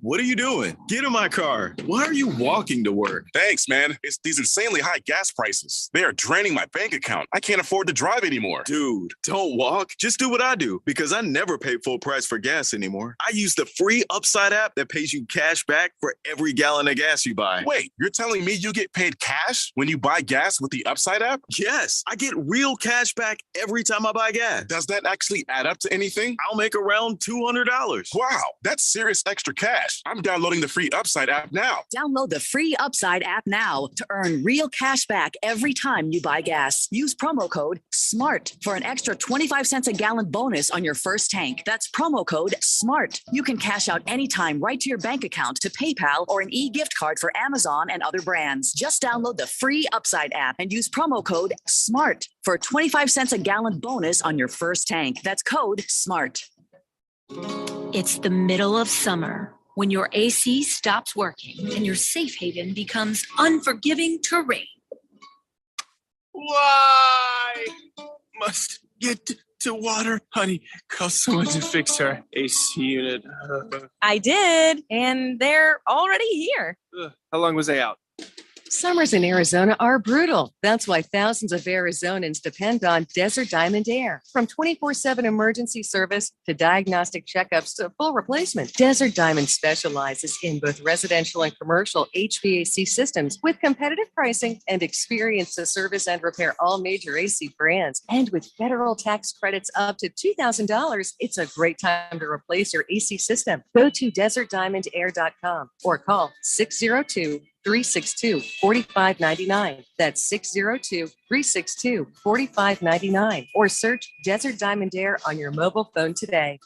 What are you doing? Get in my car. Why are you walking to work? Thanks, man. It's these insanely high gas prices. They are draining my bank account. I can't afford to drive anymore. Dude, don't walk. Just do what I do because I never pay full price for gas anymore. I use the free Upside app that pays you cash back for every gallon of gas you buy. Wait, you're telling me you get paid cash when you buy gas with the Upside app? Yes, I get real cash back every time I buy gas. Does that actually add up to anything? I'll make around $200. Wow, that's serious extra cash. I'm downloading the free Upside app now. Download the free Upside app now to earn real cash back every time you buy gas. Use promo code SMART for an extra 25 cents a gallon bonus on your first tank. That's promo code SMART. You can cash out anytime right to your bank account, to PayPal, or an e-gift card for Amazon and other brands. Just download the free Upside app and use promo code SMART for a 25 cents a gallon bonus on your first tank. That's code SMART. It's the middle of summer when your AC stops working and your safe haven becomes unforgiving terrain. Why must get to water, honey? Call someone to fix our AC unit. I did, and they're already here. How long was they out? Summers in Arizona are brutal. That's why thousands of Arizonans depend on Desert Diamond Air. From 24/7 emergency service to diagnostic checkups to full replacement, Desert Diamond specializes in both residential and commercial HVAC systems with competitive pricing and experience to service and repair all major AC brands. And with federal tax credits up to $2,000, it's a great time to replace your AC system. Go to desertdiamondair.com or call 602-362-4599. That's 602-362-4599. Or search Desert Diamond Air on your mobile phone today.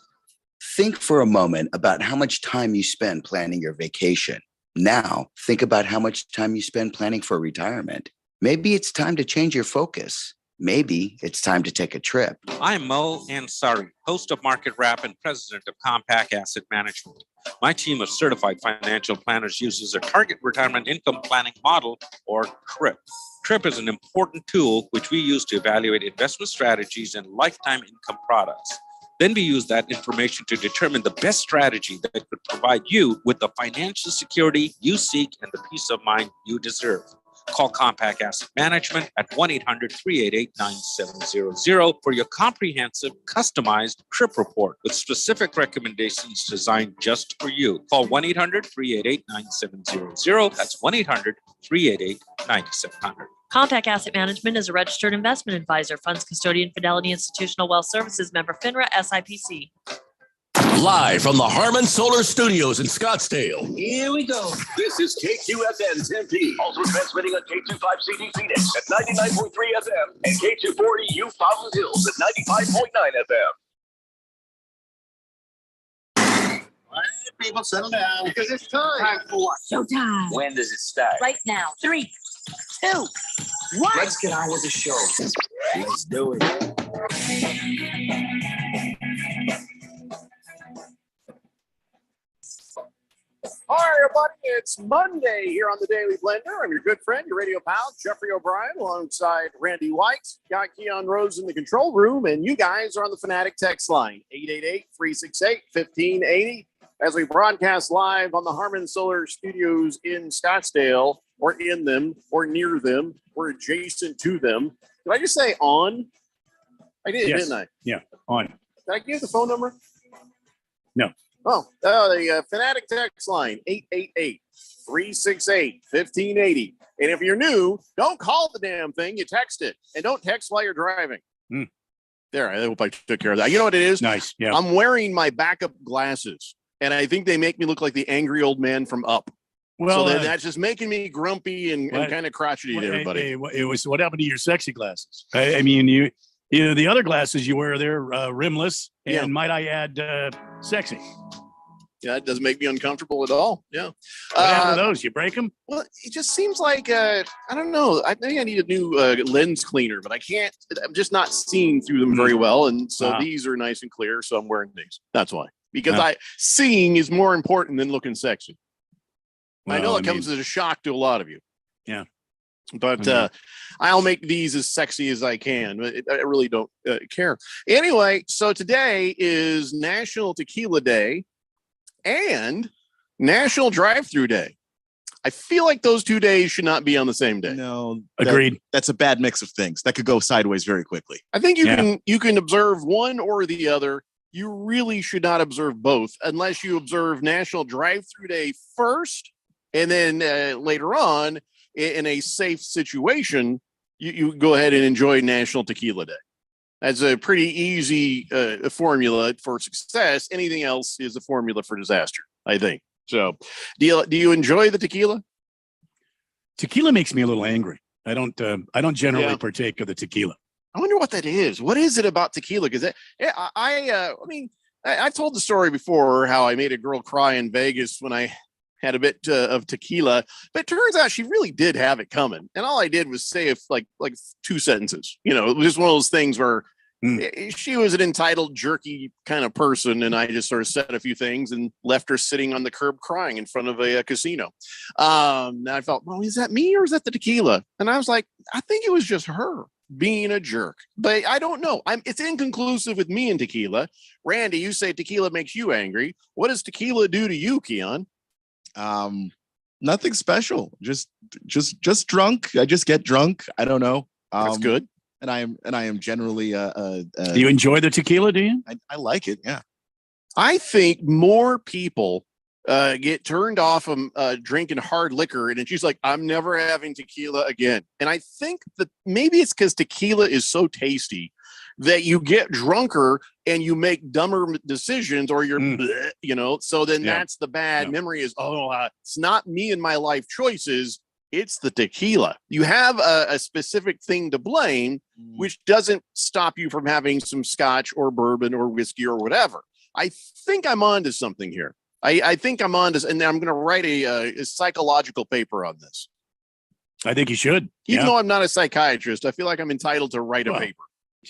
Think for a moment about how much time you spend planning your vacation. Now, think about how much time you spend planning for retirement. Maybe it's time to change your focus. Maybe it's time to take a trip. I'm Mo Ansari, host of Market Wrap and president of Compact Asset Management. My team of certified financial planners uses a target retirement income planning model, or TRIP. TRIP is an important tool which we use to evaluate investment strategies and lifetime income products. Then we use that information to determine the best strategy that could provide you with the financial security you seek and the peace of mind you deserve. Call Compact Asset Management at 1-800-388-9700 for your comprehensive, customized TRIP report with specific recommendations designed just for you. Call 1-800-388-9700. That's 1-800-388-9700. Compact Asset Management is a registered investment advisor, funds custodian, Fidelity Institutional Wealth Services, member FINRA, SIPC. Live from the Harmon Solar Studios in Scottsdale. Here we go. This is KQFN Tempe. Also transmitting on K25CD Phoenix at 99.3 FM and K240U Fountain Hills at 95.9 FM. All right, people, settle down. Because it's time. Time for what? Showtime. When does it start? Right now. 3, 2, 1. Let's get on with the show. Let's do it. Hi, everybody. It's Monday here on the Daily Blender. I'm your good friend, your radio pal, Jeffrey O'Brien, alongside Randy White. Got Keon Rose in the control room, and you guys are on the Fanatic text line, 888-368-1580, as we broadcast live on the Harmon Solar Studios in Scottsdale, or in them, or near them, or adjacent to them. Did I just say on? I did, Yes. didn't I? Yeah, on. Did I give the phone number? No. The Fanatic text line, 888-368-1580. And if you're new, don't call the damn thing. You text it. And don't text while you're driving. There, I hope I took care of that. You know what it is? Nice, yeah. I'm wearing my backup glasses, and I think they make me look like the angry old man from Up. Well, so that's just making me grumpy and kind of crotchety to everybody. It was what happened to your sexy glasses? I mean, you the other glasses you wear, they're rimless, and might I add, sexy. Yeah, it doesn't make me uncomfortable at all. Yeah. What happened to those? You break them? Well, it just seems like, I don't know. I think I need a new lens cleaner, but I can't. I'm just not seeing through them very well. And so these are nice and clear. So I'm wearing these. That's why. Because seeing is more important than looking sexy. Well, I know it comes as a shock to a lot of you. Yeah. But I'll make these as sexy as I can. I really don't care. Anyway, so today is National Tequila Day. And National Drive-Through Day. I feel like those 2 days should not be on the same day. No, agreed. That's a bad mix of things that could go sideways very quickly. I think you can observe one or the other. You really should not observe both unless you observe National Drive-Through Day first, and then later on, in a safe situation, you go ahead and enjoy National Tequila Day. That's a pretty easy formula for success. Anything else is a formula for disaster, I think. So, do you enjoy the tequila? Tequila makes me a little angry. I don't generally partake of the tequila. I wonder what that is. What is it about tequila? Because I've told the story before how I made a girl cry in Vegas when I had a bit of tequila, but it turns out she really did have it coming. And all I did was say like 2 sentences. You know, it was just one of those things where she was an entitled, jerky kind of person, and I just sort of said a few things and left her sitting on the curb crying in front of a casino. And I felt, well, is that me or is that the tequila? And I was like, I think it was just her being a jerk, but I don't know. It's inconclusive with me and tequila. Randy, you say tequila makes you angry. What does tequila do to you, Keon? Nothing special. Just drunk. I just get drunk. I don't know. That's good. And I am generally do you enjoy the tequila, do you? I like it, yeah. I think more people get turned off from drinking hard liquor, and she's like, I'm never having tequila again. And I think that maybe it's because tequila is so tasty that you get drunker and you make dumber decisions, or you're, bleh, you know, so then that's the bad memory is, it's not me and my life choices. It's the tequila. You have a specific thing to blame, which doesn't stop you from having some scotch or bourbon or whiskey or whatever. I think I'm onto something here. I think I'm on to, and I'm going to write a psychological paper on this. I think you should. Even though I'm not a psychiatrist, I feel like I'm entitled to write a paper.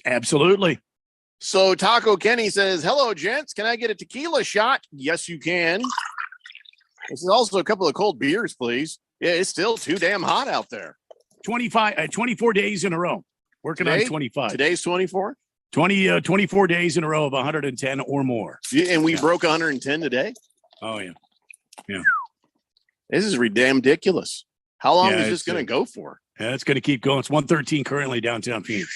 Absolutely. So Taco Kenny says, hello, gents. Can I get a tequila shot? Yes, you can. This is also a couple of cold beers, please. Yeah, it's still too damn hot out there. 24 days in a row. Working on 25. Today's 24? 24 days in a row of 110 or more. Yeah, and we broke 110 today? Oh, yeah. Yeah. This is damn ridiculous. How long is this going to go for? Yeah, it's going to keep going. It's 113 currently downtown Phoenix.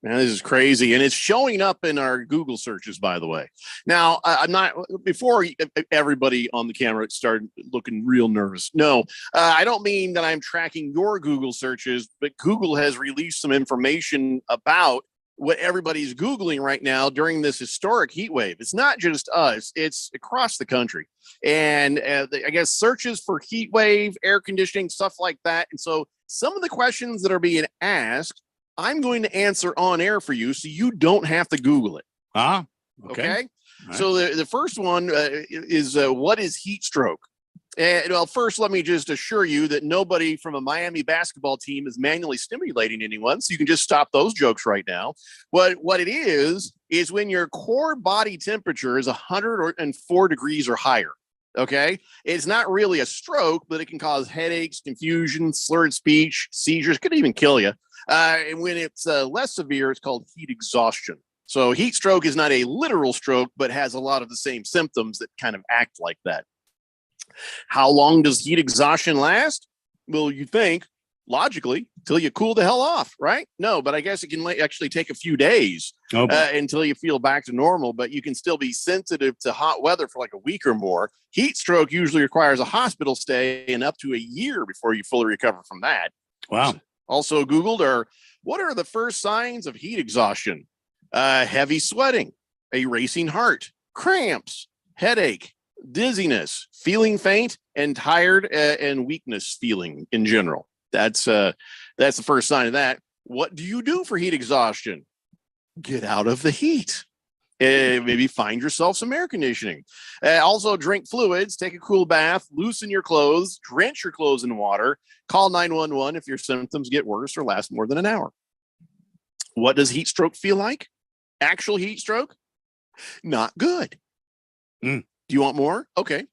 Man, this is crazy. And it's showing up in our Google searches, by the way. Now, I'm not, before everybody on the camera started looking real nervous. No, I don't mean that I'm tracking your Google searches, but Google has released some information about what everybody's Googling right now during this historic heat wave. It's not just us, it's across the country. And I guess searches for heat wave, air conditioning, stuff like that. And so some of the questions that are being asked, I'm going to answer on air for you so you don't have to Google it. Okay. Right. So the first one is what is heat stroke? And well, first, let me just assure you that nobody from a Miami basketball team is manually stimulating anyone. So you can just stop those jokes right now. What it is when your core body temperature is 104 degrees or higher. Okay. It's not really a stroke, but it can cause headaches, confusion, slurred speech, seizures, could even kill you. And when it's less severe, it's called heat exhaustion. So heat stroke is not a literal stroke, but has a lot of the same symptoms that kind of act like that. How long does heat exhaustion last? Well, you think logically until you cool the hell off, right? No, but I guess it can actually take a few days until you feel back to normal, but you can still be sensitive to hot weather for like a week or more. Heat stroke usually requires a hospital stay and up to a year before you fully recover from that. Wow. Also Googled what are the first signs of heat exhaustion? Heavy sweating, a racing heart, cramps, headache, dizziness, feeling faint and tired, and weakness feeling in general. That's the first sign of that. What do you do for heat exhaustion? Get out of the heat. Maybe find yourself some air conditioning. Also drink fluids, take a cool bath, loosen your clothes, drench your clothes in water, call 911 if your symptoms get worse or last more than an hour. What does heat stroke feel like? Actual heat stroke? Not good. Do you want more? Okay.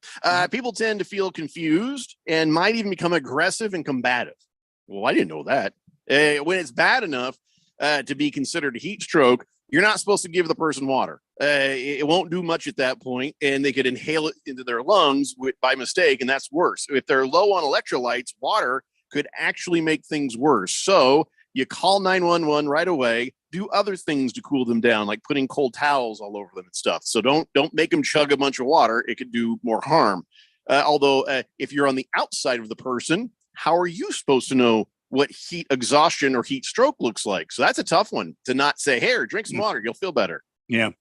People tend to feel confused and might even become aggressive and combative. Well, I didn't know that. When it's bad enough to be considered a heat stroke, You're not supposed to give the person water. It won't do much at that point, and they could inhale it into their lungs by mistake, and that's worse. If they're low on electrolytes, water could actually make things worse. So you call 911 right away. Do other things to cool them down, like putting cold towels all over them and stuff. So don't make them chug a bunch of water. It could do more harm. Although if you're on the outside of the person, how are you supposed to know what heat exhaustion or heat stroke looks like? So that's a tough one to not say, "Here, drink some water. You'll feel better." Yeah.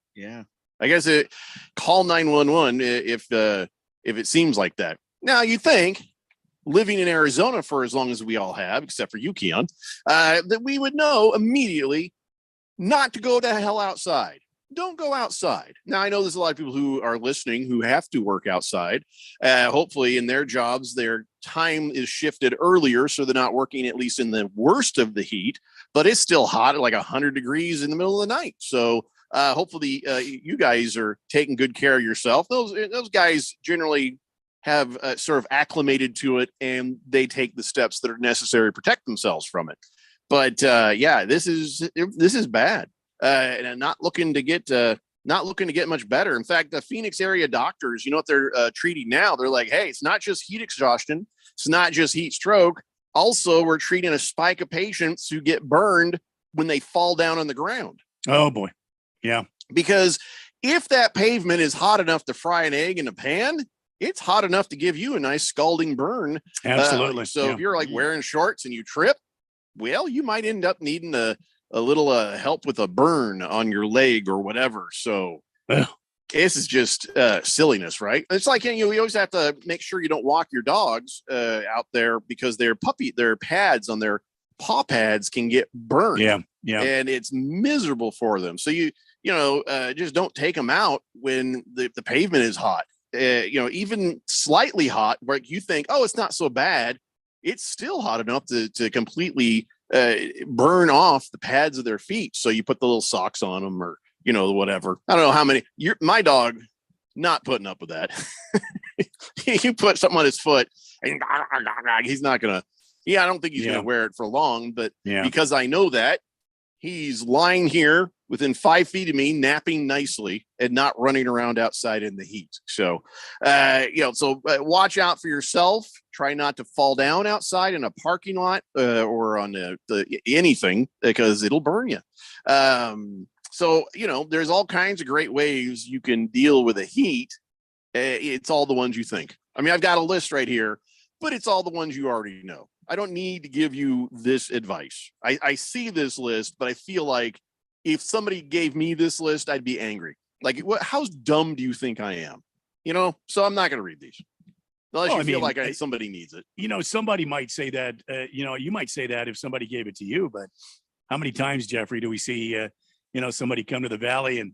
I guess call 911 if it seems like that. Now you think, living in Arizona for as long as we all have, except for you, Keon, that we would know immediately not to go to hell outside. Don't go outside. Now, I know there's a lot of people who are listening who have to work outside. Hopefully in their jobs, their time is shifted earlier, so they're not working at least in the worst of the heat, but it's still hot at like 100 degrees in the middle of the night. So hopefully you guys are taking good care of yourself. Those guys generally have sort of acclimated to it, and they take the steps that are necessary to protect themselves from it. But this is bad. And not looking to get much better. In fact, the Phoenix area doctors, you know what they're treating now? They're like, hey, it's not just heat exhaustion, it's not just heat stroke. Also, we're treating a spike of patients who get burned when they fall down on the ground. Oh boy, yeah. Because if that pavement is hot enough to fry an egg in a pan, it's hot enough to give you a nice scalding burn. Absolutely. So if you're like wearing shorts and you trip, well, you might end up needing a little help with a burn on your leg or whatever. So this is just silliness, right? It's like, we always have to make sure you don't walk your dogs out there because their pads on their paw pads can get burned. Yeah. And it's miserable for them. So just don't take them out when the pavement is hot. Even slightly hot, where you think, oh, it's not so bad. It's still hot enough to completely burn off the pads of their feet. So you put the little socks on them, or whatever. I don't know how many. My dog not putting up with that. You put something on his foot, and he's not gonna. I don't think he's gonna wear it for long. But because I know that he's lying here within 5 feet of me, napping nicely and not running around outside in the heat. So, watch out for yourself. Try not to fall down outside in a parking lot or on anything, because it'll burn you. There's all kinds of great ways you can deal with the heat. It's all the ones you think. I mean, I've got a list right here, but it's all the ones you already know. I don't need to give you this advice. I see this list, but I feel like if somebody gave me this list, I'd be angry. Like, how dumb do you think I am? So I'm not going to read these. Unless you feel like somebody needs it. Somebody might say that, you might say that if somebody gave it to you, but how many times, Jeffrey, do we see, somebody come to the Valley and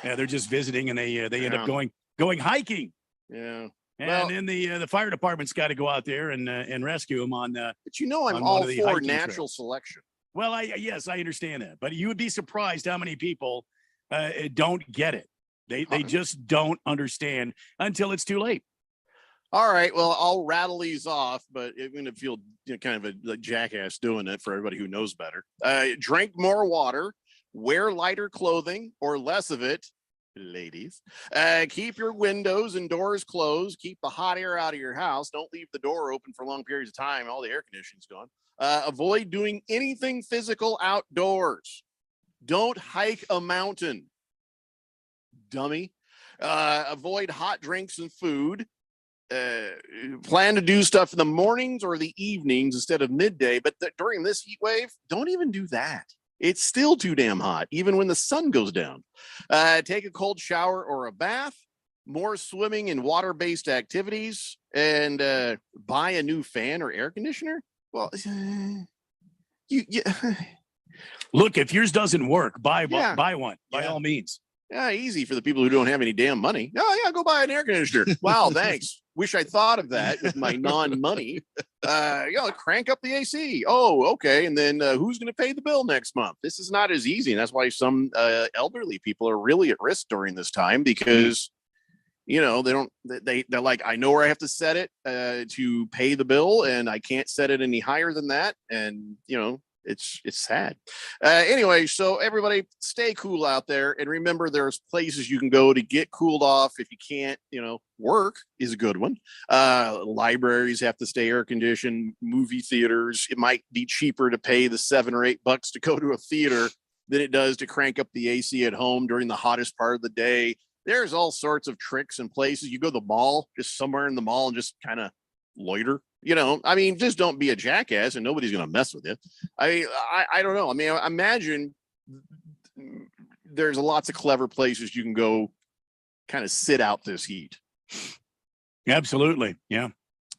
they're just visiting and they end up going hiking? Yeah. And then the fire department's got to go out there and rescue them on. But I'm all for natural selection. Well, yes, I understand that, but you would be surprised how many people don't get it. They just don't understand until it's too late. All right, well, I'll rattle these off, but I'm going to feel kind of a jackass doing it for everybody who knows better. Drink more water, wear lighter clothing or less of it. Ladies, keep your windows and doors closed. Keep the hot air out of your house. Don't leave the door open for long periods of time. All the air conditioning's gone. Avoid doing anything physical outdoors. Don't hike a mountain, dummy. Avoid hot drinks and food. Plan to do stuff in the mornings or the evenings instead of midday. But during this heat wave, don't even do that. It's still too damn hot, even when the sun goes down. Take a cold shower or a bath, more swimming and water-based activities, and buy a new fan or air conditioner. Well, look, if yours doesn't work, buy one by all means. Yeah, easy for the people who don't have any damn money. Oh, yeah, go buy an air conditioner. Wow, thanks. Wish I thought of that with my non-money. Crank up the AC. Oh, okay. And then who's going to pay the bill next month? This is not as easy. And that's why some elderly people are really at risk during this time, because, they're like, I know where I have to set it to pay the bill, and I can't set it any higher than that. And, It's sad. Anyway, so everybody stay cool out there. And remember, there's places you can go to get cooled off. If you can't, work is a good one. Libraries have to stay air conditioned. Movie theaters, it might be cheaper to pay the $7 or $8 to go to a theater than it does to crank up the AC at home during the hottest part of the day. There's all sorts of tricks and places. You go to the mall, just somewhere in the mall, and just kind of loiter. Just don't be a jackass and nobody's going to mess with you. I don't know. I imagine there's lots of clever places you can go kind of sit out this heat. Absolutely. Yeah.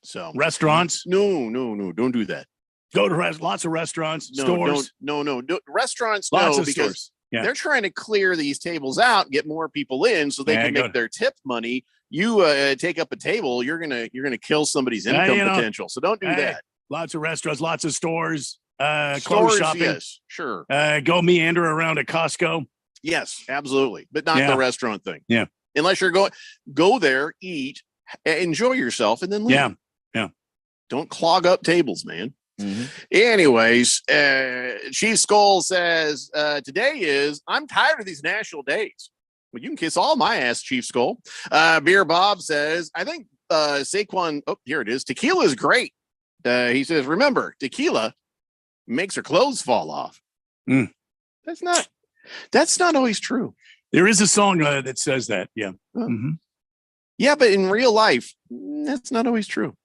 So restaurants. No, don't do that. Go to lots of restaurants, stores. No. Restaurants, lots no, of because stores. Yeah. They're trying to clear these tables out, get more people in so they can make their tip money. You take up a table, you're gonna kill somebody's income potential. So don't do that. Lots of restaurants, lots of stores, Stores, clothes shopping. yes, sure. Go meander around a Costco. Yes, absolutely, but not the restaurant thing. Yeah, unless you're go there, eat, enjoy yourself, and then leave. Yeah. Don't clog up tables, man. Anyways, Chief Skull says today I'm tired of these national days. Well, you can kiss all my ass, Chief Skull. Beer Bob says, I think Saquon, here it is. Tequila is great. He says, remember, tequila makes her clothes fall off. That's not always true. There is a song that says that. Yeah. Yeah, but in real life, that's not always true.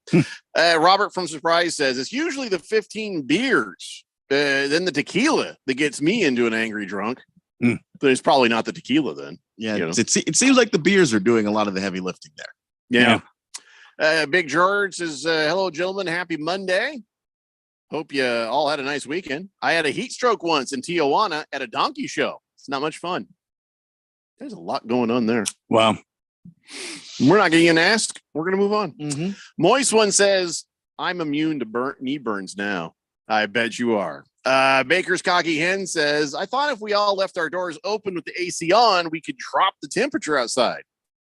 Robert from Surprise says, it's usually the 15 beers, then the tequila that gets me into an angry drunk. But it's probably not the tequila then. Yeah, it seems like the beers are doing a lot of the heavy lifting there. Yeah. Big George says, hello, gentlemen. Happy Monday. Hope you all had a nice weekend. I had a heat stroke once in Tijuana at a donkey show. It's not much fun. There's a lot going on there. Wow. We're not getting an ask. We're going to move on. Moist One says, I'm immune to knee burns now. I bet you are. Baker's Cocky Hen says, I thought if we all left our doors open with the AC on, we could drop the temperature outside.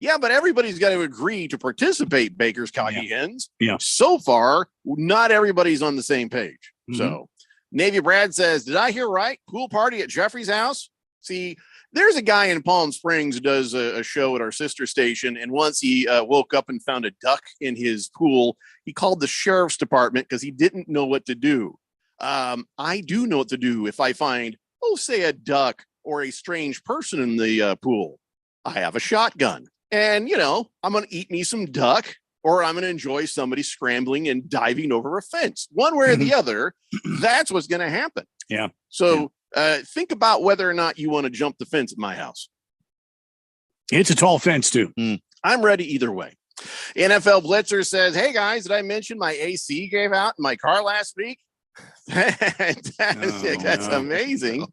Yeah, but everybody's got to agree to participate, Baker's Cocky Hens. Yeah. So far, not everybody's on the same page. So Navy Brad says, did I hear right? Pool party at Jeffrey's house? See, there's a guy in Palm Springs who does a show at our sister station. And once he woke up and found a duck in his pool, he called the sheriff's department because he didn't know what to do. I do know what to do if I find, say a duck or a strange person in the pool. I have a shotgun and, I'm going to eat me some duck or I'm going to enjoy somebody scrambling and diving over a fence. One way or the other, that's what's going to happen. Yeah. So think about whether or not you want to jump the fence at my house. It's a tall fence too. I'm ready either way. NFL Blitzer says, hey guys, did I mention my AC gave out in my car last week? Fantastic. That's amazing.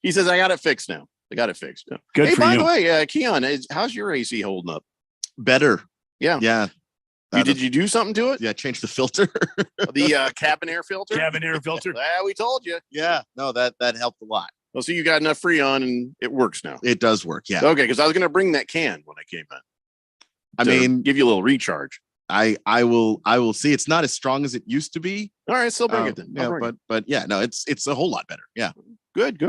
He says, I got it fixed now. Good hey, by the way, Keon, how's your AC holding up? Better. Yeah. Did you do something to it? Yeah, change the filter. The cabin air filter? Cabin air filter. We told you. Yeah. No, that helped a lot. Well, so you got enough Freon and it works now. It does work. Yeah. Okay, because I was going to bring that can when I came in. I mean, give you a little recharge. I will see. It's not as strong as it used to be. All right, still bring it then. Yeah, but yeah, no, it's a whole lot better. Yeah. Good.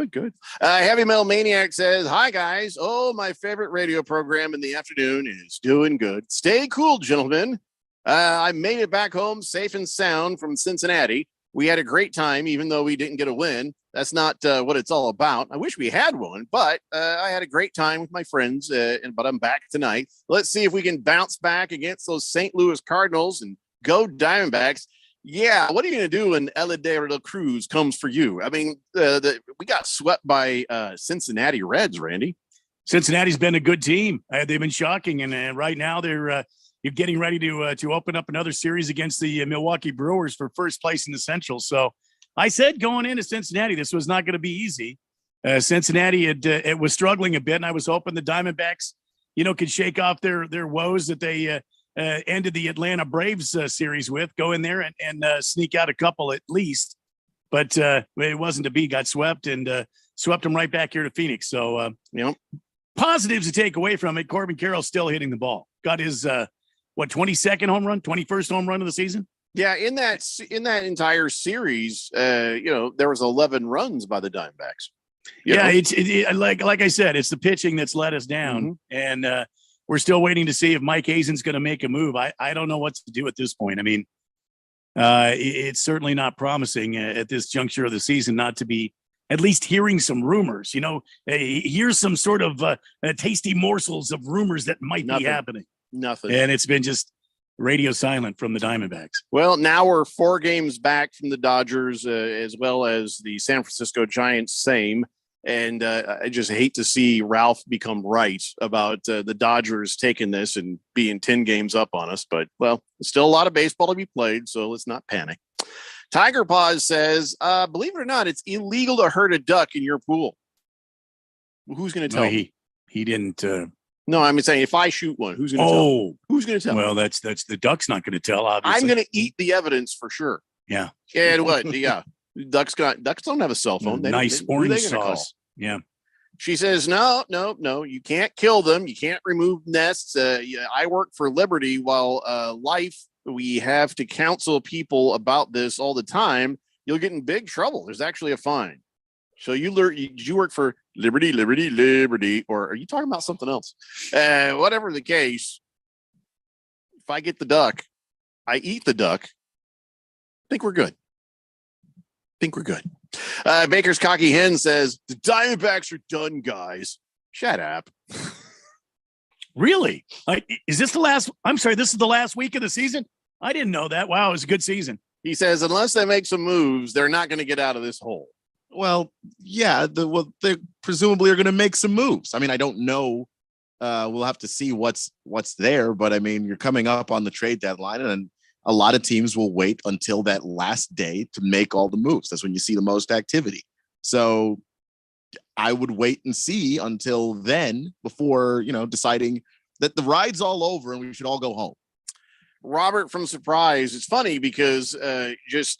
Heavy Metal Maniac says, hi guys. Oh, my favorite radio program in the afternoon is doing good. Stay cool, gentlemen. I made it back home safe and sound from Cincinnati. We had a great time, even though we didn't get a win. That's not what it's all about. I wish we had one, but I had a great time with my friends, but I'm back tonight. Let's see if we can bounce back against those St. Louis Cardinals and go Diamondbacks. Yeah, what are you going to do when El de la Cruz comes for you? I mean, we got swept by Cincinnati Reds, Randy. Cincinnati's been a good team. They've been shocking, and right now they're you're getting ready to open up another series against the Milwaukee Brewers for first place in the Central. So I said going into Cincinnati, this was not going to be easy. Cincinnati it was struggling a bit, and I was hoping the Diamondbacks, could shake off their woes that they ended the Atlanta Braves series with, go in there and sneak out a couple at least. But it wasn't to be. Got swept and swept them right back here to Phoenix. So positives to take away from it. Corbin Carroll's still hitting the ball. Got his 22nd home run, 21st home run of the season. Yeah, in that entire series, there was 11 runs by the Diamondbacks. It's like I said, it's the pitching that's let us down, and we're still waiting to see if Mike Hazen's going to make a move. I don't know what to do at this point. I mean, it's certainly not promising at this juncture of the season not to be at least hearing some rumors. Here's some sort of tasty morsels of rumors that might be happening. Nothing, and it's been just radio silent from the Diamondbacks. Well, now we're 4 games back from the Dodgers, as well as the San Francisco Giants. Same. And I just hate to see Ralph become right about the Dodgers taking this and being 10 games up on us. But, well, there's still a lot of baseball to be played, so let's not panic. Tiger Paws says, believe it or not, it's illegal to hurt a duck in your pool. Who's going to tell me? He didn't. No, I'm saying if I shoot one, who's going to tell? Who's going to tell? Well, that's the duck's not going to tell, obviously. I'm going to eat the evidence for sure. Yeah. And what? Yeah. Ducks don't have a cell phone. Nice orange sauce. Yeah. She says, no, you can't kill them. You can't remove nests. I work for Liberty while life. We have to counsel people about this all the time. You'll get in big trouble. There's actually a fine. So did you work for Liberty, or are you talking about something else? Whatever the case, if I get the duck, I eat the duck. I think we're good. Baker's Cocky Hen says, the Diamondbacks are done, guys. Shut up. Really? Is this the last? I'm sorry, this is the last week of the season? I didn't know that. Wow, it was a good season. He says, unless they make some moves, they're not going to get out of this hole. Well, yeah, they presumably are going to make some moves. I mean, I don't know. We'll have to see what's there. But, I mean, you're coming up on the trade deadline, and a lot of teams will wait until that last day to make all the moves. That's when you see the most activity. So I would wait and see until then before, deciding that the ride's all over and we should all go home. Robert from Surprise. It's funny because this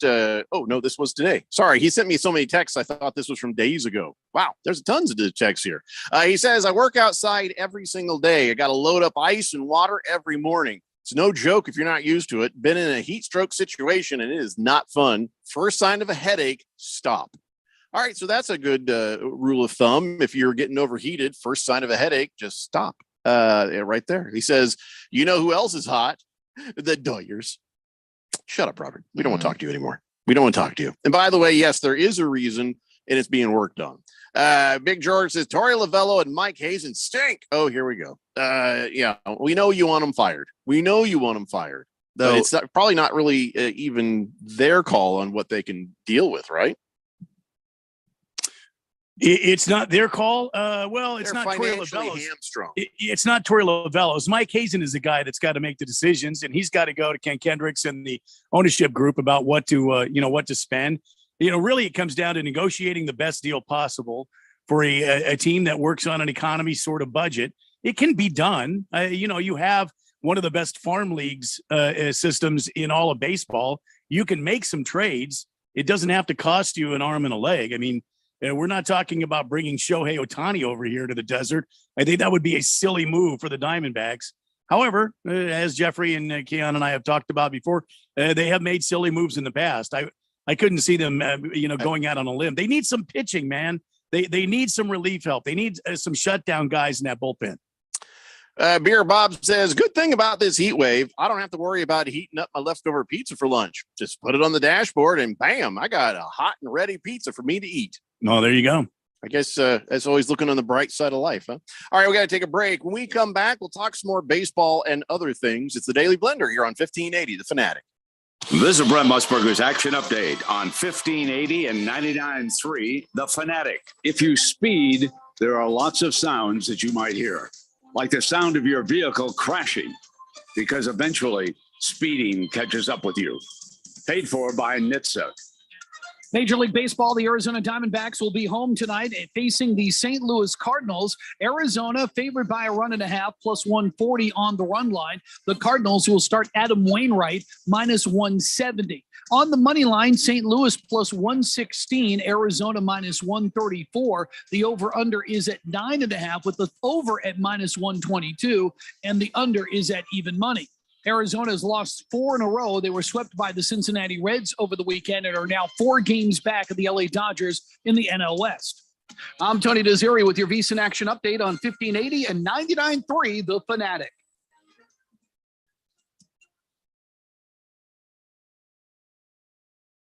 was today. Sorry, he sent me so many texts. I thought this was from days ago. Wow, there's tons of texts here. He says, I work outside every single day. I got to load up ice and water every morning. It's no joke if you're not used to it. Been in a heat stroke situation and it is not fun. First sign of a headache, stop. All right, so that's a good rule of thumb. If you're getting overheated, first sign of a headache, just stop. Right there. He says, you know who else is hot? The Doyers. Shut up, Robert. We don't want to talk to you anymore. We don't want to talk to you. And by the way, yes, there is a reason, and it's being worked on. Big George says, Torey Lovello and Mike Hazen stink. Oh, here we go. Yeah, we know you want them fired. Though but it's probably not really even their call on what they can deal with, right? It's not their call. Well, it's not Torey Lovello's. It's not Torey Lovello's. Mike Hazen is the guy that's got to make the decisions, and he's got to go to Ken Kendricks and the ownership group about what to spend. Really, it comes down to negotiating the best deal possible for a team that works on an economy sort of budget. It can be done. You have one of the best farm leagues systems in all of baseball. You can make some trades. It doesn't have to cost you an arm and a leg. I mean, we're not talking about bringing Shohei Ohtani over here to the desert. I think that would be a silly move for the Diamondbacks. However, as Jeffrey and Keon and I have talked about before, they have made silly moves in the past. I couldn't see them, going out on a limb. They need some pitching, man. They need some relief help. They need some shutdown guys in that bullpen. Beer Bob says, good thing about this heat wave, I don't have to worry about heating up my leftover pizza for lunch. Just put it on the dashboard and bam, I got a hot and ready pizza for me to eat. Oh, there you go. I guess that's always looking on the bright side of life, huh? All right, we got to take a break. When we come back, we'll talk some more baseball and other things. It's the Daily Blender here on 1580, The Fanatic. This is Brent Musburger's Action Update on 1580 and 99.3, The Fanatic. If you speed, there are lots of sounds that you might hear, like the sound of your vehicle crashing, because eventually speeding catches up with you. Paid for by NHTSA. Major League Baseball, the Arizona Diamondbacks will be home tonight facing the St. Louis Cardinals. Arizona favored by a run and a half, plus 140 on the run line. The Cardinals will start Adam Wainwright, minus 170. On the money line, St. Louis plus 116, Arizona minus 134. The over-under is at 9.5 with the over at minus 122, and the under is at even money. Arizona has lost 4 in a row. They were swept by the Cincinnati Reds over the weekend and are now 4 games back of the LA Dodgers in the NL West. I'm Tony Desiri with your VSiN Action Update on 1580 and 99.3 The Fanatic.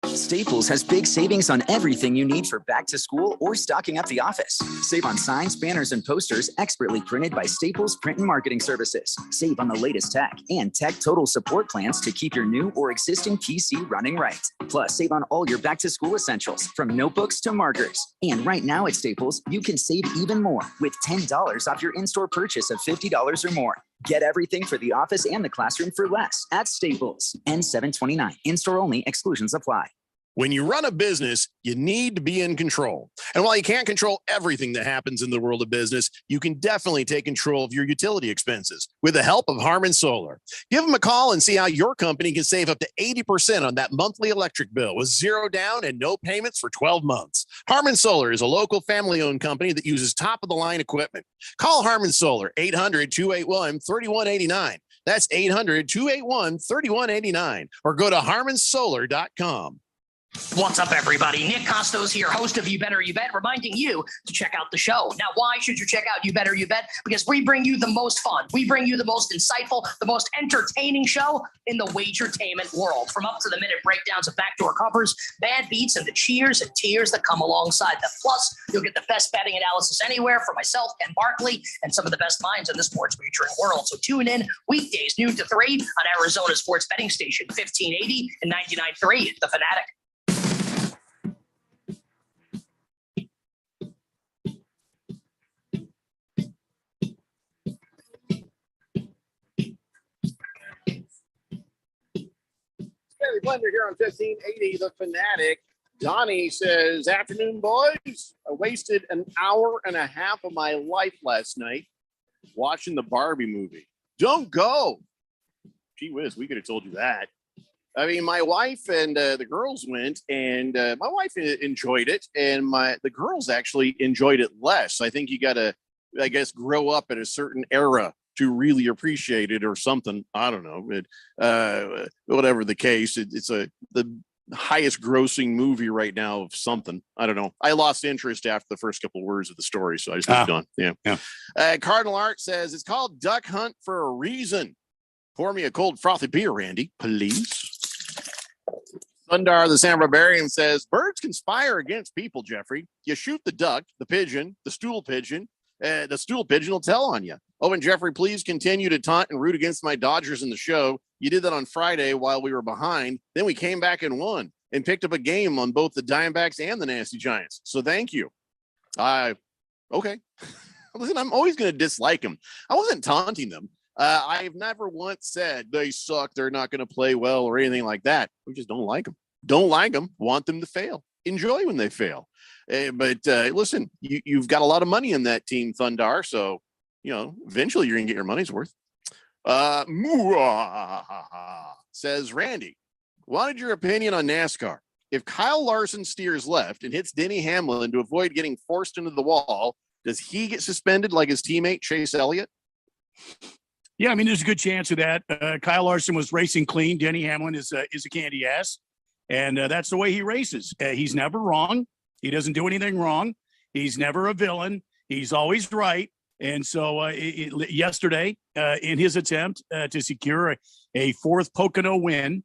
Staples has big savings on everything you need for back to school or stocking up the office. Save on signs, banners, and posters expertly printed by Staples Print and Marketing Services. Save on the latest tech and tech total support plans to keep your new or existing PC running right. Plus, save on all your back to school essentials from notebooks to markers. And right now at Staples, you can save even more with $10 off your in-store purchase of $50 or more. Get everything for the office and the classroom for less at Staples. N729. In-store only. Exclusions apply. When you run a business, you need to be in control. And while you can't control everything that happens in the world of business, you can definitely take control of your utility expenses with the help of Harmon Solar. Give them a call and see how your company can save up to 80% on that monthly electric bill with zero down and no payments for 12 months. Harmon Solar is a local family-owned company that uses top-of-the-line equipment. Call Harmon Solar, 800-281-3189. That's 800-281-3189. Or go to harmonsolar.com. What's up, everybody? Nick Costos here, host of You Better You Bet, reminding you to check out the show. Now, why should you check out You Better You Bet? Because we bring you the most fun. We bring you the most insightful, the most entertaining show in the wagertainment world. From up-to-the-minute breakdowns of backdoor covers, bad beats, and the cheers and tears that come alongside them. Plus, you'll get the best betting analysis anywhere from myself, Ken Barkley, and some of the best minds in the sports wagering world. So tune in weekdays, noon to 3 on Arizona Sports Betting Station, 1580 and 99.3, The Fanatic. Gary Blender here on 1580 The Fanatic. Donnie says, afternoon, boys. I wasted an hour and a half of my life last night watching the Barbie movie. Don't go. Gee whiz, we could have told you that. I mean, my wife and the girls went, and my wife enjoyed it, and the girls actually enjoyed it less. I think you got to, I guess, grow up at a certain era to really appreciate it or something. I don't know. Whatever the case, it's the highest grossing movie right now of something. I don't know. I lost interest after the first couple of words of the story, so I just moved on. Yeah. Cardinal Art says, it's called Duck Hunt for a reason. Pour me a cold frothy beer, Randy, please. Sundar the San Barbarian says, birds conspire against people, Jeffrey. You shoot the duck, the pigeon, the stool pigeon will tell on you. Oh, and Jeffrey, please continue to taunt and root against my Dodgers in the show. You did that on Friday while we were behind. Then we came back and won and picked up a game on both the Diamondbacks and the Nasty Giants. So thank you. Okay. Listen, I'm always going to dislike them. I wasn't taunting them. I've never once said they suck, they're not going to play well or anything like that. We just don't like them. Don't like them. Want them to fail. Enjoy when they fail. But listen, you've got a lot of money in that team, Thundar. So, eventually you're going to get your money's worth. Says Randy, wanted your opinion on NASCAR. If Kyle Larson steers left and hits Denny Hamlin to avoid getting forced into the wall, does he get suspended like his teammate Chase Elliott? Yeah, I mean, there's a good chance of that. Kyle Larson was racing clean. Denny Hamlin is a candy ass, and that's the way he races. He's never wrong. He doesn't do anything wrong. He's never a villain. He's always right. And so yesterday, in his attempt to secure a fourth Pocono win,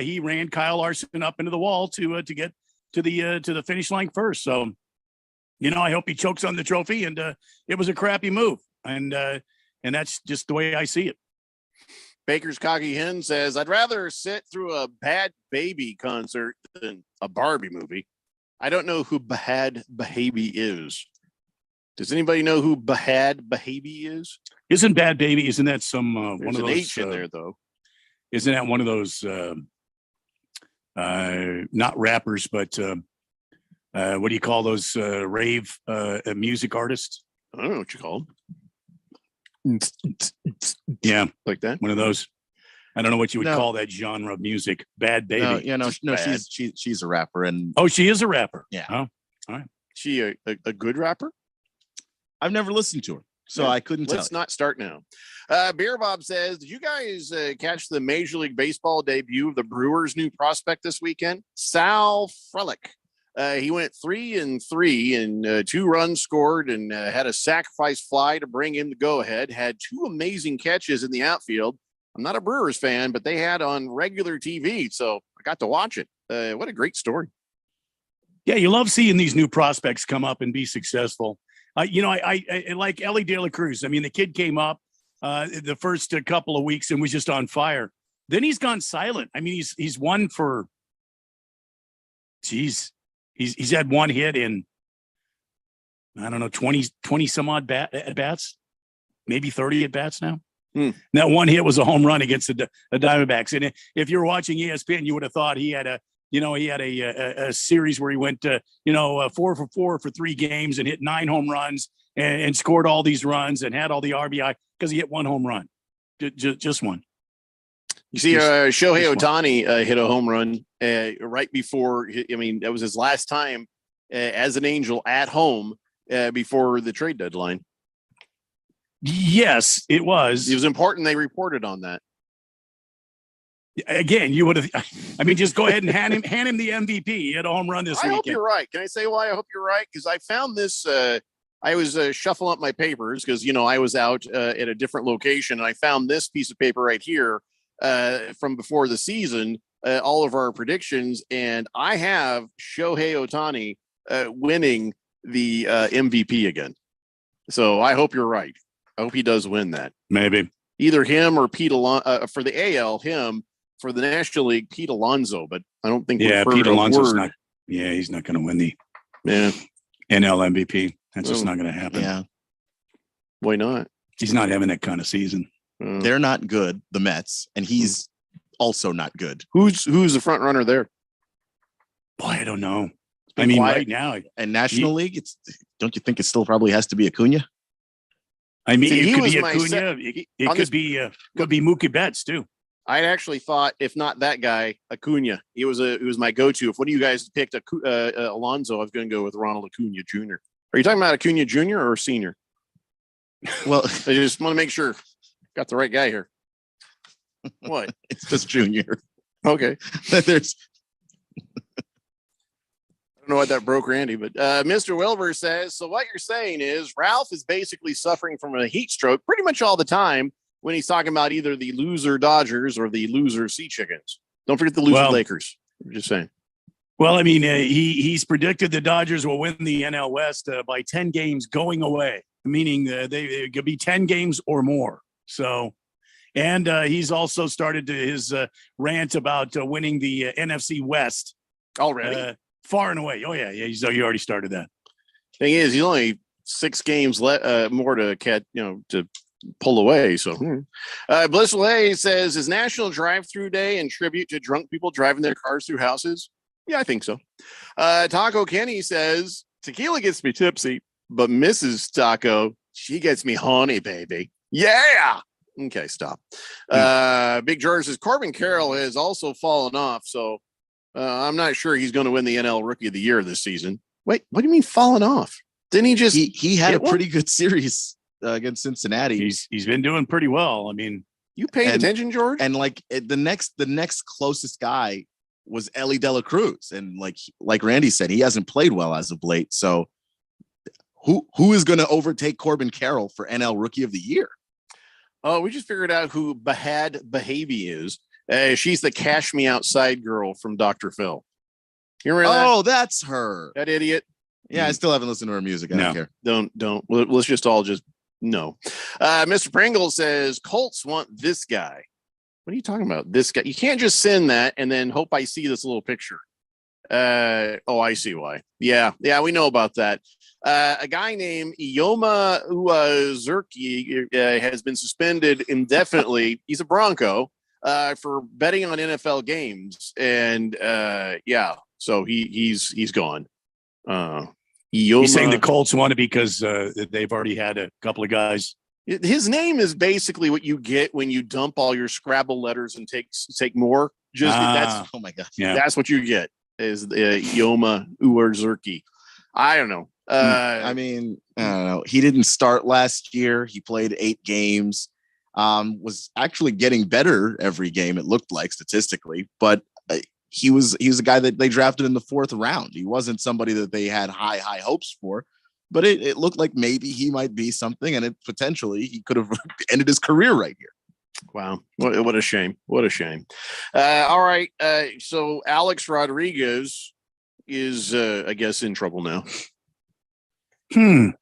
he ran Kyle Larson up into the wall to get to the finish line first. So, I hope he chokes on the trophy. And it was a crappy move, and that's just the way I see it. Baker's Cocky Hen says, I'd rather sit through a Bad Baby concert than a Barbie movie. I don't know who Bad Baby is. Does anybody know who Bad Baby is? Isn't Bad Baby? Isn't that some one of those H in there though? Isn't that one of those not rappers, but what do you call those rave music artists? I don't know what you call them. Yeah, like that. One of those. I don't know what you would call that genre of music. Bad Baby. No, she's a rapper, and she is a rapper. Yeah. Oh, all right. She a good rapper? I've never listened to her. So I couldn't tell. Let's not start now. Beer Bob says, did you guys catch the Major League Baseball debut of the Brewers' new prospect this weekend? Sal Frelick. He went 3-3 and 2 runs scored and had a sacrifice fly to bring in the go-ahead. Had 2 amazing catches in the outfield. I'm not a Brewers fan, but they had on regular TV, so I got to watch it. What a great story. Yeah, you love seeing these new prospects come up and be successful. I like Ellie De La Cruz. I mean, the kid came up the first couple of weeks and was just on fire. Then he's gone silent. I mean, he's won for, he's had 1 hit in, I don't know, 20 some odd at bats, maybe 30 at bats now. That 1 hit was a home run against the Diamondbacks. And if you're watching ESPN, you would have thought he had a series where he went 4 for 4 for 3 games and hit 9 home runs and scored all these runs and had all the RBI because he hit 1 home run, just one. You see, Shohei Ohtani hit a home run right before. I mean, that was his last time as an Angel at home before the trade deadline. Yes, it was. It was important. They reported on that. Again, you would have. I mean, just go ahead and hand him the MVP. He had a home run this weekend. I hope you're right. Can I say why I hope you're right? Because I found this. I was shuffling up my papers because I was out at a different location, and I found this piece of paper right here from before the season. All of our predictions, and I have Shohei Ohtani winning the MVP again. So I hope you're right. I hope he does win that. Maybe either him or Pete Alonso for the AL. Him. For the National League, Pete Alonso, but I don't think. Yeah, Pete Alonso's not. Yeah, he's not going to win the NL MVP. That's just not going to happen. Yeah, why not? He's not having that kind of season. They're not good, the Mets, and he's also not good. Who's the front runner there? Boy, I don't know. I mean, right now, and National League, don't you think it still probably has to be Acuna? I mean, it could be Acuna. It could be Mookie Betts too. I actually thought, if not that guy, Acuna. It was my go-to. If one of you guys picked Alonso, I was going to go with Ronald Acuna Jr. Are you talking about Acuna Jr. or Senior? Well, I just want to make sure got the right guy here. What? It's just Junior. Okay. There's. I don't know what that broke Randy, but Mr. Wilbur says, so what you're saying is Ralph is basically suffering from a heat stroke pretty much all the time when he's talking about either the loser Dodgers or the loser Sea Chickens. Don't forget the loser Lakers. I'm just saying. Well, I mean, he's predicted the Dodgers will win the NL West by 10 games going away, meaning they could be 10 games or more. So, and he's also started his rant about winning the NFC West already, far and away. Oh yeah, he already started that. Thing is, he's only 6 games more to catch, to pull away. So Blissful A says, is National Drive-Through Day in tribute to drunk people driving their cars through houses? Yeah, I think so. Taco Kenny says, tequila gets me tipsy, but Mrs. Taco, she gets me horny, baby. Yeah. Okay, stop. Big George says, Corbin Carroll has also fallen off, so I'm not sure he's going to win the NL Rookie of the Year this season. Wait, what do you mean fallen off? Didn't he just he had a pretty good series against Cincinnati? He's been doing pretty well. I mean, you paid attention, George? And like the next closest guy was Ellie De La Cruz, and like Randy said, he hasn't played well as of late. So who is going to overtake Corbin Carroll for NL Rookie of the Year? Oh, we just figured out who Bahad Bahabi is. She's the Cash Me Outside girl from Dr. Phil. You remember that? Oh, that's her. That idiot. Yeah, I still haven't listened to her music. I don't care. Don't. Let's just all just no. Mr. Pringle says Colts want this guy. What are you talking about? This guy. You can't just send that and then hope I see this little picture. I see why. Yeah, we know about that. A guy named Ioma Uwazurki has been suspended indefinitely. He's a Bronco for betting on NFL games, and so he's gone. He's saying the Colts want it because they've already had a couple of guys. His name is basically what you get when you dump all your Scrabble letters and take more. That's oh my god, that's what you get is Ioma Uwazurki. I don't know. I mean, I don't know. He didn't start last year. He played 8 games. Was actually getting better every game. It looked like statistically, but he was a guy that they drafted in the 4th round. He wasn't somebody that they had high hopes for, but it looked like maybe he might be something, and potentially he could have ended his career right here. Wow. What a shame. What a shame. All right. So Alex Rodriguez is, I guess, in trouble now.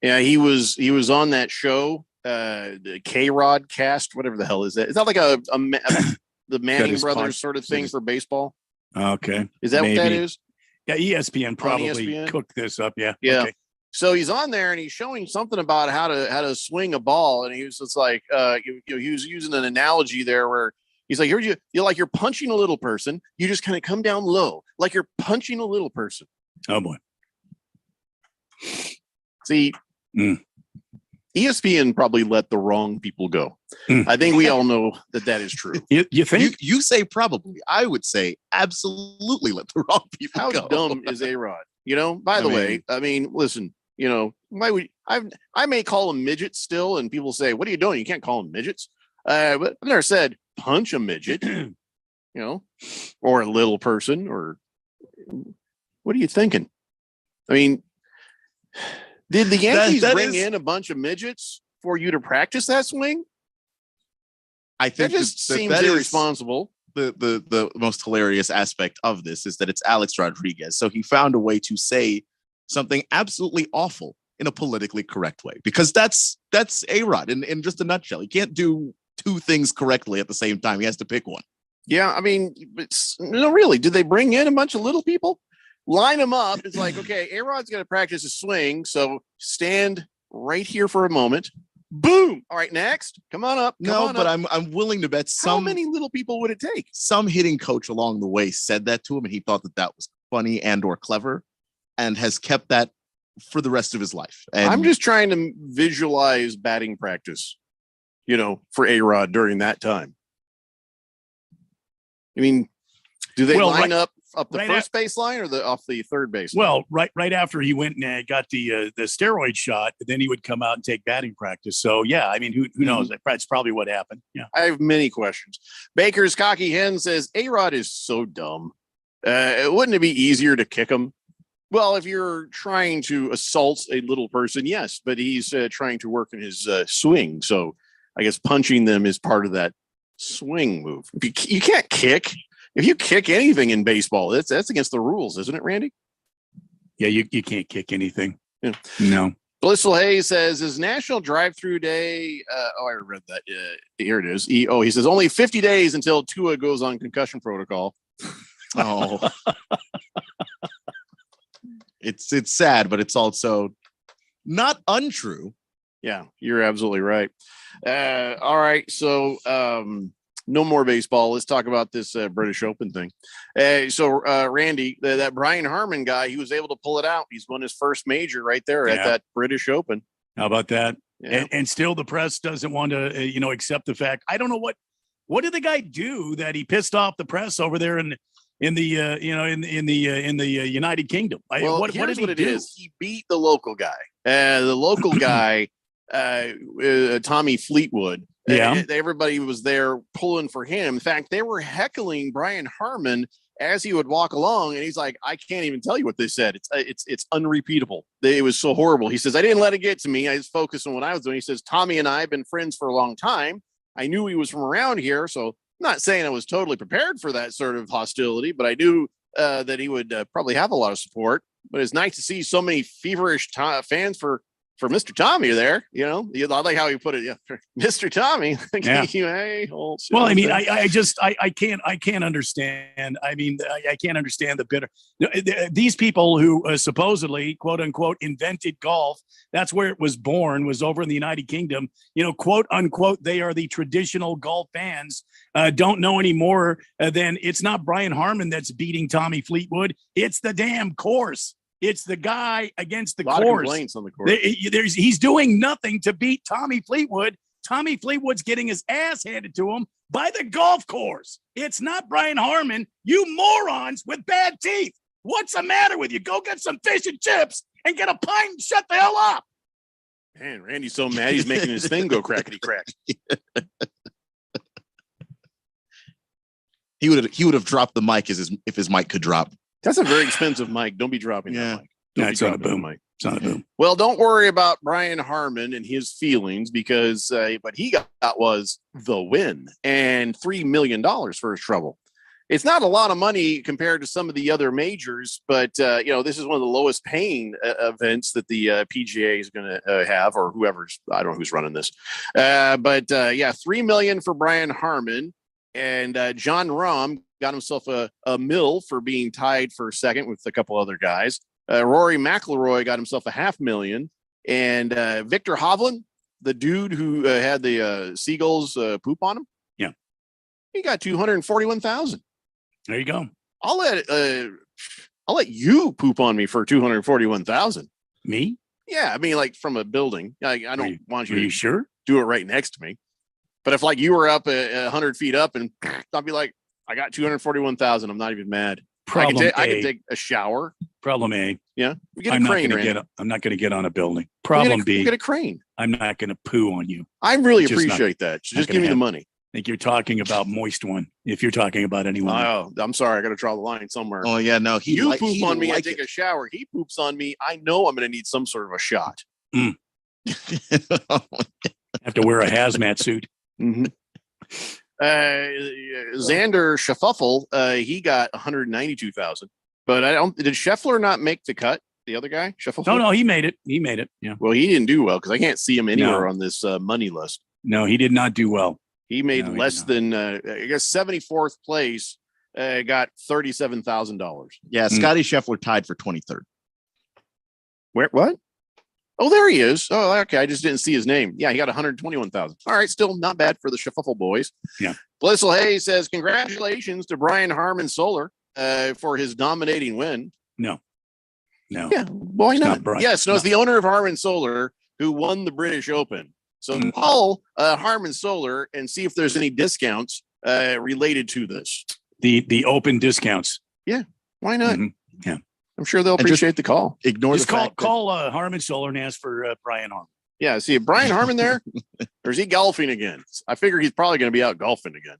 Yeah, he was on that show, the K-Rod cast, whatever the hell is that? Is that like the Manning Brothers sort of thing for baseball? Okay. Is that maybe. what that is? Yeah, ESPN probably ESPN? cooked this up. Yeah. Yeah. Okay. So he's on there and he's showing something about how to swing a ball, and he was just like, he was using an analogy there where he's like, you're like you're punching a little person, you just kind of come down low, like you're punching a little person. Oh boy. See, ESPN probably let the wrong people go. I think we all know that is true. You think? You say probably. I would say absolutely let the wrong people How go. dumb is A-Rod? By the way, I mean, listen, why would I may call them midgets still, and people say, what are you doing? You can't call them midgets. But I've never said punch a midget, or a little person, or what are you thinking? I mean, did the Yankees bring in a bunch of midgets for you to practice that swing? I think that just seems irresponsible. The most hilarious aspect of this is that it's Alex Rodriguez. So he found a way to say something absolutely awful in a politically correct way, because that's A-Rod in just a nutshell. He can't do 2 things correctly at the same time. He has to pick one. Yeah, I mean, no, really. Did they bring in a bunch of little people? Line them up. It's like, okay, A-Rod's going to practice a swing, so stand right here for a moment. Boom. All right, next. Come on up. I'm willing to bet how many little people would it take? Some hitting coach along the way said that to him, and he thought that was funny and or clever, and has kept that for the rest of his life. And I'm just trying to visualize batting practice, for A-Rod during that time. I mean, do they line up the first baseline or off the third base? Well, right after he went and got the steroid shot, then he would come out and take batting practice. So yeah, I mean, who knows? That's probably what happened. Yeah, I have many questions. Baker's Cocky Hen says A-Rod is so dumb. Wouldn't it be easier to kick him? Well, if you're trying to assault a little person, yes, but he's trying to work in his swing. So I guess punching them is part of that swing move. You can't kick. If you kick anything in baseball, that's against the rules, isn't it, Randy? Yeah, you can't kick anything. Yeah. No. Blissful Hayes says, is National Drive-Through Day? I read that. Here it is. He says, only 50 days until Tua goes on concussion protocol. Oh. It's sad, but it's also not untrue. Yeah, you're absolutely right. All right, so no more baseball. Let's talk about this British Open thing. Randy, that Brian Harman guy, he was able to pull it out. He's won his first major right there at that British Open. How about that? Yeah. And still the press doesn't want to, accept the fact. I don't know what did the guy do that he pissed off the press over there in the United Kingdom? What did he do? He beat the local guy. The local guy, Tommy Fleetwood. Yeah, everybody was there pulling for him. In fact, they were heckling Brian Harman as he would walk along, and he's like, "I can't even tell you what they said. It's unrepeatable. It was so horrible." He says, "I didn't let it get to me. I just focused on what I was doing." He says, "Tommy and I have been friends for a long time. I knew he was from around here, so I'm not saying I was totally prepared for that sort of hostility, but I knew that he would probably have a lot of support. But it's nice to see so many feverish fans for Mr. Tommy there. I like how he put it. Yeah, Mr. Tommy. Yeah. Well, I mean, I can't understand. I mean, I can't understand the bitter. These people who supposedly, quote unquote, invented golf. That's where it was born. Was over in the United Kingdom. Quote unquote, they are the traditional golf fans. Don't know any more than it's not Brian Harman that's beating Tommy Fleetwood. It's the damn course. It's the guy against the course. A lot of complaints on the course. He's doing nothing to beat Tommy Fleetwood. Tommy Fleetwood's getting his ass handed to him by the golf course. It's not Brian Harman. You morons with bad teeth. What's the matter with you? Go get some fish and chips and get a pint and shut the hell up. Man, Randy's so mad he's making his thing go crackety crack. He would have dropped the mic if his mic could drop. That's a very expensive mic. Don't be dropping that mic. It's on a boom. It's on a boom. Well, don't worry about Brian Harmon and his feelings because what he got was the win and $3 million for his trouble. It's not a lot of money compared to some of the other majors, but this is one of the lowest paying events that the PGA is going to have, or whoever's, I don't know who's running this. $3 million for Brian Harmon, and John Rahm got himself a mil for being tied for second with a couple other guys. Rory McIlroy got himself $500,000, and Victor Hovland, the dude who had the seagulls poop on him, he got $241,000. There you go. I'll let you poop on me for $241,000. Me? Yeah, I mean, like from a building. I don't want you Are to you sure? do it right next to me. But if like you were up 100 feet up, and I'll be like, I got $241,000. I'm not even mad. I can take a shower. Problem A. Yeah, we get a I'm crane. I'm not going to get on a building. Problem B. We get a crane. I'm not going to poo on you. I really appreciate that. So just give me the money. I think you're talking about moist one. If you're talking about anyone. Oh, I'm sorry. I got to draw the line somewhere. Oh yeah, no. You poop on me. I take a shower. He poops on me. I know I'm going to need some sort of a shot. Have to wear a hazmat suit. Mm-hmm. Xander Schauffele, he got $192,000. But did Scheffler not make the cut? The other guy, Schauffele? No, he made it. He made it. Yeah. Well, he didn't do well because I can't see him anywhere on this money list. No, he did not do well. He made less than I guess 74th place. Got $37,000. Yeah, Scotty Scheffler tied for 23rd. Where? What? Oh, there he is. Oh, okay. I just didn't see his name. Yeah, he got $121,000. All right, still not bad for the Schauffele boys. Yeah. Blissel Hayes says, "Congratulations to Brian Harmon Solar for his dominating win." No. Yeah, why not? Yes, it's the owner of Harmon Solar who won the British Open. So call Harmon Solar and see if there's any discounts related to this. The open discounts. Yeah, why not? Mm-hmm. Yeah, I'm sure they'll appreciate the call. Ignore just call Harmon Solar and ask for Brian Harmon. Yeah, see, Brian Harmon there, or is he golfing again? I figure he's probably going to be out golfing again.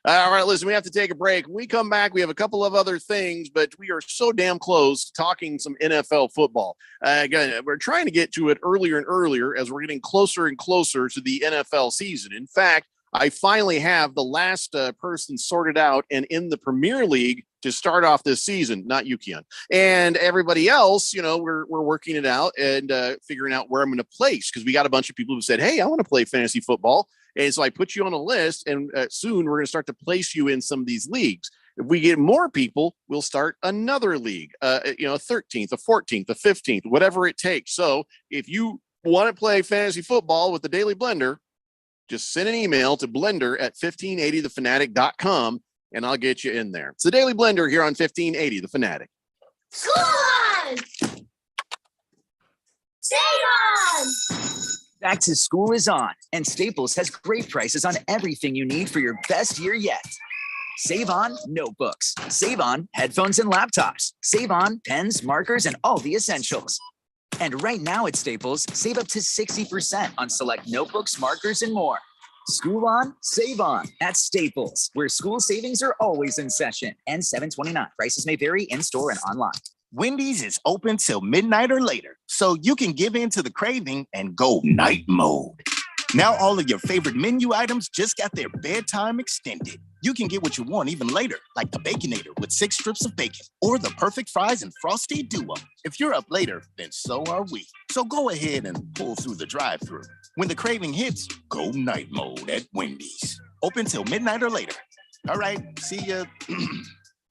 All right, listen, we have to take a break. When we come back, we have a couple of other things, but we are so damn close to talking some NFL football. Again, we're trying to get to it earlier and earlier as we're getting closer and closer to the NFL season. In fact, I finally have the last person sorted out and in the Premier League to start off this season, not Yukian. And everybody else, we're working it out and figuring out where I'm going to place because we got a bunch of people who said, hey, I want to play fantasy football. And so I put you on a list, and soon we're going to start to place you in some of these leagues. If we get more people, we'll start another league, a 13th, a 14th, a 15th, whatever it takes. So if you want to play fantasy football with the Daily Blender, just send an email to blender@1580thefanatic.com, and I'll get you in there. It's the Daily Blender here on 1580 The Fanatic. School on! Save on! Back to school is on, and Staples has great prices on everything you need for your best year yet. Save on notebooks, save on headphones and laptops, save on pens, markers, and all the essentials. And right now at Staples, save up to 60% on select notebooks, markers, and more. School on, save on at Staples, where school savings are always in session. And $7.29. Prices may vary in-store and online. Wendy's is open till midnight or later, so you can give in to the craving and go night mode. Now all of your favorite menu items just got their bedtime extended. You can get what you want even later, like the Baconator with 6 strips of bacon, or the perfect fries and frosty duo. If you're up later, then so are we. So go ahead and pull through the drive-thru. When the craving hits, go night mode at Wendy's. Open till midnight or later. All right, see ya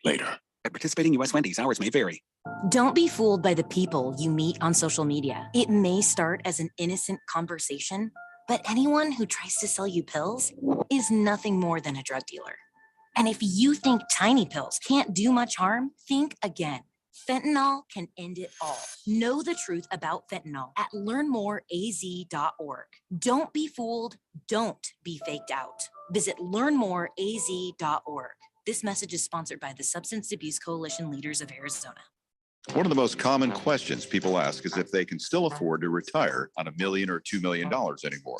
later. At participating U.S. Wendy's, hours may vary. Don't be fooled by the people you meet on social media. It may start as an innocent conversation, but anyone who tries to sell you pills is nothing more than a drug dealer. And if you think tiny pills can't do much harm, think again. Fentanyl can end it all. Know the truth about fentanyl at learnmoreaz.org. Don't be fooled. Don't be faked out. Visit learnmoreaz.org. This message is sponsored by the Substance Abuse Coalition Leaders of Arizona. One of the most common questions people ask is if they can still afford to retire on $1 million or $2 million anymore.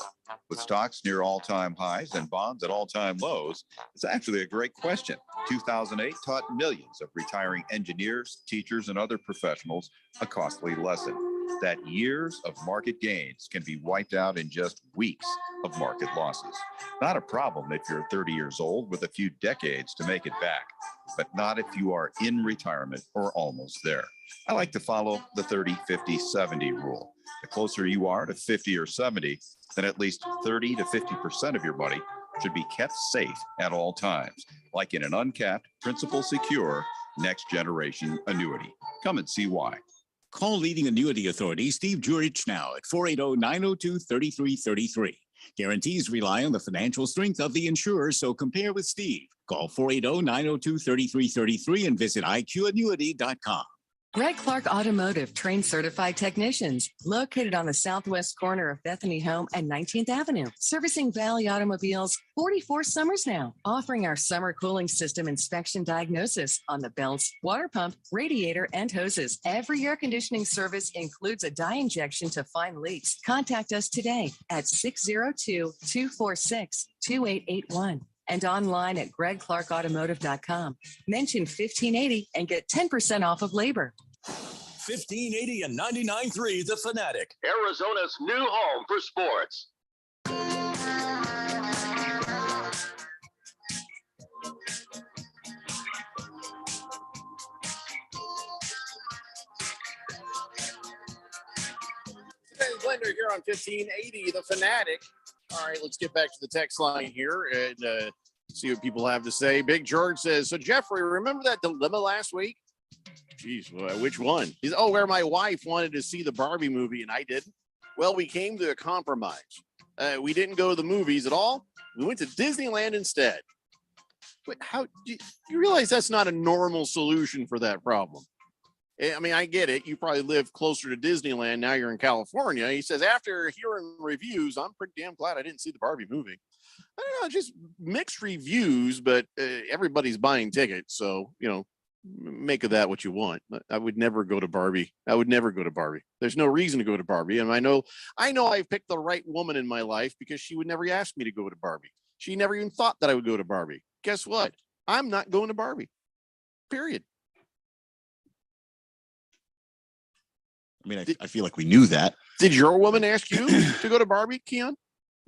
With stocks near all-time highs and bonds at all-time lows, it's actually a great question. 2008 taught millions of retiring engineers, teachers, and other professionals a costly lesson that years of market gains can be wiped out in just weeks of market losses. Not a problem if you're 30 years old with a few decades to make it back, but not if you are in retirement or almost there. I like to follow the 30, 50, 70 rule. The closer you are to 50 or 70, then at least 30 to 50% of your money should be kept safe at all times, like in an uncapped, principal secure, next generation annuity. Come and see why. Call leading annuity authority Steve Jurich now at 480-902-3333. Guarantees rely on the financial strength of the insurer, so compare with Steve. Call 480-902-3333 and visit iqannuity.com. Greg Clark Automotive trained certified technicians located on the southwest corner of Bethany Home and 19th Avenue, servicing Valley automobiles 44 summers now, offering our summer cooling system inspection diagnosis on the belts, water pump, radiator, and hoses. Every air conditioning service includes a dye injection to find leaks. Contact us today at 602-246-2881. And online at gregclarkautomotive.com. Mention 1580 and get 10% off of labor. 1580 and 99.3 The Fanatic. Arizona's new home for sports. Today's Blender here on 1580 The Fanatic. All right, let's get back to the text line here and see what people have to say. Big George says, so Jeffrey, remember that dilemma last week? Geez, which one? He's, where my wife wanted to see the Barbie movie and I didn't. Well, we came to a compromise. We didn't go to the movies at all. We went to Disneyland instead. But how do you realize that's not a normal solution for that problem? I mean, I get it. You probably live closer to Disneyland. Now you're in California. He says, after hearing reviews, I'm pretty damn glad I didn't see the Barbie movie. I don't know, just mixed reviews, but everybody's buying tickets. So, make of that what you want. I would never go to Barbie. There's no reason to go to Barbie. And I know I've picked the right woman in my life because she would never ask me to go to Barbie. She never even thought that I would go to Barbie. Guess what? I'm not going to Barbie. Period. I mean, I feel like we knew that. Did your woman ask you to go to Barbie, Keon?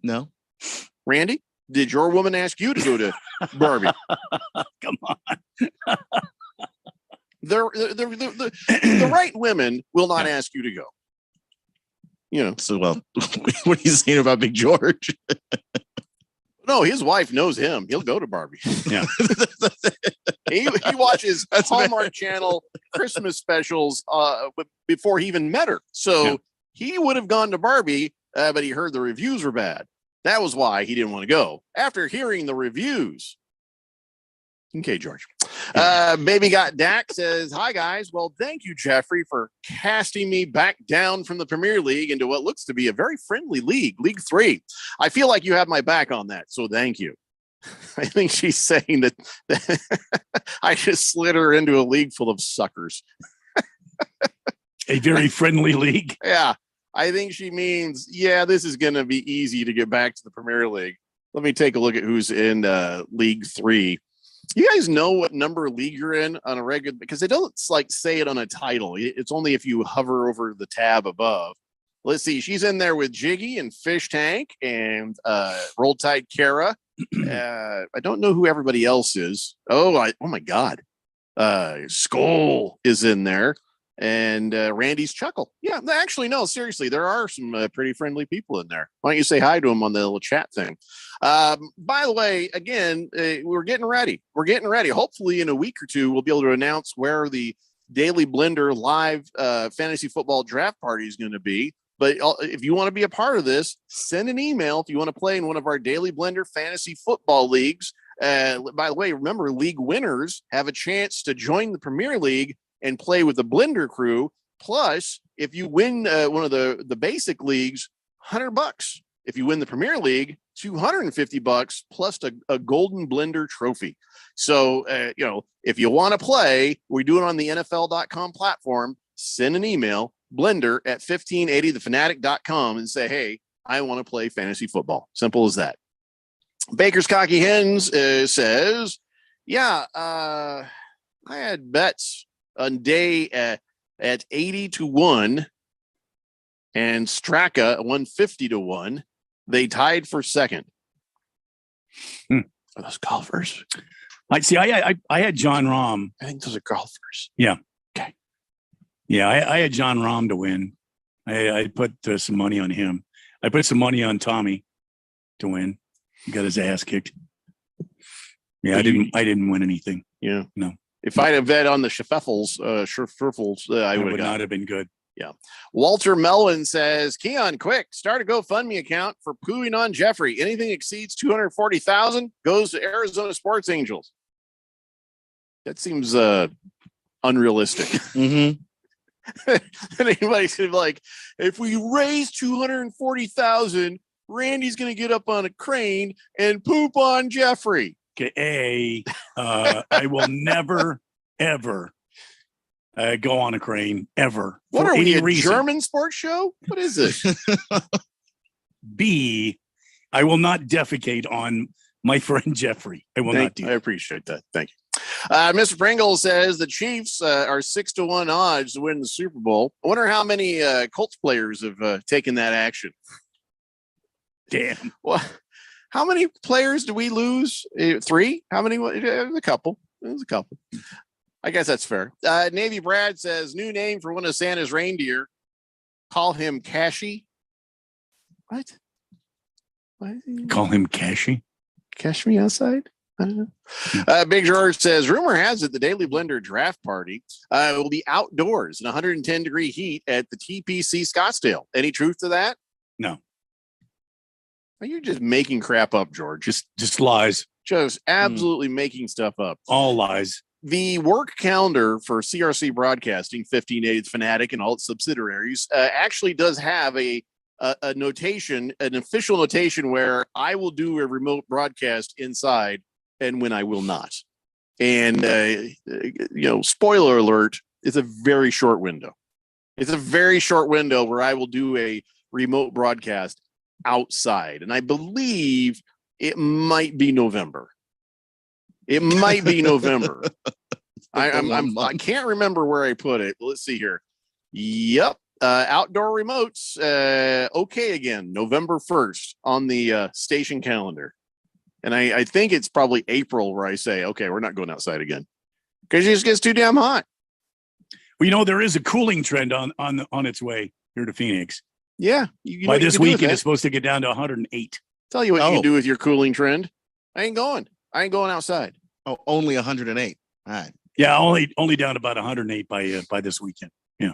No. Randy, did your woman ask you to go to Barbie? Come on. The right women will not ask you to go. So, well, what are you saying about Big George? No, his wife knows him. He'll go to Barbie. Yeah. He watches Hallmark Channel Christmas specials before he even met her. So he would have gone to Barbie, but he heard the reviews were bad. That was why he didn't want to go. After hearing the reviews. Okay, George. Baby Got Dak says, hi, guys. Well, thank you, Jeffrey, for casting me back down from the Premier League into what looks to be a very friendly league, League 3. I feel like you have my back on that, so thank you. I think she's saying that I just slid her into a league full of suckers. A very friendly league. Yeah, I think she means, this is going to be easy to get back to the Premier League. Let me take a look at who's in League 3. You guys know what number league you're in on a regular, because it doesn't say it on a title. It's only if you hover over the tab above. Let's see. She's in there with Jiggy and Fish Tank and Roll Tide Kara. I don't know who everybody else is. Oh my God. Skull is in there. And Randy's Chuckle. Yeah, actually, no, seriously, there are some pretty friendly people in there. Why don't you say hi to them on the little chat thing? By the way, again, we're getting ready. Hopefully in a week or two, we'll be able to announce where the Daily Blender live fantasy football draft party is going to be. But if you want to be a part of this, send an email if you want to play in one of our Daily Blender fantasy football leagues. By the way, remember, league winners have a chance to join the Premier League and play with the Blender crew. Plus, if you win one of the basic leagues, $100 If you win the Premier League, $250 plus a golden blender trophy. So, if you want to play, we do it on the NFL.com platform. Send an email, blender@1580thefanatic.com, and say, hey, I want to play fantasy football. Simple as that. Baker's Cocky Hens says, I had bets on day at 80-1 and Straka 150-1. They tied for second. Are those golfers? I had John Rahm. I think those are golfers. Yeah. Okay. Yeah, I had John Rahm to win. I put some money on him. I put some money on Tommy to win. He got his ass kicked. Yeah, I didn't win anything. Yeah. No. If I'd have bet on the Scheffels, I would not have been good. Yeah. Walter Melvin says, Keon, quick, start a GoFundMe account for pooing on Jeffrey. Anything exceeds 240,000 goes to Arizona Sports Angels. That seems unrealistic. Mm-hmm. Anybody's gonna be like, if we raise 240,000, Randy's gonna get up on a crane and poop on Jeffrey. Okay, I will never ever go on a crane ever. What for are we, any a reason. German sports show? What is this? B, I will not defecate on my friend Jeffrey. I will not do I that. appreciate that. Thank you. Mr. Pringle says the Chiefs are 6-1 odds to win the Super Bowl. I wonder how many Colts players have taken that action. Damn. Well, how many players do we lose? 3? How many? A couple. There's a couple. I guess that's fair. Navy Brad says new name for one of Santa's reindeer. Call him Cashy. What? Call him Cashy? Cash me outside? I don't know. Big George says, rumor has it the Daily Blender draft party will be outdoors in 110-degree heat at the TPC Scottsdale. Any truth to that? No. Are you just making crap up, George? Just lies. Just absolutely making stuff up. All lies. The work calendar for CRC Broadcasting, 1580 Fanatic, and all its subsidiaries actually does have a notation, an official notation where I will do a remote broadcast inside and when I will not. And, spoiler alert, it's a very short window. It's a very short window where I will do a remote broadcast outside. And I believe it might be November. It might be November. I can't remember where I put it. Let's see here. Yep. Outdoor remotes. Okay. Again, November 1st on the station calendar. And I think it's probably April where I say, okay, we're not going outside again because it just gets too damn hot. Well, there is a cooling trend on its way here to Phoenix. Yeah. By this weekend, it's supposed to get down to 108. Tell you what you can do with your cooling trend. I ain't going outside. Oh, only 108. All right. Yeah, only down about 108 by this weekend. Yeah.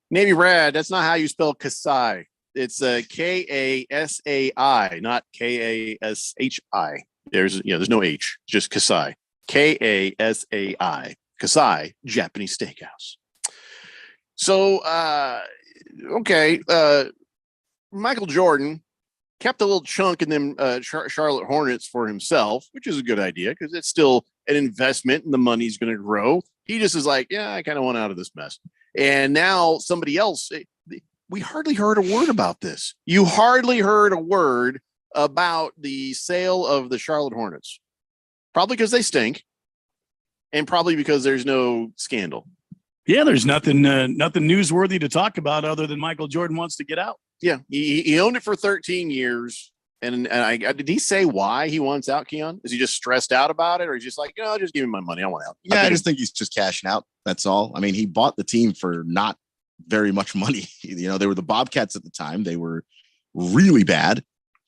Navy Brad, that's not how you spell Kasai. It's Kasai, not Kashi. There's no H, just Kasai. Kasai. Kasai, Japanese steakhouse. So, okay. Michael Jordan kept a little chunk in them Charlotte Hornets for himself, which is a good idea because it's still an investment and the money's going to grow. He just is like, yeah, I kind of want out of this mess. And now somebody else, we hardly heard a word about this. You hardly heard a word about the sale of the Charlotte Hornets, probably because they stink and probably because there's no scandal. Yeah, there's nothing newsworthy to talk about other than Michael Jordan wants to get out. Yeah, he owned it for 13 years. And did he say why he wants out, Keon? Is he just stressed out about it? Or he's just like, just give me my money. I want out. Yeah, I just think he's just cashing out. That's all. I mean, he bought the team for not very much money. They were the Bobcats at the time. They were really bad.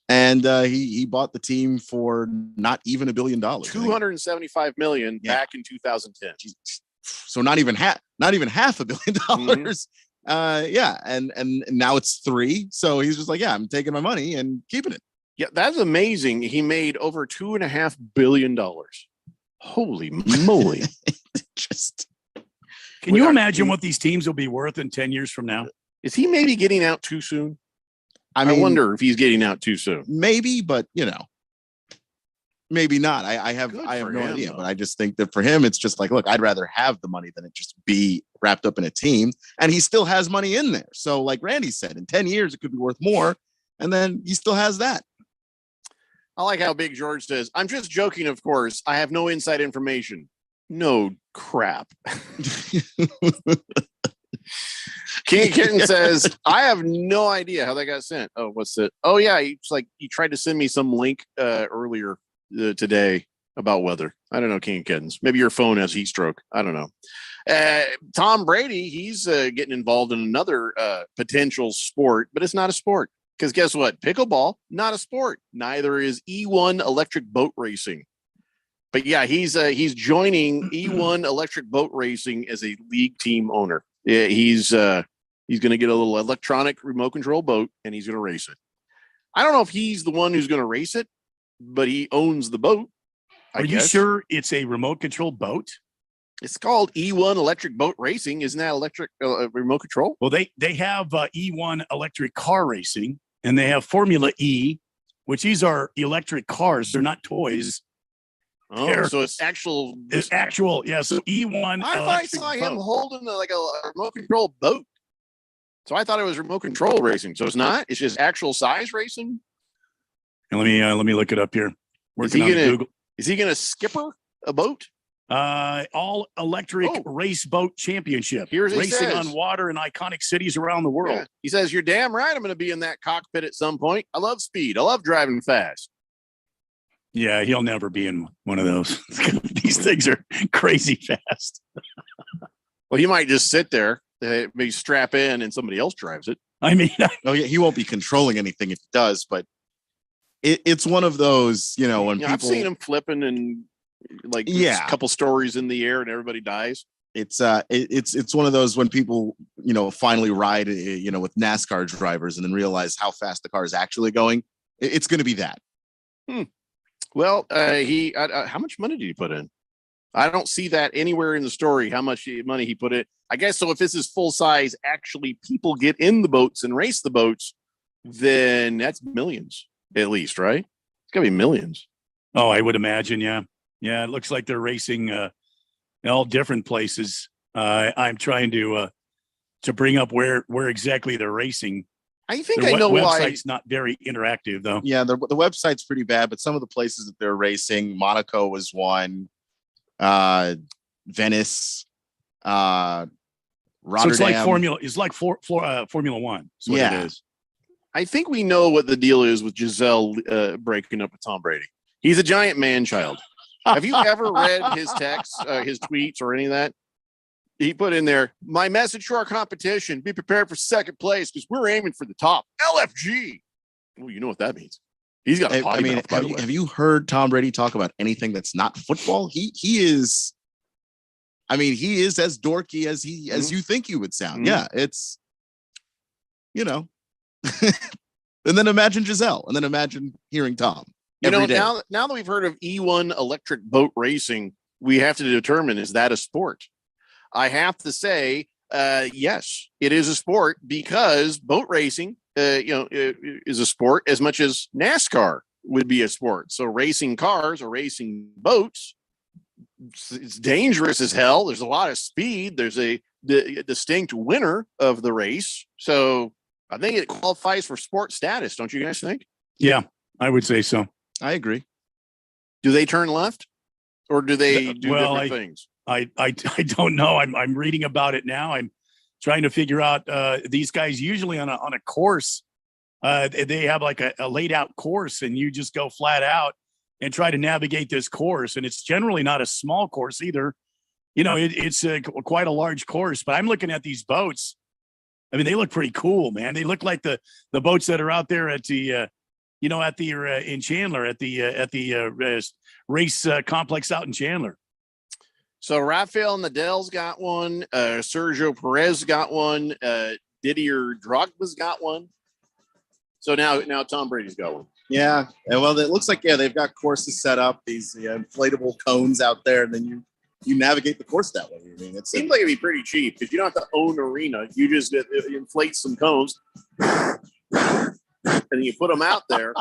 And he bought the team for not even $1 billion. $275 million back in 2010. So not even half $1 billion. And now it's 3. So he's just like, I'm taking my money and keeping it. Yeah, that's amazing. He made over $2.5 billion. Holy moly. Can you imagine what these teams will be worth in 10 years from now? Is he maybe getting out too soon? I mean, wonder if he's getting out too soon. Maybe, but maybe not. I have no idea, but I just think that for him, it's just like, look, I'd rather have the money than it just be wrapped up in a team. And he still has money in there. So like Randy said, in 10 years, it could be worth more. And then he still has that. I like how Big George says, I'm just joking, of course. I have no inside information. No crap. King Kitten says, I have no idea how that got sent. Oh, what's it? Oh, yeah. He tried to send me some link earlier today about weather. I don't know, King Kittens. Maybe your phone has heat stroke. I don't know. Tom Brady, he's getting involved in another potential sport, but it's not a sport. Because guess what? Pickleball, not a sport. Neither is E1 electric boat racing. But yeah, he's joining E1 electric boat racing as a league team owner. Yeah, he's going to get a little electronic remote control boat and he's going to race it. I don't know if he's the one who's going to race it, but he owns the boat. Are you sure it's a remote control boat? It's called E1 electric boat racing. Isn't that electric remote control? Well, they have E1 electric car racing, and they have Formula E, which these are electric cars. They're not toys. Oh, so it's actual. It's actual. Yeah. So E1. I thought I saw him holding like a remote control boat. So I thought it was remote control racing. So it's not. It's just actual size racing. And let me look it up here. Is he gonna skipper a boat? All electric race boat championship. Here's racing on water in iconic cities around the world. Yeah. He says, "You're damn right. I'm going to be in that cockpit at some point. I love speed. I love driving fast." Yeah, he'll never be in one of those. These things are crazy fast. Well, he might just sit there, maybe strap in, and somebody else drives it. I mean, he won't be controlling anything if he does, but it's one of those, when people. I've seen him flipping and a couple stories in the air and everybody dies. It's one of those when people, finally ride, with NASCAR drivers and then realize how fast the car is actually going. It's going to be that. Well, how much money did he put in? I don't see that anywhere in the story, how much money he put in. I guess so. If this is full size, actually people get in the boats and race the boats, then that's millions at least, right? It's gotta be millions. Oh, I would imagine. Yeah. Yeah. It looks like they're racing in all different places. I'm trying to bring up where exactly they're racing. I think I know why. The website's not very interactive, though. Yeah, the website's pretty bad, but some of the places that they're racing, Monaco was one, Venice, Rotterdam. So it's like Formula One. Yeah, it is. I think we know what the deal is with Giselle breaking up with Tom Brady. He's a giant man child. Have you ever read his texts, his tweets, or any of that? He put in there, my message to our competition, be prepared for second place because we're aiming for the top. LFG. Well, you know what that means. He's got a potty mouth, by the way. Have you heard Tom Brady talk about anything that's not football? He is as dorky as you think he would sound. Yeah, it's and then imagine Giselle, and then imagine hearing Tom. Now that we've heard of E1 electric boat racing, we have to determine, is that a sport? I have to say, yes, it is a sport because boat racing, is a sport as much as NASCAR would be a sport. So racing cars or racing boats, it's dangerous as hell. There's a lot of speed. There's a distinct winner of the race. So I think it qualifies for sport status. Don't you guys think? Yeah, I would say so. I agree. Do they turn left or do they do different things? I don't know. I'm reading about it now. I'm trying to figure out these guys usually on a course. They have like a laid out course and you just go flat out and try to navigate this course. And it's generally not a small course either. It's quite a large course, but I'm looking at these boats. I mean, they look pretty cool, man. They look like the boats that are out there at the, in Chandler at the race complex out in Chandler. So Rafael Nadal's got one. Sergio Perez got one. Didier Drogba's got one. So now Tom Brady's got one. Yeah. Well, it looks like, they've got courses set up, these inflatable cones out there, and then you navigate the course that way. I mean, it seems like it'd be pretty cheap because you don't have to own an arena. You just inflate some cones. and you put them out there,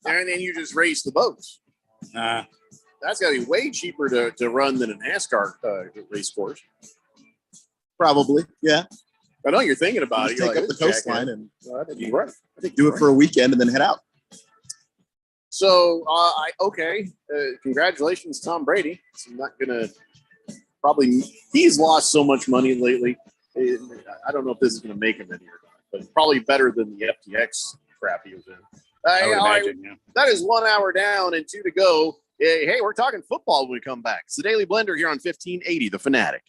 and then you just race the boats. That's got to be way cheaper to run than a NASCAR race course. Probably, yeah. I know you're thinking about it. Just You're take like, up the coastline and I think you're right. I think do it for a weekend and then head out. So, congratulations, Tom Brady. I'm not gonna he's lost so much money lately. I don't know if this is gonna make him any or not, but probably better than the FTX crap he was in. I would imagine, yeah. That is 1 hour down and 2 to go. Hey, we're talking football when we come back. It's the Daily Blender here on 1580, The Fanatic.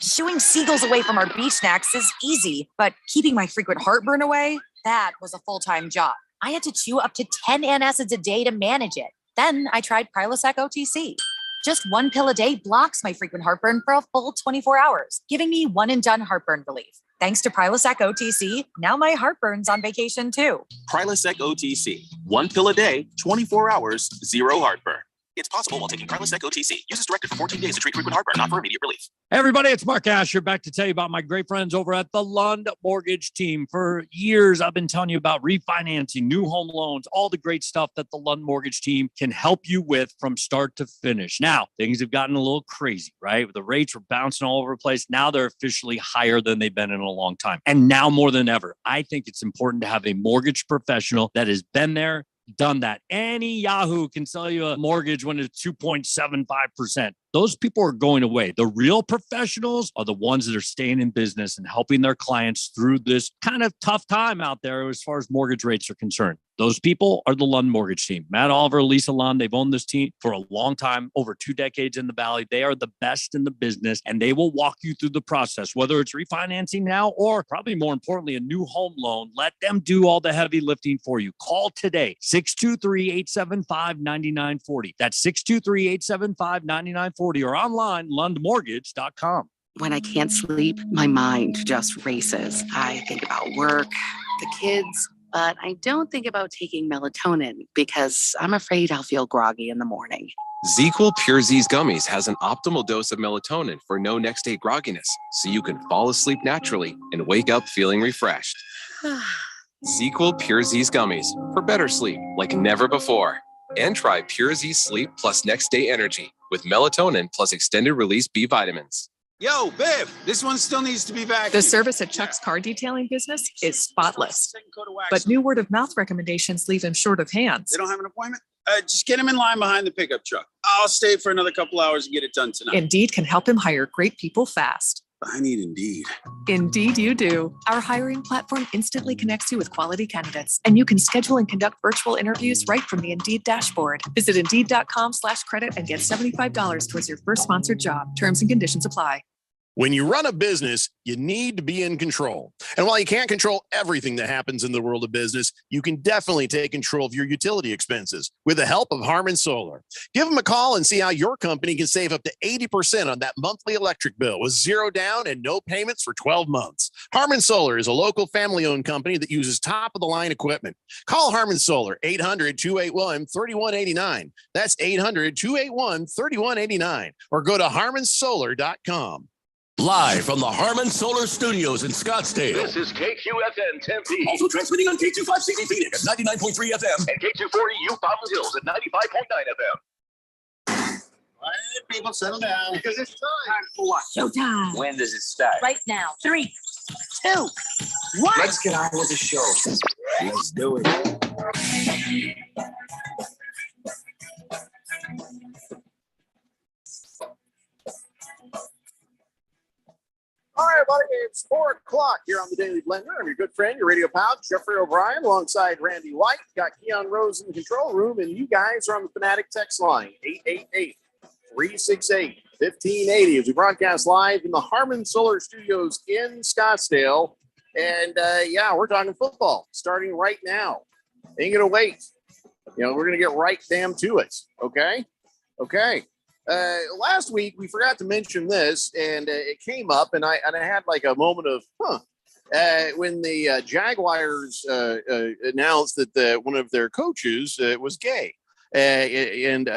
Shooing seagulls away from our beach snacks is easy, but keeping my frequent heartburn away, that was a full-time job. I had to chew up to 10 antacids a day to manage it. Then I tried Prilosec OTC. Just one pill a day blocks my frequent heartburn for a full 24 hours, giving me one-and-done heartburn relief. Thanks to Prilosec OTC, now my heartburn's on vacation too. Prilosec OTC. One pill a day, 24 hours, zero heartburn. It's possible while taking Prilosec OTC. Use as directed for 14 days to treat frequent heartburn, not for immediate relief. Hey everybody, it's Mark Asher back to tell you about my great friends over at the Lund Mortgage Team. For years, I've been telling you about refinancing, new home loans, all the great stuff that the Lund Mortgage Team can help you with from start to finish. Now, things have gotten a little crazy, right? The rates were bouncing all over the place. Now they're officially higher than they've been in a long time. And now more than ever, I think it's important to have a mortgage professional that has been there, done that. Any Yahoo can sell you a mortgage when it's 2.75%. Those people are going away. The real professionals are the ones that are staying in business and helping their clients through this kind of tough time out there as far as mortgage rates are concerned. Those people are the Lund Mortgage Team. Matt Oliver, Lisa Lund, they've owned this team for a long time, over 2 decades in the Valley. They are the best in the business, and they will walk you through the process, whether it's refinancing now or probably more importantly, a new home loan. Let them do all the heavy lifting for you. Call today, 623-875-9940. That's 623-875-9940 or online, lundmortgage.com. When I can't sleep, my mind just races. I think about work, the kids, but I don't think about taking melatonin because I'm afraid I'll feel groggy in the morning. ZzzQuil Pure Z's Gummies has an optimal dose of melatonin for no next day grogginess, so you can fall asleep naturally and wake up feeling refreshed. ZzzQuil Pure Z's Gummies for better sleep like never before. And try Pure Z Sleep plus Next Day Energy with melatonin plus extended release B vitamins. Yo, Biv, this one still needs to be vacuumed. The service at Chuck's car detailing business is spotless, but new word of mouth recommendations leave him short of hands. They don't have an appointment? Just get him in line behind the pickup truck. I'll stay for another couple hours and get it done tonight. Indeed can help him hire great people fast. I need Indeed. Indeed you do. Our hiring platform instantly connects you with quality candidates, and you can schedule and conduct virtual interviews right from the Indeed dashboard. Visit Indeed.com/credit and get $75 towards your first sponsored job. Terms and conditions apply. When you run a business, you need to be in control. And while you can't control everything that happens in the world of business, you can definitely take control of your utility expenses with the help of Harmon Solar. Give them a call and see how your company can save up to 80% on that monthly electric bill with zero down and no payments for 12 months. Harmon Solar is a local family-owned company that uses top-of-the-line equipment. Call Harmon Solar, 800-281-3189. That's 800-281-3189. Or go to harmonsolar.com. Live from the Harmon Solar Studios in Scottsdale. This is KQFN Tempe. Also transmitting on K25CD Phoenix at 99.3 FM. And K240U Fountain Hills at 95.9 FM. All right, people, settle down. Because it's time for what? Showtime. When does it start? Right now. 3, 2, 1. Let's get on with the show. Let's do it. All right, everybody, it's 4 o'clock here on the Daily Blender. I'm your good friend, your radio pal, Jeffrey O'Brien, alongside Randy White. Got Keon Rose in the control room, and you guys are on the Fanatic text line, 888-368-1580, as we broadcast live in the Harmon Solar Studios in Scottsdale. And, we're talking football starting right now. Ain't going to wait. We're going to get right damn to it, okay? Okay. Last week we forgot to mention this, and it came up, and I had like a moment of when the Jaguars announced that one of their coaches was gay, and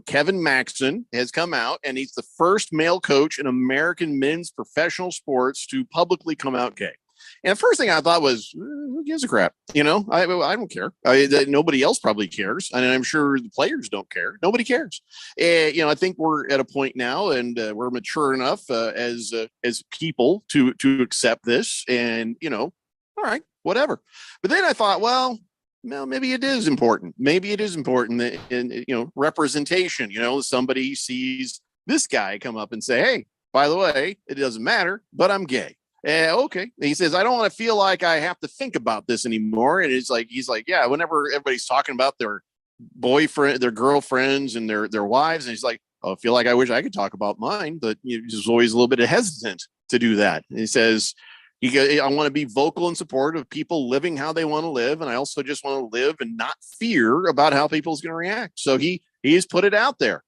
Kevin Maxson has come out, and he's the first male coach in American men's professional sports to publicly come out gay. And the first thing I thought was, who gives a crap? I don't care. Nobody else probably cares. And I'm sure the players don't care. Nobody cares. And, I think we're at a point now and we're mature enough as people to accept this and, all right, whatever. But then I thought, well, maybe it is important. Maybe it is important that in representation, somebody sees this guy come up and say, hey, by the way, it doesn't matter, but I'm gay. Okay. He says, I don't want to feel like I have to think about this anymore. And he's like, yeah, whenever everybody's talking about their boyfriend, their girlfriends and their wives, and he's like, I feel like I wish I could talk about mine, but just always a little bit hesitant to do that. And he says, I want to be vocal in support of people living how they want to live. And I also just want to live and not fear about how people's going to react. So he's put it out there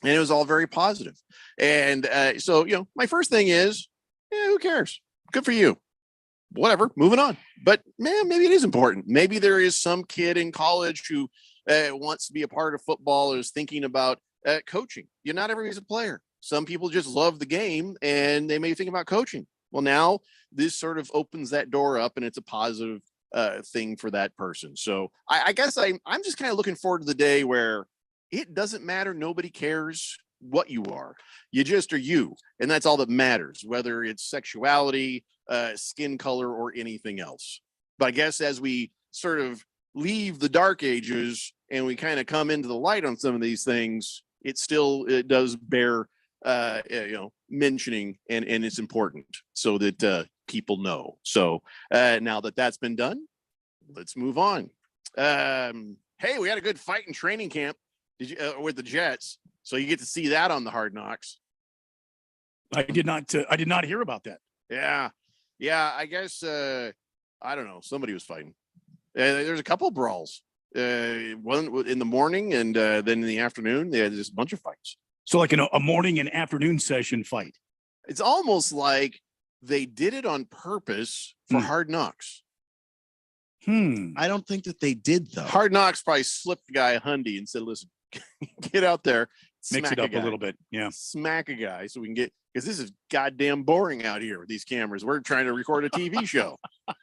and it was all very positive. And so, my first thing is, who cares? Good for you. Whatever, moving on. But man, maybe it is important. Maybe there is some kid in college who wants to be a part of football or is thinking about coaching. Not everybody's a player. Some people just love the game and they may think about coaching. Well, now this sort of opens that door up and it's a positive thing for that person. So I guess I'm just kind of looking forward to the day where it doesn't matter. Nobody cares what you are. You just are you. And that's all that matters, whether it's sexuality, skin color, or anything else. But I guess as we sort of leave the dark ages and we kind of come into the light on some of these things, it does bear mentioning and it's important so that people know. So now that that's been done, let's move on. Hey, we had a good fight in training camp with the Jets. So you get to see that on the Hard Knocks. I did not hear about that. Yeah. I guess I don't know. Somebody was fighting. There's a couple brawls. One in the morning and then in the afternoon. They had just a bunch of fights. So like a morning and afternoon session fight. It's almost like they did it on purpose for Hard Knocks. I don't think that they did though. Hard Knocks probably slipped the guy a hundy and said, "Listen, get out there, mix it up a little bit, yeah, smack a guy so we can get because this is goddamn boring out here with these cameras. We're trying to record a TV show."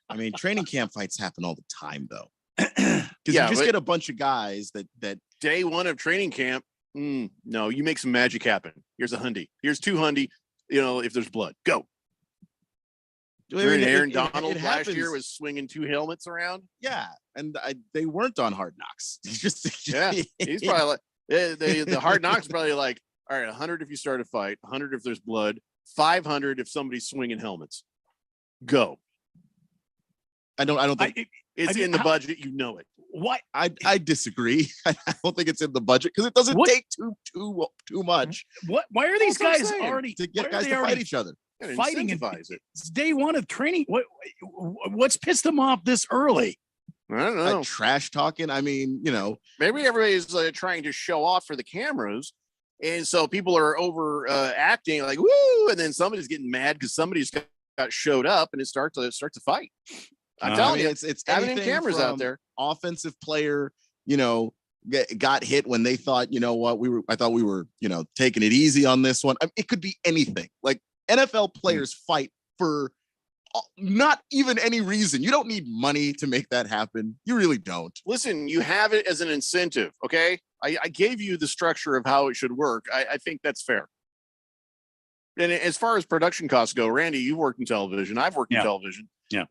I mean, training camp fights happen all the time though, because you just get a bunch of guys that day one of training camp. No, you make some magic happen. Here's a hundy. Here's two hundy. If there's blood, go. Aaron Donald last year was swinging two helmets around. Yeah, and they weren't on Hard Knocks. He's probably like the Hard Knocks probably like, all right, 100 if you start a fight, 100 if there's blood, 500 if somebody's swinging helmets. Go. I don't think it's in the budget. You know it. What? I disagree. I don't think it's in the budget because it doesn't take too much. What? Why are these guys already to get guys to fight each other? Fighting and it's day one of training. What's pissed them off this early? I don't know. Trash talking. I mean, maybe everybody's trying to show off for the cameras, and so people are over acting like woo, and then somebody's getting mad because somebody's got showed up, and it starts a fight. I'm telling you, it's having cameras out there. Offensive player, got hit when they thought, I thought we were, taking it easy on this one. I mean, it could be anything. Like NFL players fight for not even any reason. You don't need money to make that happen. You really don't. Listen, you have it as an incentive. Okay. I gave you the structure of how it should work. I think that's fair. And as far as production costs go, Randy, you've worked in television. I've worked in television. Yeah.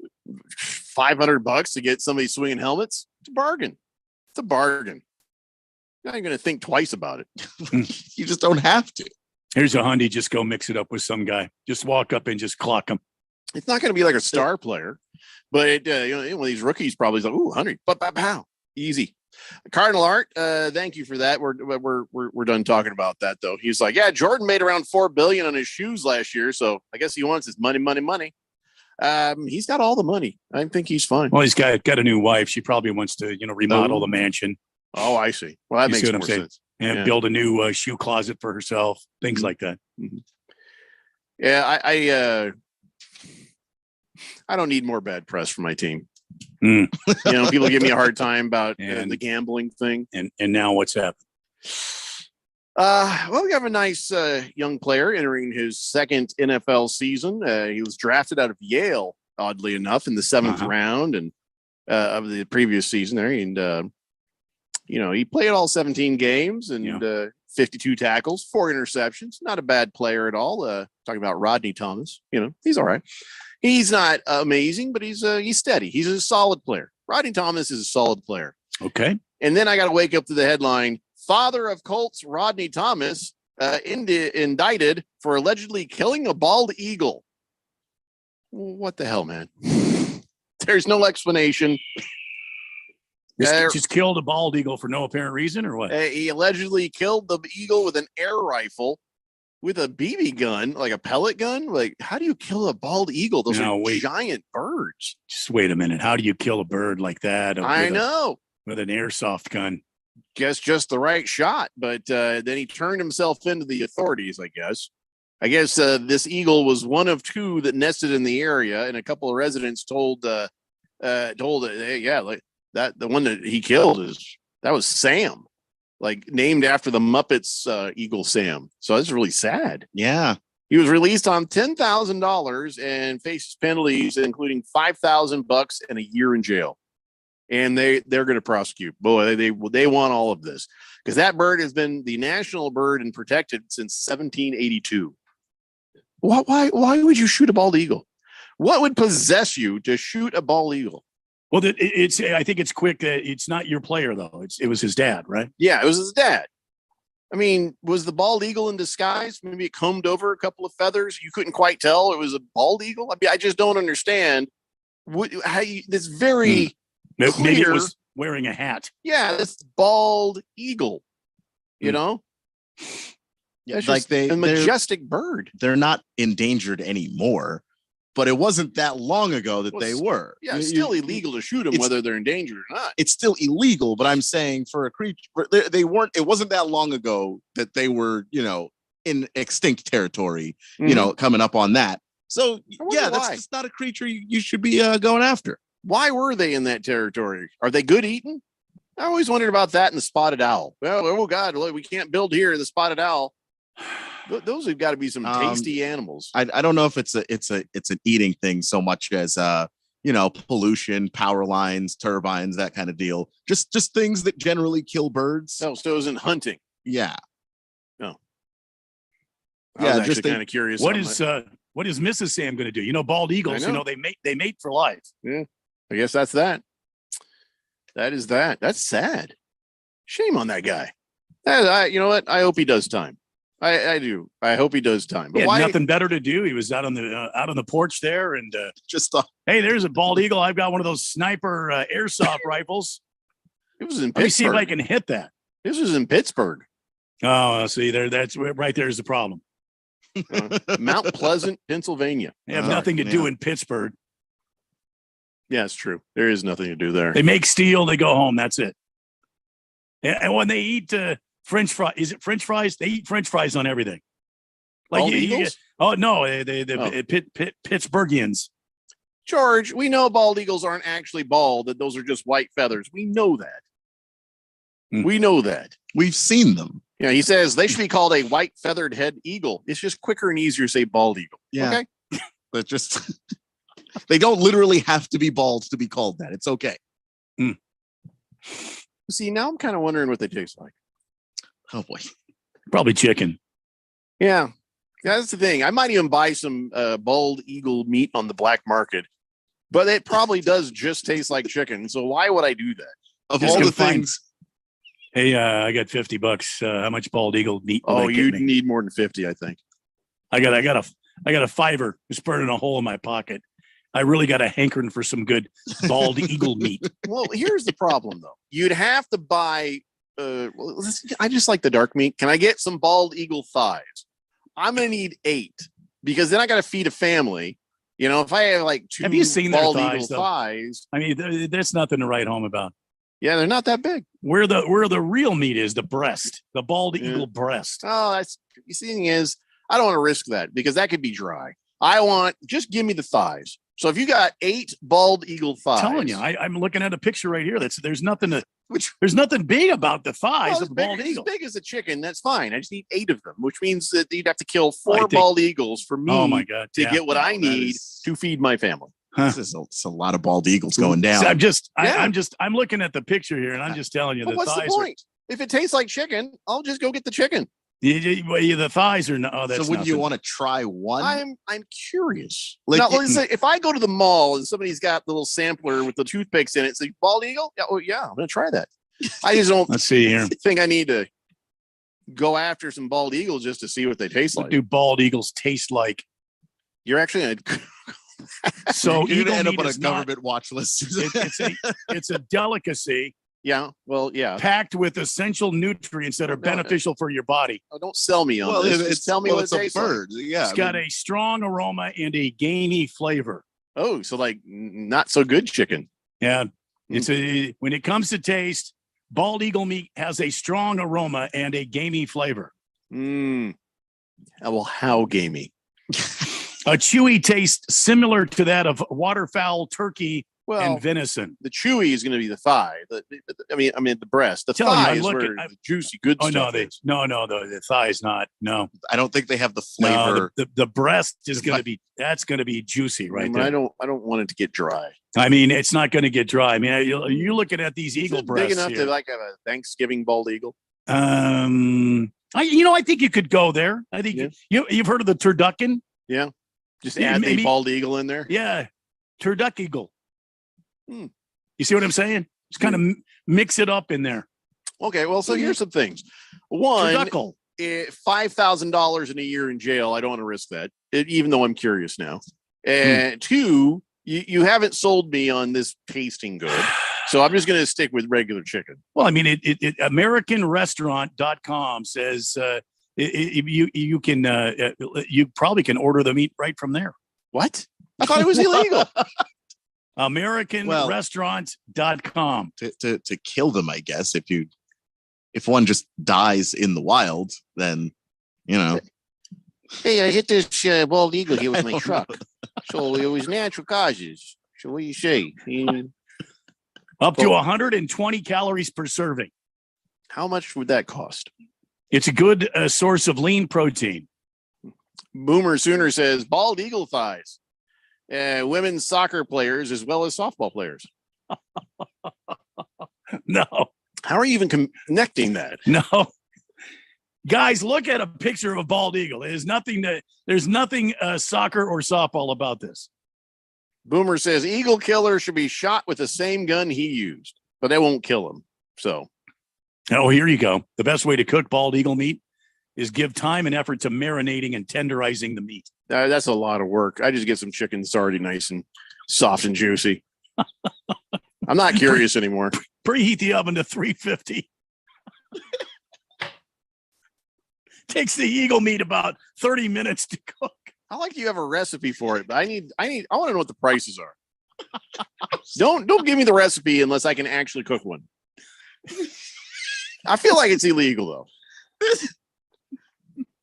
$500 to get somebody swinging helmets. It's a bargain. It's a bargain. You're not even going to think twice about it. You just don't have to. Here's a hundy. Just go mix it up with some guy. Just walk up and just clock him. It's not going to be like a star player, but one of these rookies probably is like, ooh, 100, pow, easy. Cardinal Art, thank you for that. We're done talking about that though. He's like, yeah, Jordan made around $4 billion on his shoes last year, so I guess he wants his money. He's got all the money. I think he's fine. Well, he's got a new wife. She probably wants to, remodel the mansion. Oh, I see. Well, that makes more sense. And build a new shoe closet for herself. Things like that. Mm-hmm. Yeah, I don't need more bad press for my team. People give me a hard time about the gambling thing. And now what's happened? Well, we have a nice young player entering his second NFL season. He was drafted out of Yale oddly enough, in the 7th round and of the previous season there. And, he played all 17 games and 52 tackles, 4 interceptions. Not a bad player at all. Talking about Rodney Thomas, he's all right. He's not amazing, but he's steady. He's a solid player. Rodney Thomas is a solid player. Okay. And then I got to wake up to the headline: father of Colts Rodney Thomas indicted for allegedly killing a bald eagle. What the hell, man? There's no explanation. Just killed a bald eagle for no apparent reason, or what? He allegedly killed the eagle with an air rifle with a BB gun, like a pellet gun. Like, how do you kill a bald eagle? Those are giant birds. Just wait a minute. How do you kill a bird like that? I know. With an airsoft gun. Guess just the right shot. But then he turned himself into the authorities, I guess. This eagle was one of 2 that nested in the area, and a couple of residents told that the one that he killed was Sam, like named after the Muppets Eagle Sam. So that's really sad. Yeah. He was released on $10,000 and faces penalties, including $5,000 and a year in jail. And they're going to prosecute. Boy, they want all of this, because that bird has been the national bird and protected since 1782. Why would you shoot a bald eagle? What would possess you to shoot a bald eagle? Well, I think it's quick. It's not your player, though. It was his dad, right? Yeah, it was his dad. I mean, was the bald eagle in disguise? Maybe it combed over a couple of feathers. You couldn't quite tell it was a bald eagle. I mean, I just don't understand this very maybe clear, it was wearing a hat. Yeah, this bald eagle. Yeah, like a majestic bird. They're not endangered anymore. But it wasn't that long ago that they were. Yeah, it's still illegal to shoot them, whether they're endangered or not. It's still illegal, but I'm saying for a creature, they weren't. It wasn't that long ago that they were, in extinct territory. Coming up on that. So that's just not a creature you should be going after. Why were they in that territory? Are they good eating? I always wondered about that in the spotted owl. Well, oh God, we can't build here. The spotted owl. Those have got to be some tasty animals. I don't know if it's an eating thing so much as pollution, power lines, turbines, that kind of deal. Just things that generally kill birds. No, so it isn't hunting. Yeah. No. Yeah, just kind of curious. What is Mrs. Sam going to do? Bald eagles, they mate for life. Yeah. I guess that's that. That is that. That's sad. Shame on that guy. You know what? I hope he does time. I do. I hope he does time. But he had nothing better to do. He was out on the porch there, and hey, there's a bald eagle. I've got one of those sniper airsoft rifles. It was in Pittsburgh. Let me see if I can hit that. This was in Pittsburgh. Oh, see there. That's right. There's the problem. Mount Pleasant, Pennsylvania. They have nothing to do in Pittsburgh. Yeah, it's true. There is nothing to do there. They make steel. They go home. That's it. And when they eat French fries, is it French fries? They eat French fries on everything. Like eagles? Oh no, Pittsburghians. George, we know bald eagles aren't actually bald; that those are just white feathers. We know that. We know that. We've seen them. Yeah, he says they should be called a white feathered head eagle. It's just quicker and easier to say bald eagle. Yeah. Okay. But just they don't literally have to be bald to be called that. It's okay. See, now I'm kind of wondering what they taste like. Oh boy. Probably chicken. Yeah. That's the thing. I might even buy some bald eagle meat on the black market, but it probably does just taste like chicken. So why would I do that? Of all the things. Hey, I got $50. How much bald eagle meat? Oh, you need more than 50, I think. I got a $5 it's burning a hole in my pocket. I really got a hankering for some good bald eagle meat. Well, here's the problem though. You'd have to buy I just like the dark meat. Can I get some bald eagle thighs? I'm gonna need 8 because then I got to feed a family. If I have like 2 have you seen bald their eagle thighs, I mean, there's nothing to write home about. Yeah, they're not that big. Where the real meat is, the breast, the bald eagle breast. Oh, you see, the thing is, I don't want to risk that because that could be dry. Just give me the thighs. So if you got 8 bald eagle thighs, I'm telling you, I'm looking at a picture right here. There's nothing big about the thighs of the bald eagle. As big as a chicken, that's fine. I just need 8 of them, which means that you'd have to kill 4 bald eagles for me oh my God, to get what I need to feed my family. It's a lot of bald eagles going down. So I'm looking at the picture here, and I'm just telling you, But the what's the thighs point? If it tastes like chicken, I'll just go get the chicken. The thighs are no. Oh, that's so wouldn't you nothing. want to try one? I'm curious. Like, Now, listen, if I go to the mall and somebody's got the little sampler with the toothpicks in it, say bald eagle, yeah, I'm gonna try that. I just don't Let's see here. think I need to go after some bald eagles just to see what they taste What like. do bald eagles taste like? You're actually gonna So you're eagle gonna end up meat on a is not- government watch list. it's a delicacy. Yeah, well, yeah. Packed with essential nutrients that are beneficial for your body. Oh, don't sell me on Well, this. it's Just tell me what it's it a tastes like. bird. Yeah, It's got a strong aroma and a gamey flavor. Oh, so like not so good chicken. Yeah. It's when it comes to taste, bald eagle meat has a strong aroma and a gamey flavor. Well, how gamey? A chewy taste similar to that of waterfowl, turkey, Well, and venison. The chewy is going to be the thigh. I mean the breast. The Telling you, thigh I'm is looking- where the juicy good Oh no, stuff is. the thigh is not. No, I don't think they have the no, flavor. the breast is going to be. That's going to be juicy right there. I don't want it to get dry. I mean, it's not going to get dry. I mean, you're looking at these eagle Big breasts enough here. to like have a Thanksgiving bald eagle. I think you could go there. I think you've heard of the turducken. Yeah, just Yeah, add maybe- the bald eagle in there. Yeah, turduck eagle. Hmm. You see what I'm saying? Just kind of mix it up in there. Okay, well, so here's some things. One, Turduckle. $5,000 in a year in jail. I don't want to risk that, even though I'm curious now. And two, you haven't sold me on this tasting good, so I'm just going to stick with regular chicken. Well, I mean, AmericanRestaurant.com says you probably can order the meat right from there. What? I thought it was illegal. AmericanRestaurant.com. To kill them, I guess. If one just dies in the wild, then Hey, I hit this bald eagle here with my truck. So it was natural causes. So what do you say? Up to 120 calories per serving. How much would that cost? It's a good source of lean protein. Boomer Sooner says bald eagle thighs. Women's soccer players as well as softball players. No. How are you even connecting that? No. Guys, look at a picture of a bald eagle. There's nothing soccer or softball about this. Boomer says eagle killer should be shot with the same gun he used, but that won't kill him. So, oh, here you go. The best way to cook bald eagle meat is give time and effort to marinating and tenderizing the meat. That's a lot of work. I just get some chicken that's already nice and soft and juicy. I'm not curious anymore. Preheat the oven to 350. Takes the eagle meat about 30 minutes to cook. How like you have a recipe for it, but I want to know what the prices are. Don't give me the recipe unless I can actually cook one. I feel like it's illegal though.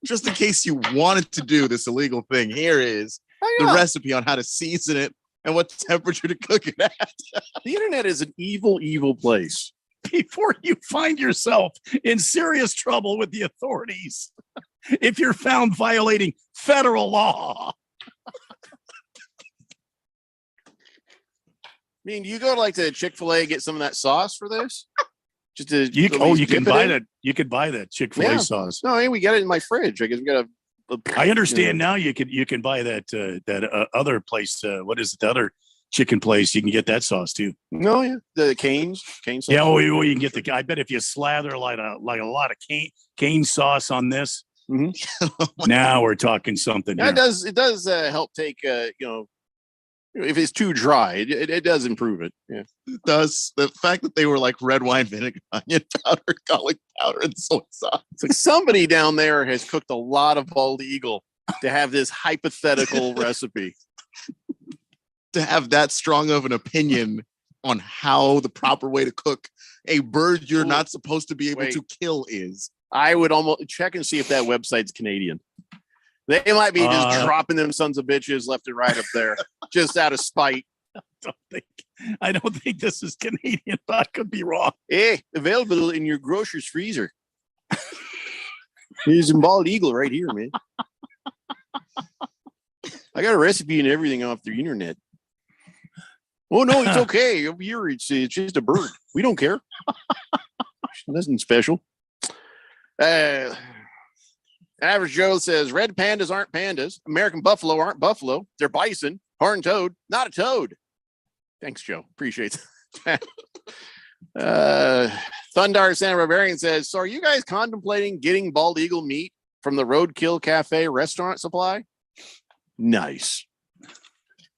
just in case you wanted to do this illegal thing, here is the recipe on how to season it and what temperature to cook it at. The internet is an evil, evil place. Before you find yourself in serious trouble with the authorities, if you're found violating federal law. I mean, you go to like the Chick-fil-A, get some of that sauce for this. Just to You can buy that. You could buy that Chick-fil-A Yeah. sauce. No, hey, we got it in my fridge. I guess we got I understand now. You can buy that other place. What is it? The other chicken place. You can get that sauce too. No, yeah, the Cane's sauce. Yeah, well, you can get the. I bet if you slather like a lot of cane sauce on this, now we're talking something. Yeah, here. it does help take if it's too dry, it does improve it. Yeah, It does. The fact that they were like red wine vinegar, onion powder, garlic powder, and soy sauce. it's like somebody down there has cooked a lot of bald eagle to have this hypothetical recipe. To have that strong of an opinion on how the proper way to cook a bird you're not supposed to be able to kill is. I would almost check and see if that website's Canadian. They might be just dropping them sons of bitches left and right up there, just out of spite. I don't think this is Canadian, but I could be wrong. Hey, available in your grocer's freezer. Here's some bald eagle right here, man. I got a recipe and everything off the internet. Oh no, it's okay. Over here, it's just a bird. We don't care. Nothing special. Average Joe says red pandas aren't pandas. American buffalo aren't buffalo. They're bison. Horned toad, not a toad. Thanks, Joe. Appreciate that. Thundar Santa Barbarian says, so are you guys contemplating getting bald eagle meat from the Roadkill Cafe restaurant supply? Nice.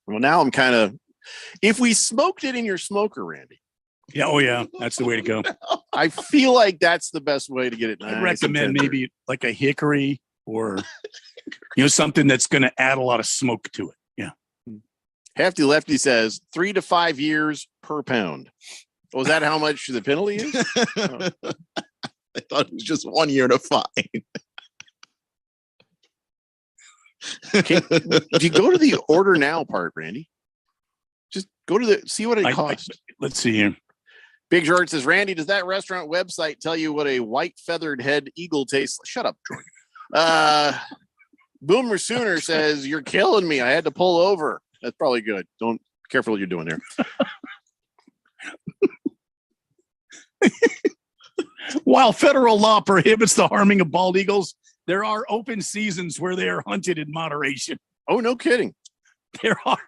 Well, now I'm kind of, if we smoked it in your smoker, Randy. Yeah. Oh, yeah. That's the way to go. I feel like that's the best way to get it. I'd recommend maybe like a hickory or, something that's going to add a lot of smoke to it. Yeah. Hefty Lefty says 3 to 5 years per pound. Was that how much the penalty is? I thought it was just 1 year to fine. If you go to the order now part, Randy, just go to see what it costs. Let's see here. Big George says, Randy, does that restaurant website tell you what a white feathered head eagle tastes like? Shut up, George. Boomer Sooner says, you're killing me. I had to pull over. That's probably good. Don't be careful what you're doing there. While federal law prohibits the harming of bald eagles, there are open seasons where they are hunted in moderation. Oh, no kidding. There are.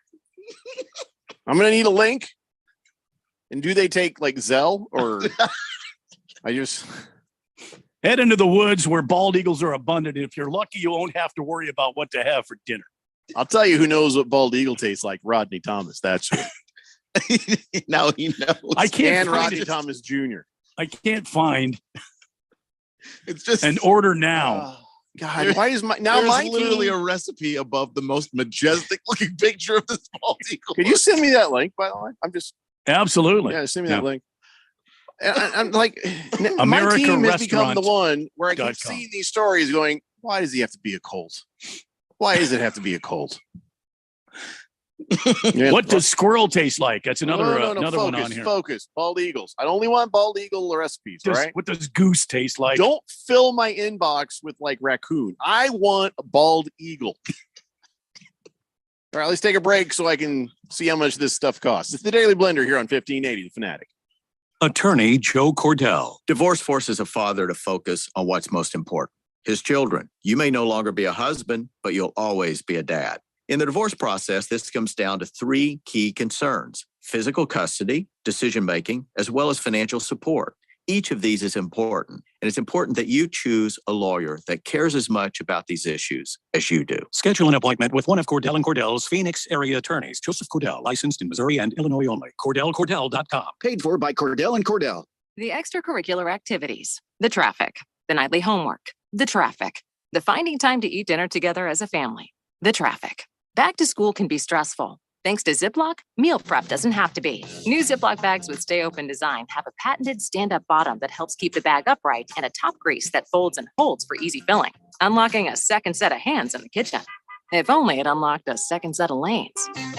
I'm going to need a link. And do they take like Zelle or I just head into the woods where bald eagles are abundant. If you're lucky, you won't have to worry about what to have for dinner. I'll tell you who knows what bald eagle tastes like. Rodney Thomas. That's who. Now he knows. I can't and Rodney Thomas Jr. I can't find. It's just an order now. God, why is my literally a recipe above the most majestic looking picture of this bald eagle? Could you send me that link, by the way? I'm just absolutely. Yeah, send me that link. I'm like, my America team has become the Restaurant one where I keep seeing these stories going, why does he have to be a Colt? Why does it have to be a Colt? What does squirrel taste like? That's another another focus, one on here. Focus. Bald eagles. I only want bald eagle recipes. Right? What does goose taste like? Don't fill my inbox with like raccoon. I want a bald eagle. All right, let's take a break so I can see how much this stuff costs. It's the Daily Blender here on 1580 The Fanatic. Attorney Joe Cordell. Divorce forces a father to focus on what's most important, his children. You may no longer be a husband, but you'll always be a dad. In the divorce process, this comes down to 3 key concerns: physical custody, decision-making, as well as financial support. Each of these is important, and it's important that you choose a lawyer that cares as much about these issues as you do. Schedule an appointment with one of Cordell & Cordell's Phoenix area attorneys. Joseph Cordell, licensed in Missouri and Illinois only. CordellCordell.com. Paid for by Cordell & Cordell. The extracurricular activities, the traffic, the nightly homework, the traffic, the finding time to eat dinner together as a family, the traffic. Back to school can be stressful. Thanks to Ziploc, meal prep doesn't have to be. New Ziploc bags with Stay Open design have a patented stand-up bottom that helps keep the bag upright and a top grease that folds and holds for easy filling, unlocking a second set of hands in the kitchen. If only it unlocked a second set of lanes.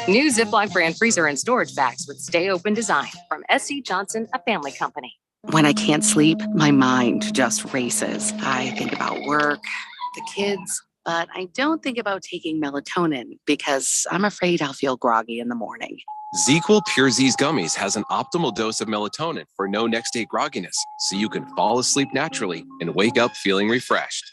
New Ziploc brand freezer and storage bags with Stay Open design from SC Johnson, a family company. When I can't sleep, my mind just races. I think about work, the kids, but I don't think about taking melatonin because I'm afraid I'll feel groggy in the morning. ZzzQuil Pure Z's Gummies has an optimal dose of melatonin for no next day grogginess, so you can fall asleep naturally and wake up feeling refreshed.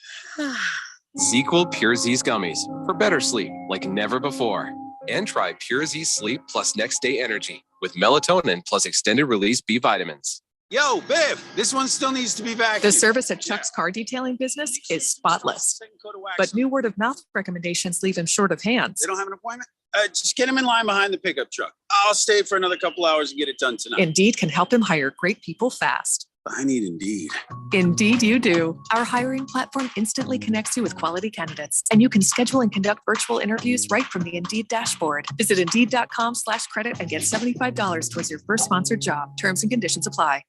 ZzzQuil Pure Z's Gummies for better sleep like never before. And try Pure Z Sleep plus Next Day Energy with melatonin plus extended release B vitamins. Yo, Biv, this one still needs to be vacuumed. The service at Chuck's car detailing business is spotless, but new word of mouth recommendations leave him short of hands. They don't have an appointment? Just get him in line behind the pickup truck. I'll stay for another couple hours and get it done tonight. Indeed can help him hire great people fast. I need Indeed. Indeed you do. Our hiring platform instantly connects you with quality candidates, and you can schedule and conduct virtual interviews right from the Indeed dashboard. Visit Indeed.com/credit and get $75 towards your first sponsored job. Terms and conditions apply.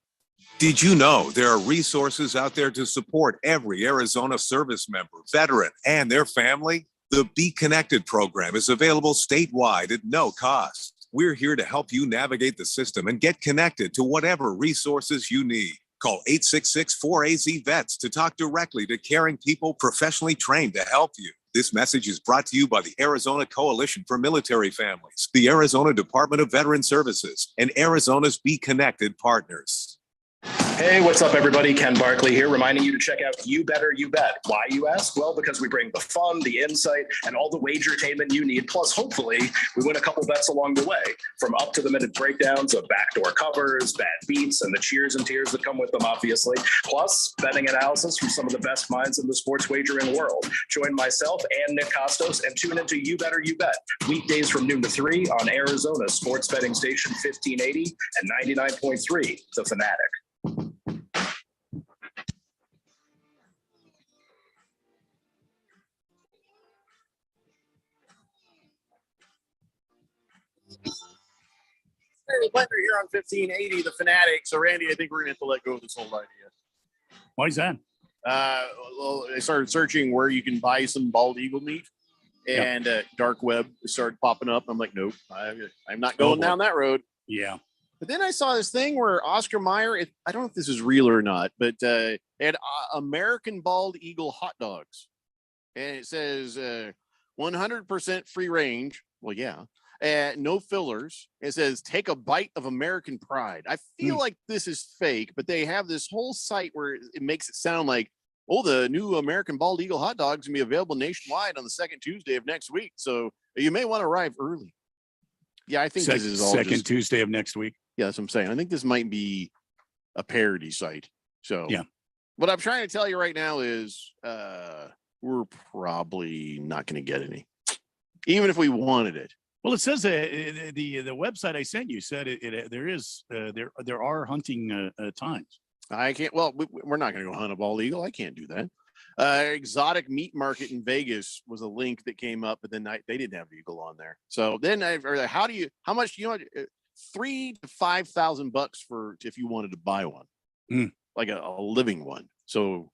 Did you know there are resources out there to support every Arizona service member, veteran, and their family? The Be Connected program is available statewide at no cost. We're here to help you navigate the system and get connected to whatever resources you need. Call 866-4AZ-VETS to talk directly to caring people professionally trained to help you. This message is brought to you by the Arizona Coalition for Military Families, the Arizona Department of Veteran Services, and Arizona's Be Connected partners. Hey, what's up, everybody? Ken Barkley here, reminding you to check out You Better You Bet. Why, you ask? Well, because we bring the fun, the insight, and all the wagertainment you need. Plus, hopefully, we win a couple bets along the way. From up-to-the-minute breakdowns of backdoor covers, bad beats, and the cheers and tears that come with them, obviously. Plus, betting analysis from some of the best minds in the sports wagering world. Join myself and Nick Costos and tune into You Better You Bet. Weekdays from noon to 3 on Arizona's sports betting station 1580 and 99.3, The Fanatic. Barry Blender here on 1580, The Fanatic. So, Randy, I think we're going to have to let go of this whole idea. Why is that? Well, I started searching where you can buy some bald eagle meat, and dark web started popping up. I'm like, nope, I'm not going down that road. Yeah. But then I saw this thing where Oscar Mayer, I don't know if this is real or not, but they had American bald eagle hot dogs. And it says 100% free range. Well, yeah. No fillers. It says, take a bite of American pride. I feel like this is fake, but they have this whole site where it makes it sound like, oh, the new American bald eagle hot dogs will be available nationwide on the second Tuesday of next week. So you may want to arrive early. Yeah, I think this is all second Tuesday of next week. Yeah, that's what I'm saying. I think this might be a parody site. So yeah. What I'm trying to tell you right now is we're probably not going to get any, even if we wanted it. Well, it says the website I sent you said there are hunting times. I can't. Well, we're not going to go hunt a bald eagle. I can't do that. Exotic meat market in Vegas was a link that came up, but then they didn't have eagle on there. So then how much do you want? $3,000 to $5,000 for if you wanted to buy one, like a living one. So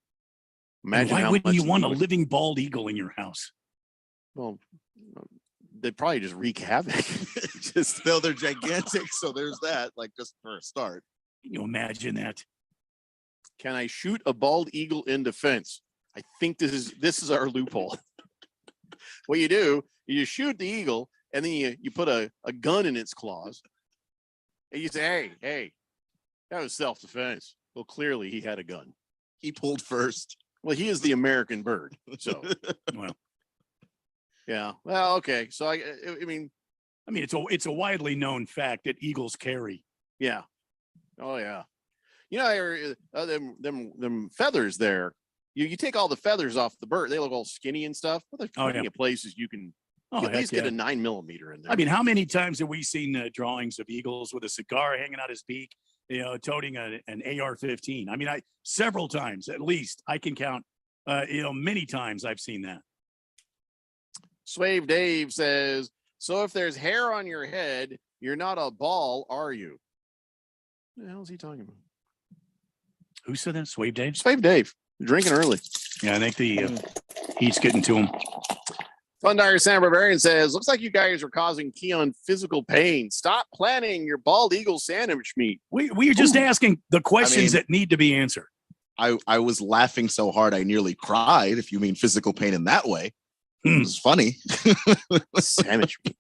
imagine why how wouldn't much you want a living bald eagle in your house? Well, they probably just wreak havoc. Just though they're gigantic, so there's that. Like just for a start. Can you imagine that? Can I shoot a bald eagle in defense? I think this is our loophole. What you do, you shoot the eagle, and then you put a gun in its claws, and you say, hey, that was self-defense. Well, clearly he had a gun. He pulled first. Well, he is the American bird. So, well, yeah. Well, okay. So I mean, it's a widely known fact that eagles carry. Yeah. Oh yeah. You know, them feathers there. You take all the feathers off the bird. They look all skinny and stuff. Well, there's plenty of places you can at least get a 9mm in there. I mean, how many times have we seen drawings of eagles with a cigar hanging out his beak, toting an AR-15? I mean, several times at least. I can count, many times I've seen that. Swave Dave says, so if there's hair on your head, you're not a ball, are you? What the hell is he talking about? Who said that? Swave Dave? Swave Dave. Drinking early. Yeah, I think the heat's getting to him. Fundire San Barbarian says, looks like you guys are causing Keon physical pain. Stop planning your bald eagle sandwich meat. We are just asking the questions that need to be answered. I was laughing so hard I nearly cried, if you mean physical pain in that way. It was funny. Sandwich meat.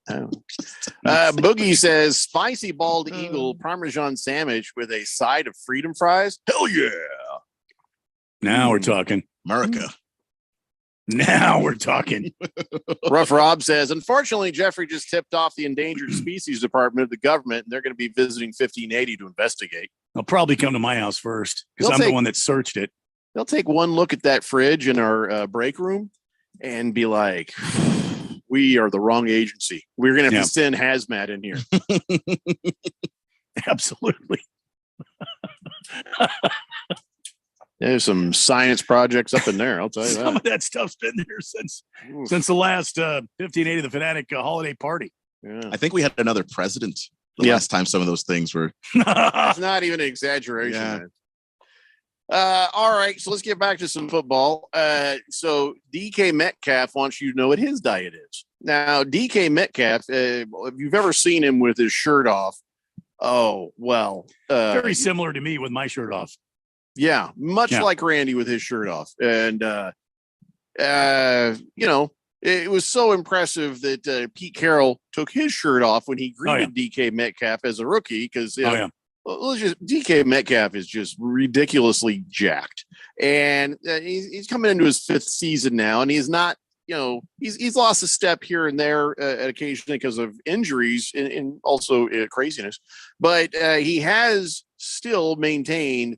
Boogie says, spicy bald eagle Parmesan sandwich with a side of freedom fries. Hell yeah. Now we're talking. America. Now we're talking. Rough Rob says, unfortunately, Jeffrey just tipped off the Endangered Species Department of the government, and they're going to be visiting 1580 to investigate. They'll probably come to my house first because I'm the one that searched it. They'll take one look at that fridge in our break room and be like, we are the wrong agency. We're going to have to send hazmat in here. Absolutely. There's some science projects up in there. I'll tell you that. Some of that stuff's been there since the last 1580 The Fanatic holiday party. Yeah. I think we had another president the last time some of those things were. It's not even an exaggeration. Yeah. Man. All right, so let's get back to some football. So DK Metcalf wants you to know what his diet is. Now, DK Metcalf, if you've ever seen him with his shirt off, oh, well. Very similar to me with my shirt off. Yeah, much like Randy with his shirt off. And, It was so impressive that Pete Carroll took his shirt off when he greeted DK Metcalf as a rookie because DK Metcalf is just ridiculously jacked, and he's coming into his 5th season now, and he's not, he's lost a step here and there occasionally because of injuries and also craziness, but he has still maintained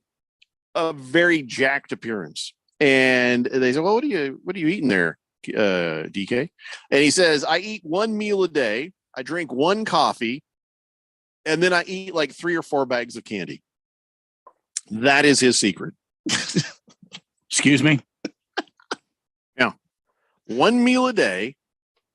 a very jacked appearance. And they said, "Well, what are you eating there, DK?" And he says, "I eat 1 meal a day. I drink 1 coffee, and then I eat like 3 or 4 bags of candy." That is his secret. Excuse me? Yeah. 1 meal a day,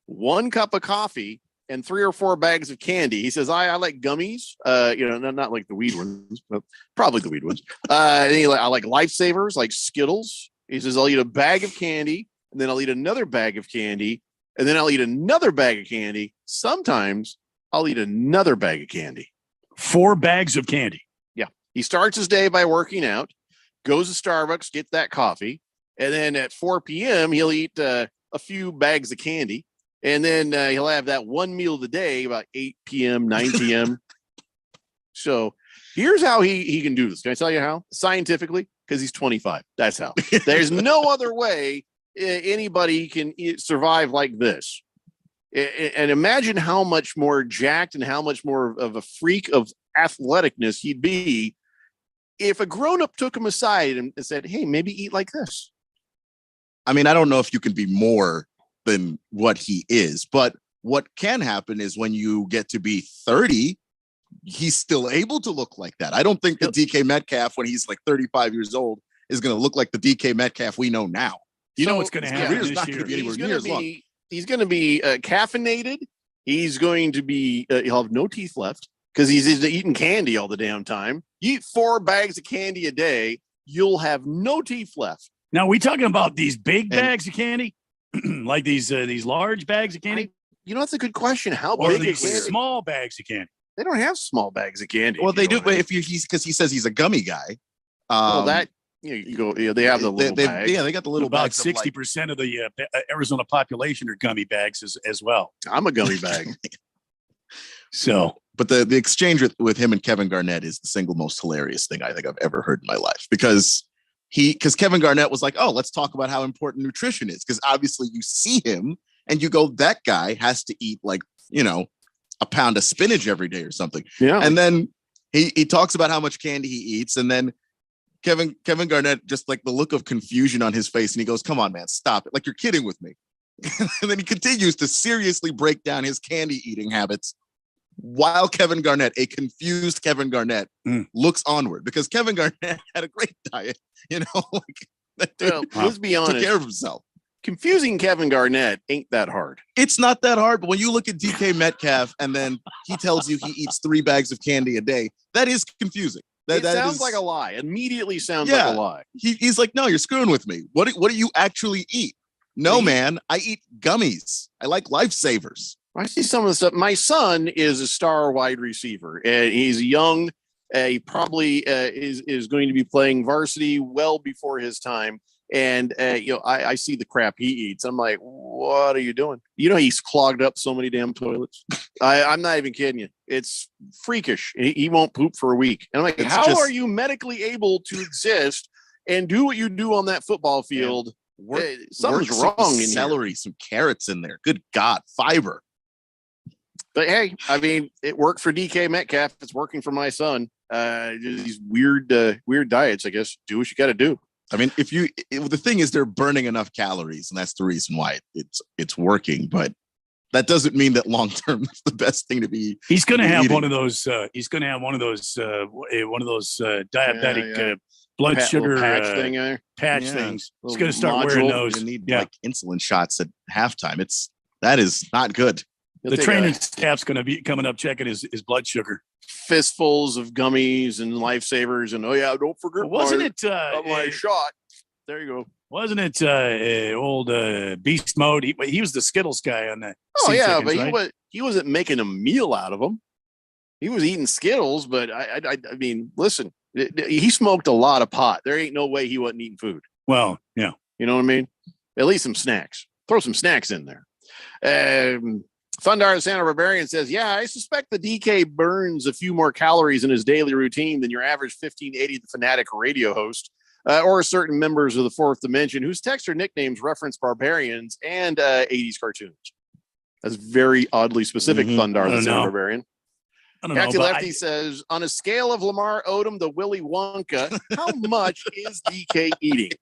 1 cup of coffee, and 3 or 4 bags of candy. He says, I like gummies, not like the weed ones, but probably the weed ones. I like Lifesavers, like Skittles. He says, I'll eat a bag of candy, and then I'll eat another bag of candy, and then I'll eat another bag of candy. Sometimes I'll eat another bag of candy. 4 bags of candy. Yeah. He starts his day by working out, goes to Starbucks, gets that coffee, and then at 4 p.m., he'll eat a few bags of candy. And then he'll have that 1 meal of the day about 8 p.m., 9 p.m. So here's how he can do this. Can I tell you how? Scientifically, because he's 25. That's how. There's no other way anybody can survive like this. And imagine how much more jacked and how much more of a freak of athleticness he'd be if a grown-up took him aside and said, hey, maybe eat like this. I mean, I don't know if you can be more than what he is, but what can happen is when you get to be 30, he's still able to look like that. I don't think the DK Metcalf when he's like 35 years old is going to look like the DK Metcalf we know now. You know what's going to happen this not year? going to be anywhere near as long. He's going to be caffeinated. He's going to be he'll have no teeth left because he's eating candy all the damn time. You eat 4 bags of candy a day, you'll have no teeth left. Now, we talking about these big bags of candy? Like these large bags of candy? That's a good question. How or big these is candy? small bags of candy? They don't have small bags of candy. Well, they do, but if he's because he says he's a gummy guy. You go. They have the little bags. Yeah, they got the little about bags. 60% of the Arizona population are gummy bags as well. I'm a gummy bag. So, but the exchange with him and Kevin Garnett is the single most hilarious thing I think I've ever heard in my life because Kevin Garnett was like, oh, let's talk about how important nutrition is. Because obviously you see him and you go, that guy has to eat like, a pound of spinach every day or something. Yeah. And then he talks about how much candy he eats. And then Kevin Garnett, just like the look of confusion on his face. And he goes, come on, man, stop it. Like you're kidding with me. And then he continues to seriously break down his candy eating habits while Kevin Garnett, a confused Kevin Garnett, looks onward because Kevin Garnett had a great diet, let's be honest. Took care of himself. Confusing Kevin Garnett ain't that hard. It's not that hard, but when you look at DK Metcalf and then he tells you he eats 3 bags of candy a day, that is confusing. That sounds like a lie. Immediately sounds like a lie. He's like, no, you're screwing with me. What do you actually eat? No, man, I eat gummies. I like Lifesavers. I see some of the stuff. My son is a star wide receiver, and he's young. He probably is going to be playing varsity well before his time. And I see the crap he eats. I'm like, what are you doing? He's clogged up so many damn toilets. I'm not even kidding you. It's freakish. He won't poop for a week. And I'm like, how are you medically able to exist and do what you do on that football field? Something's wrong in celery, some carrots in there. Good God, fiber. But hey, I mean, it worked for DK Metcalf. It's working for my son. These weird diets, I guess. Do what you got to do. I mean, the thing is, they're burning enough calories, and that's the reason why it's working. But that doesn't mean that long term it's the best thing to be. He's going to have one of those. He's going to have one of those diabetic blood sugar patch things. He's going to start wearing those. You need like insulin shots at halftime. That is not good. The training staff's going to be coming up checking his blood sugar. Fistfuls of gummies and Lifesavers, and don't forget. Wasn't it my shot? There you go. Wasn't it old Beast Mode? He was the Skittles guy on that. Oh yeah, but right? he wasn't making a meal out of them. He was eating Skittles, but I mean, listen, he smoked a lot of pot. There ain't no way he wasn't eating food. Well, yeah, you know what I mean. At least some snacks. throw some snacks in there. Thundar Santa Barbarian says, yeah, I suspect the DK burns a few more calories in his daily routine than your average 1580 The Fanatic radio host or certain members of the Fourth Dimension whose text or nicknames reference barbarians and 80s cartoons. That's very oddly specific, Thundar the Santa Barbarian. I don't know. Captain Lefty says, on a scale of Lamar Odom to Willy Wonka, how much is DK eating?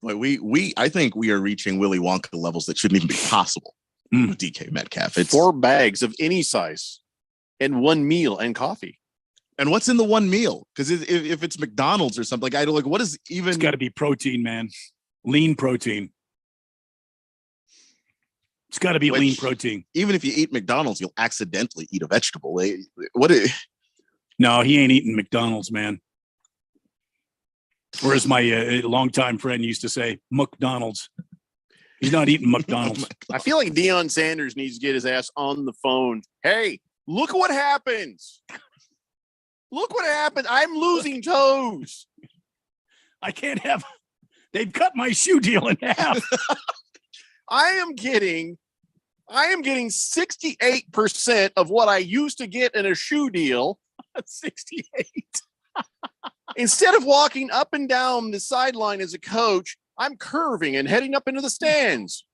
Wait, I think we are reaching Willy Wonka levels that shouldn't even be possible. With DK Metcalf. It's 4 bags of any size and 1 meal and coffee. And what's in the 1 meal? Because if it's McDonald's or something, like I don't like what is even. It's got to be protein, man. Lean protein. It's got to be lean protein. Even if you eat McDonald's, you'll accidentally eat a vegetable. No, he ain't eating McDonald's, man. Or as my longtime friend used to say, McDonald's. He's not eating McDonald's. I feel like Deion Sanders needs to get his ass on the phone. Hey, look what happens. Look what happened. I'm losing toes. I can't have. They've cut my shoe deal in half. I am getting 68% of what I used to get in a shoe deal. 68. Instead of walking up and down the sideline as a coach, I'm curving and heading up into the stands.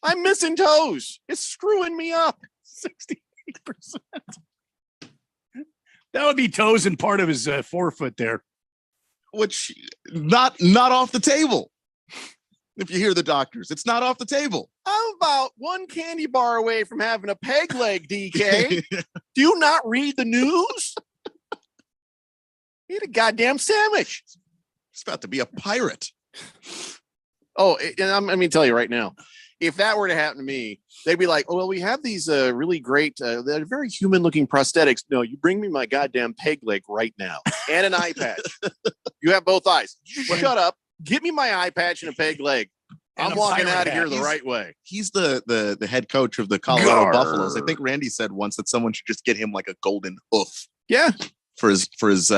I'm missing toes. It's screwing me up. 68%. That would be toes and part of his forefoot there. Which not off the table. If you hear the doctors, it's not off the table. I'm about 1 candy bar away from having a peg leg, DK. Do you not read the news? Eat a goddamn sandwich. He's about to be a pirate. Oh, and let me tell you right now, if that were to happen to me, they'd be like, oh, well, we have these really great, they're very human looking prosthetics. No, you bring me my goddamn peg leg right now and an eye patch. You have both eyes. Shut up. Give me my eye patch and a peg leg. I'm walking out of here the right way. He's the head coach of the Colorado Buffaloes. I think Randy said once that someone should just get him like a golden hoof. Yeah. For his foot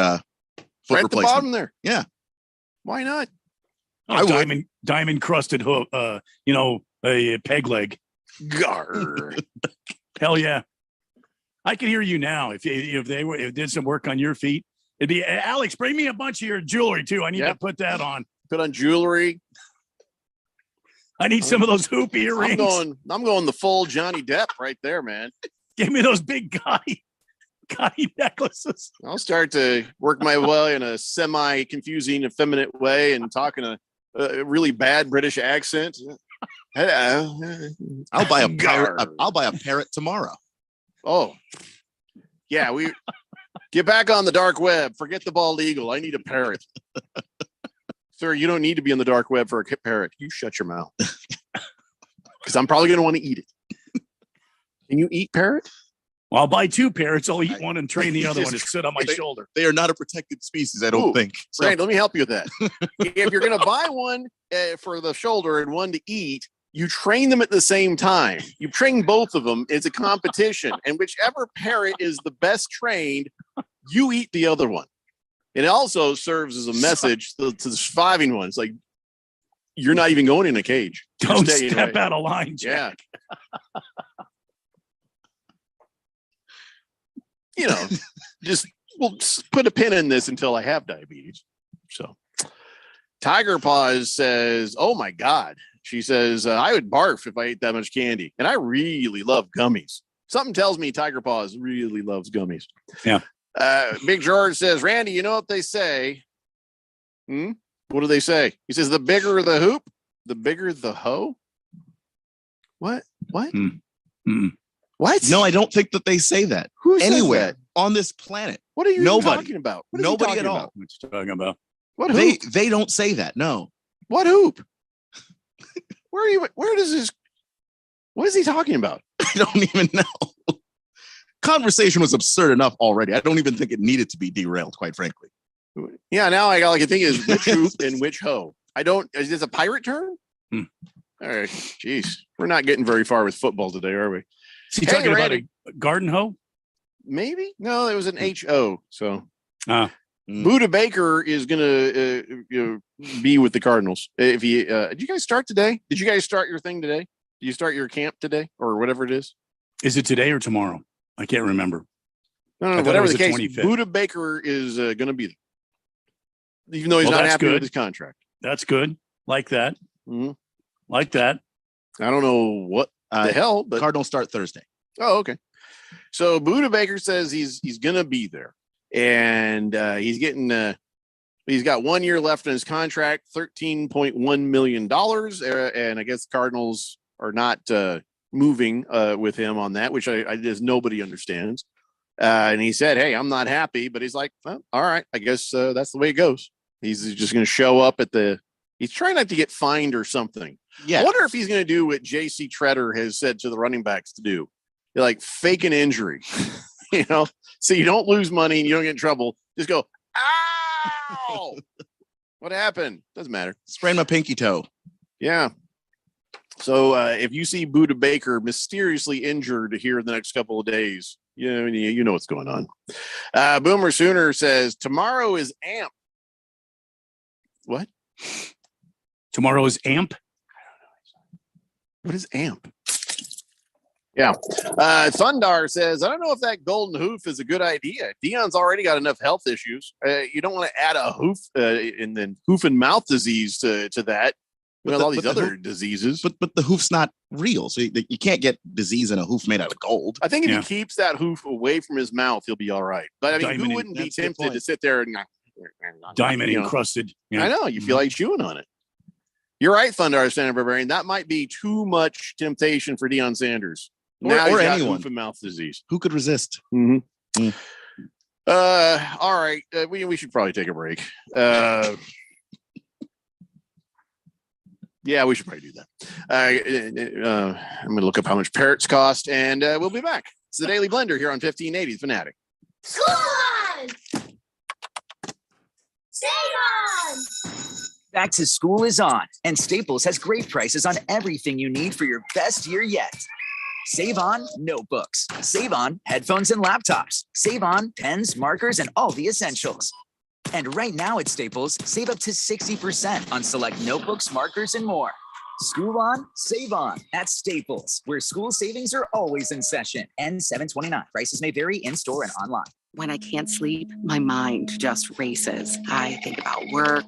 right replacement. at the bottom there. Yeah. Why not? Oh, diamond crusted hoof, a peg leg. Gar. Hell yeah. I can hear you now. If they did some work on your feet, it'd be Alex, bring me a bunch of your jewelry too. I need to put that on. Put on jewelry. I need some of those hoop earrings. I'm going the full Johnny Depp right there, man. Give me those big gaudy necklaces. I'll start to work my way in a semi-confusing, effeminate way and talking a really bad British accent. I'll buy a parrot. I'll buy a parrot tomorrow. Oh, yeah. We get back on the dark web. Forget the bald eagle. I need a parrot. Sir, you don't need to be on the dark web for a parrot. You shut your mouth. Because I'm probably going to want to eat it. Can you eat parrot? Well, I'll buy 2 parrots. I'll eat one and train the other one to sit on my shoulder. They are not a protected species, I don't think. So. Right, let me help you with that. If you're going to buy one for the shoulder and one to eat, you train them at the same time. You train both of them. It's a competition. And whichever parrot is the best trained, you eat the other one. It also serves as a message to the surviving ones. Like, you're not even going in a cage. Don't step out of line, Jack. Yeah. We'll just put a pin in this until I have diabetes. So Tiger Paws says, oh my God. She says, I would barf if I ate that much candy. And I really love gummies. Something tells me Tiger Paws really loves gummies. Yeah. Big George says, Randy, you know what they say? What do they say? He says, the bigger the hoop, the bigger the hoe. What? What? What? No, I don't think that they say that. Who says anywhere that? on this planet? What are you Nobody. talking about? What is Nobody he at talking all. about? What you talking about? What hoop? They don't say that. No. What hoop? Where does this? What is he talking about? I don't even know. Conversation was absurd enough already. I don't even think it needed to be derailed, quite frankly. Yeah, now all I can think is which hoop and which hoe. Is this a pirate term? All right. Jeez. We're not getting very far with football today, are we? Is he talking about a garden hoe? Maybe. No, it was an HO. So Buda Baker is going to be with the Cardinals. If he, did you guys start today? Did you guys start your thing today? Did you start your camp today or whatever it is? Is it today or tomorrow? I can't remember. No, whatever the case. 25th. Buda Baker is going to be there, even though he's not happy with his contract. That's good. Like that. Mm-hmm. Like that. I don't know what the hell, but Cardinals start Thursday. Oh, okay. So Buda Baker says he's going to be there. And he's getting he's got 1 year left in his contract, $13.1 million. And I guess the Cardinals are not moving with him on that, which I just nobody understands. And he said, hey, I'm not happy, but he's like, well, all right, I guess that's the way it goes. He's just going to show up at he's trying not to get fined or something. Yeah. I wonder if he's going to do what JC Treader has said to the running backs to do. You're like fake an injury. So you don't lose money and you don't get in trouble. Just go, ow! What happened? Doesn't matter. Sprained my pinky toe. Yeah. So if you see Buda Baker mysteriously injured here in the next couple of days, you know what's going on. Boomer Sooner says tomorrow is AMP. What? Tomorrow is AMP? What is AMP? Yeah. Thundar says, I don't know if that golden hoof is a good idea. Dion's already got enough health issues. You don't want to add a hoof and then hoof and mouth disease to that. With all these other diseases. But the hoof's not real. So you can't get disease in a hoof made out of gold. I think if he keeps that hoof away from his mouth, he'll be all right. But I mean, who wouldn't be tempted to sit there and diamond encrusted? Yeah. I know. You feel like chewing on it. You're right, Thunder Standard Barbarian. That might be too much temptation for Deion Sanders. Or anyone. Hoof and mouth disease. Who could resist? Mm-hmm. All right. We should probably take a break. Yeah, we should probably do that. I'm going to look up how much parrots cost, and we'll be back. It's the Daily Blender here on 1580 Fanatic. School on! Save on! Back to school is on, and Staples has great prices on everything you need for your best year yet. Save on notebooks. Save on headphones and laptops. Save on pens, markers, and all the essentials. And right now at Staples, save up to 60% on select notebooks, markers, and more. School on, save on at Staples, where school savings are always in session. N729. Prices may vary in-store and online. When I can't sleep, my mind just races. I think about work,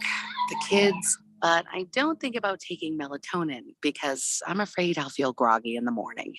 the kids, but I don't think about taking melatonin because I'm afraid I'll feel groggy in the morning.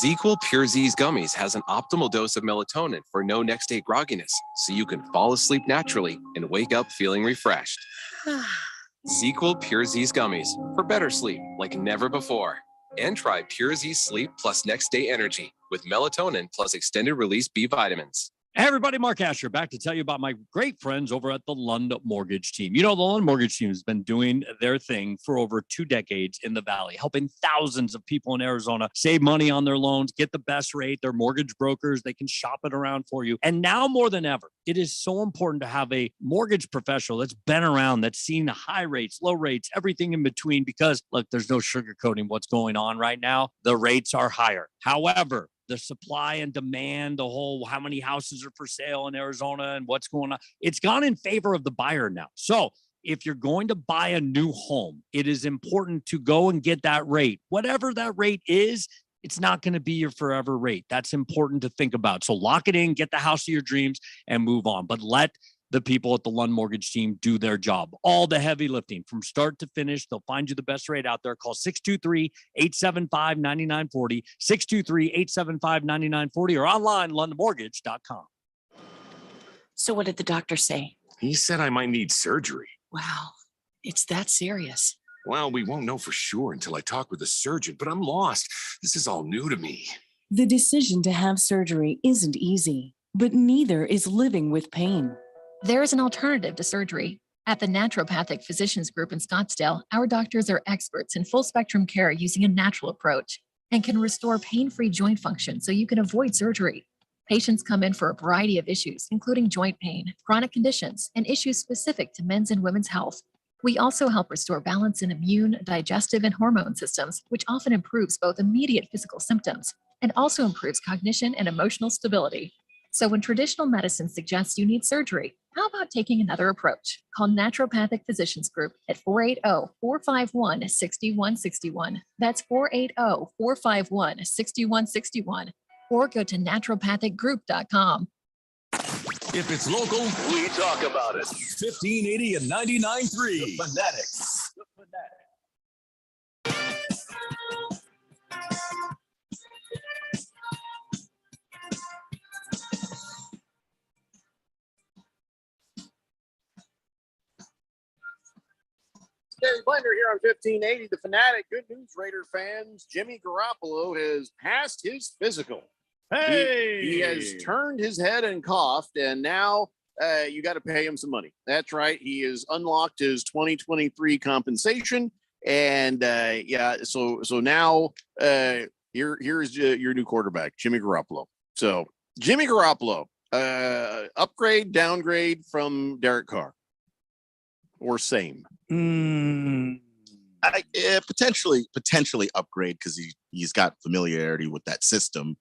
ZzzQuil Pure Z's Gummies has an optimal dose of melatonin for no next day grogginess, so you can fall asleep naturally and wake up feeling refreshed. ZzzQuil Pure Z's Gummies for better sleep like never before. And try Pure Z Sleep plus Next Day Energy with melatonin plus extended release B vitamins. Hey everybody, Mark Asher back to tell you about my great friends over at the Lund Mortgage Team. You know, the Lund Mortgage Team has been doing their thing for over 2 decades in the Valley, helping thousands of people in Arizona save money on their loans, get the best rate. They're mortgage brokers. They can shop it around for you. And now more than ever, it is so important to have a mortgage professional that's been around, that's seen the high rates, low rates, everything in between, because look, there's no sugarcoating what's going on right now. The rates are higher. However, the supply and demand, the whole how many houses are for sale in Arizona and what's going on, it's gone in favor of the buyer now. So if you're going to buy a new home, it is important to go and get that rate. Whatever that rate is, it's not going to be your forever rate. That's important to think about. So lock it in, get the house of your dreams, and move on. But let the people at the Lund Mortgage Team do their job. All the heavy lifting from start to finish. They'll find you the best rate out there. Call 623-875-9940, 623-875-9940, or online, lundmortgage.com. So what did the doctor say? He said I might need surgery. Wow, it's that serious. Well, we won't know for sure until I talk with a surgeon, but I'm lost. This is all new to me. The decision to have surgery isn't easy, but neither is living with pain. There is an alternative to surgery. At the Naturopathic Physicians Group in Scottsdale, our doctors are experts in full spectrum care using a natural approach and can restore pain-free joint function so you can avoid surgery. Patients come in for a variety of issues, including joint pain, chronic conditions, and issues specific to men's and women's health. We also help restore balance in immune, digestive, and hormone systems, which often improves both immediate physical symptoms and also improves cognition and emotional stability. So when traditional medicine suggests you need surgery, how about taking another approach? Call Naturopathic Physicians Group at 480-451-6161. That's 480-451-6161. Or go to naturopathicgroup.com. If it's local, we talk about it. 1580 and 99.3. The Fanatics. Gary Blender here on 1580, The Fanatic. Good news, Raider fans. Jimmy Garoppolo has passed his physical. Hey! He has turned his head and coughed, and now you got to pay him some money. That's right. He has unlocked his 2023 compensation, and so now here's your new quarterback, Jimmy Garoppolo. So Jimmy Garoppolo, upgrade, downgrade from Derek Carr, or same. Potentially upgrade because he's got familiarity with that system,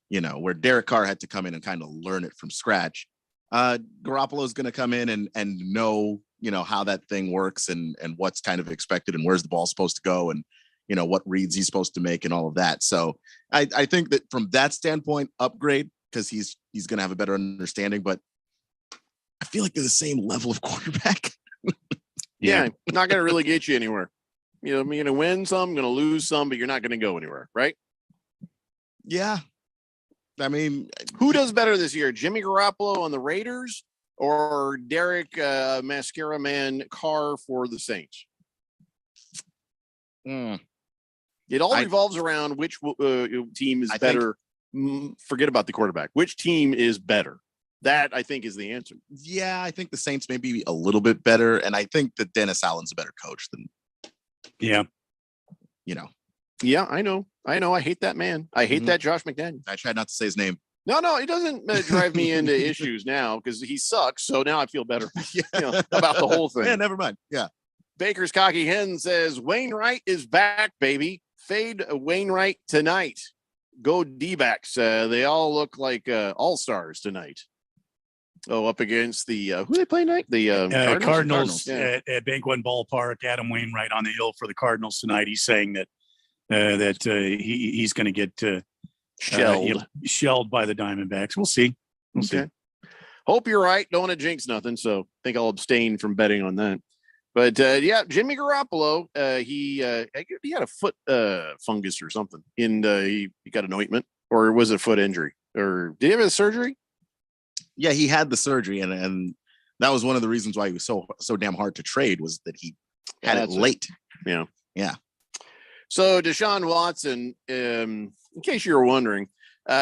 where Derek Carr had to come in and kind of learn it from scratch. Garoppolo is going to come in and know, how that thing works and what's kind of expected and where's the ball supposed to go and, what reads he's supposed to make and all of that. So I think that from that standpoint, upgrade because he's going to have a better understanding, but I feel like they're the same level of quarterback. Yeah, not going to really get you anywhere. I'm going to win some, going to lose some, but you're not going to go anywhere, right? Yeah. I mean, who does better this year, Jimmy Garoppolo on the Raiders or Derek Mascara Man Carr for the Saints? It all revolves around which team is better. Forget about the quarterback. Which team is better? That, I think, is the answer. Yeah, I think the Saints may be a little bit better, and I think that Dennis Allen's a better coach than. Yeah. Yeah, I know. I hate that man. I hate that Josh McDaniels. I tried not to say his name. No, it doesn't drive me into issues now because he sucks. So now I feel better about the whole thing. Yeah, never mind. Yeah. Baker's Cocky Hen says Wainwright is back, baby. Fade Wainwright tonight. Go D-backs. They all look like all-stars tonight. Oh, up against the who they play tonight? The Cardinals yeah. at Bank One Ballpark. Adam Wainwright on the hill for the Cardinals tonight. He's saying that he's going to get shelled by the Diamondbacks. We'll see. We'll see. Hope you're right. Don't want to jinx nothing, so I think I'll abstain from betting on that. But Jimmy Garoppolo, he had a foot fungus or something, and he got an ointment, or was it a foot injury, or did he have a surgery? Yeah, he had the surgery, and that was one of the reasons why he was so damn hard to trade was that he had it late. Yeah. So Deshaun Watson, in case you were wondering,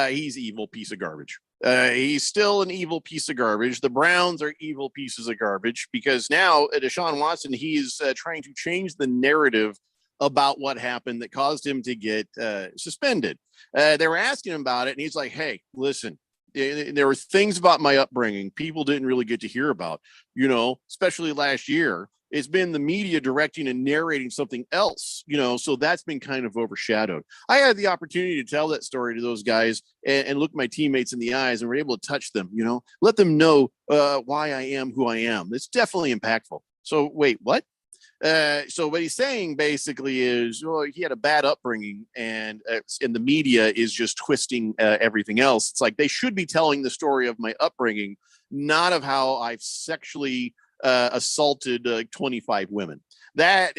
he's an evil piece of garbage. He's still an evil piece of garbage. The Browns are evil pieces of garbage because now Deshaun Watson, he's trying to change the narrative about what happened that caused him to get suspended. They were asking him about it, and he's like, hey, listen, there were things about my upbringing people didn't really get to hear about, especially last year. It's been the media directing and narrating something else, so that's been kind of overshadowed. I had the opportunity to tell that story to those guys and look my teammates in the eyes and were able to touch them, let them know why I am who I am. It's definitely impactful. So wait, what? So what he's saying basically is, he had a bad upbringing and the media is just twisting everything else. It's like they should be telling the story of my upbringing, not of how I've sexually assaulted 25 women. That,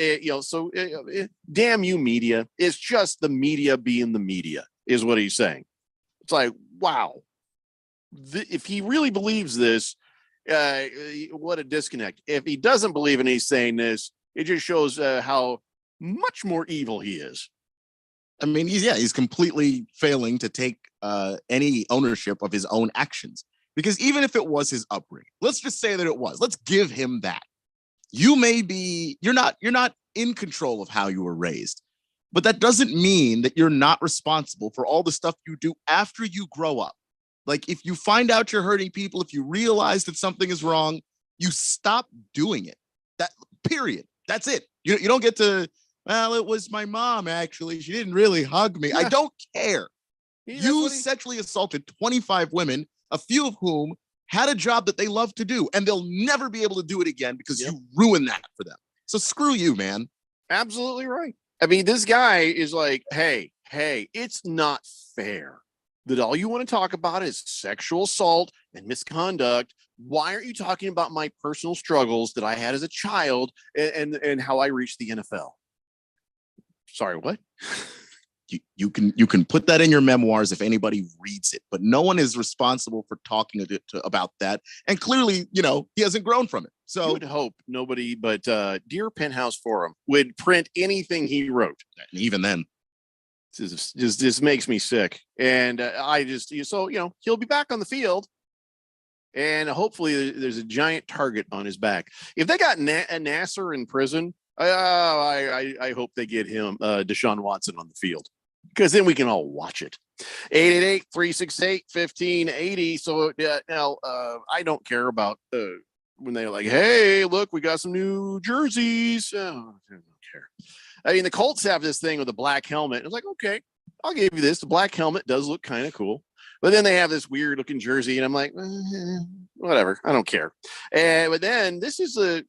damn you media. It's just the media being the media is what he's saying. It's like, wow. If he really believes this, what a disconnect. If he doesn't believe in he's saying this, it just shows how much more evil he is. I mean, he's completely failing to take any ownership of his own actions. Because even if it was his upbringing, let's just say that it was. Let's give him that. You're not in control of how you were raised, but that doesn't mean that you're not responsible for all the stuff you do after you grow up. Like if you find out you're hurting people, if you realize that something is wrong, you stop doing it. That period. That's it. You don't get to, well, it was my mom, actually. She didn't really hug me. Yeah. I don't care. You sexually assaulted 25 women. a few of whom had a job that they love to do, and they'll never be able to do it again because you ruined that for them. So screw you, man. Absolutely right. I mean, this guy is like, hey, it's not fair that all you want to talk about is sexual assault and misconduct. Why aren't you talking about my personal struggles that I had as a child and how I reached the NFL? Sorry, what? You can put that in your memoirs if anybody reads it, but no one is responsible for talking about that. And clearly, he hasn't grown from it. So you would hope nobody but Dear Penthouse Forum would print anything he wrote. And even then, this makes me sick. And he'll be back on the field. And hopefully there's a giant target on his back. If they got Nasser in prison, I hope they get him Deshaun Watson on the field, because then we can all watch it. 888-368-1580. So now I don't care about when they're like, hey, look, we got some new jerseys. Oh, I don't care. I mean, the Colts have this thing with a black helmet. It's like, okay, I'll give you this. The black helmet does look kind of cool. But then they have this weird looking jersey, and I'm like, whatever, I don't care. But then this is a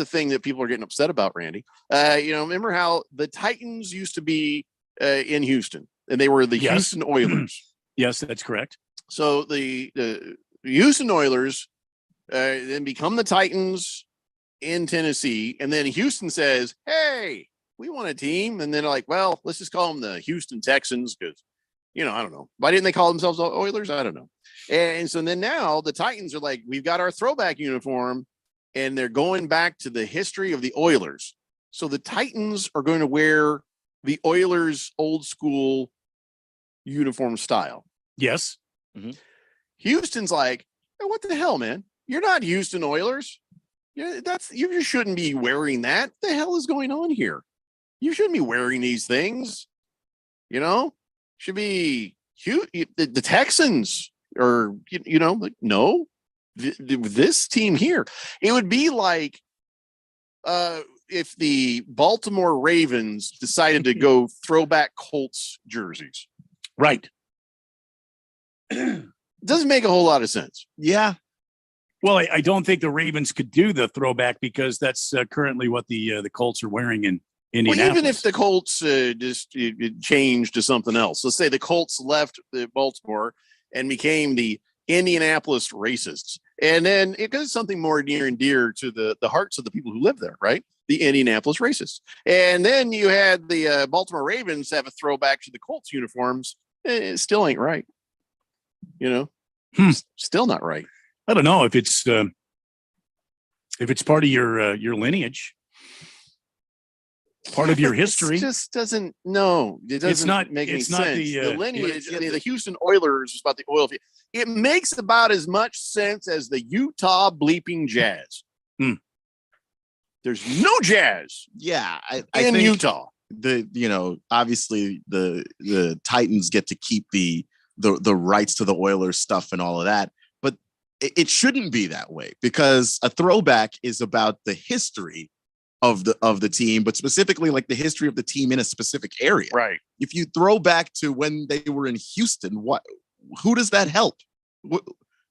thing that people are getting upset about, Randy. Remember how the Titans used to be in Houston, and they were the Houston Oilers. Yes, that's correct. So the Houston Oilers then become the Titans in Tennessee, and then Houston says, hey, we want a team. And then they're like, well, let's just call them the Houston Texans, because I don't know. Why didn't they call themselves Oilers? I don't know. And so then now the Titans are like, we've got our throwback uniform, and they're going back to the history of the Oilers. So the Titans are going to wear the Oilers old school uniform style. Yes. Mm-hmm. Houston's like, hey, what the hell, man? You're not Houston Oilers. You shouldn't be wearing that. What the hell is going on here? You shouldn't be wearing these things. Should be the Texans, or no, this team here. It would be like if the Baltimore Ravens decided to go throwback Colts jerseys. Right. Doesn't make a whole lot of sense. Yeah. Well, I don't think the Ravens could do the throwback, because that's currently what the Colts are wearing in Indianapolis. Well, even if the Colts just changed to something else, let's say the Colts left Baltimore and became the Indianapolis Racists, and then it does something more near and dear to the hearts of the people who live there, right? The Indianapolis Racists. And then you had the Baltimore Ravens have a throwback to the Colts uniforms. It still ain't right. Still not right. I don't know if it's part of your lineage, part of your history. It just doesn't. No, it doesn't. It's not make any it's not sense. the lineage. The Houston Oilers is about the oil field. It makes about as much sense as the Utah bleeping Jazz. There's no Jazz. Yeah, I in think Utah. Obviously the Titans get to keep the rights to the Oilers stuff and all of that, but it shouldn't be that way, because a throwback is about the history of the team, but specifically like the history of the team in a specific area. Right. If you throw back to when they were in Houston, who does that help?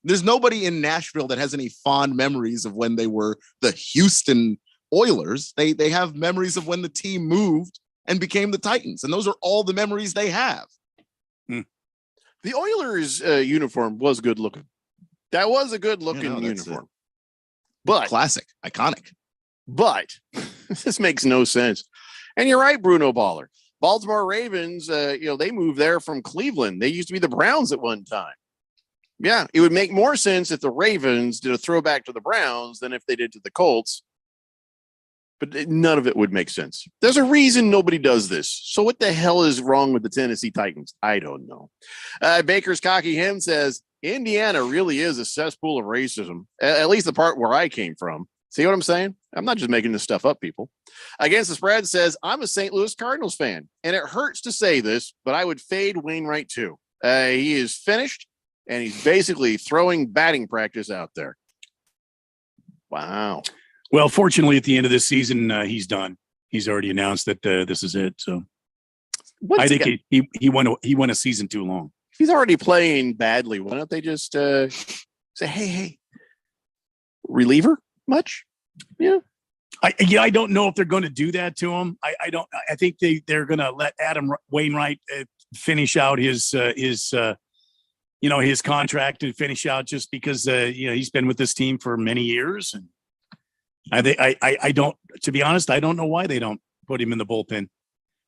There's nobody in Nashville that has any fond memories of when they were the Houston Oilers. They have memories of when the team moved and became the Titans, and those are all the memories they have. The Oilers uniform was good looking. That was a good looking uniform. But classic, iconic. But this makes no sense. And you're right, Bruno Baller. Baltimore Ravens, they moved there from Cleveland. They used to be the Browns at one time. Yeah, it would make more sense if the Ravens did a throwback to the Browns than if they did to the Colts. But none of it would make sense. There's a reason nobody does this. So what the hell is wrong with the Tennessee Titans? I don't know. Baker's Cocky Hem says, Indiana really is a cesspool of racism, at least the part where I came from. See what I'm saying? I'm not just making this stuff up, people. Against the Spread says, I'm a St. Louis Cardinals fan, and it hurts to say this, but I would fade Wainwright too. He is finished, and he's basically throwing batting practice out there. Wow. Well, fortunately, at the end of this season, he's done. He's already announced that this is it. So I think he went a season too long. If he's already playing badly, why don't they just say, hey, reliever much? Yeah. I don't know if they're going to do that to him. I don't. I think they're going to let Adam Wainwright finish out his contract and finish out just because he's been with this team for many years, and I don't. To be honest, I don't know why they don't put him in the bullpen,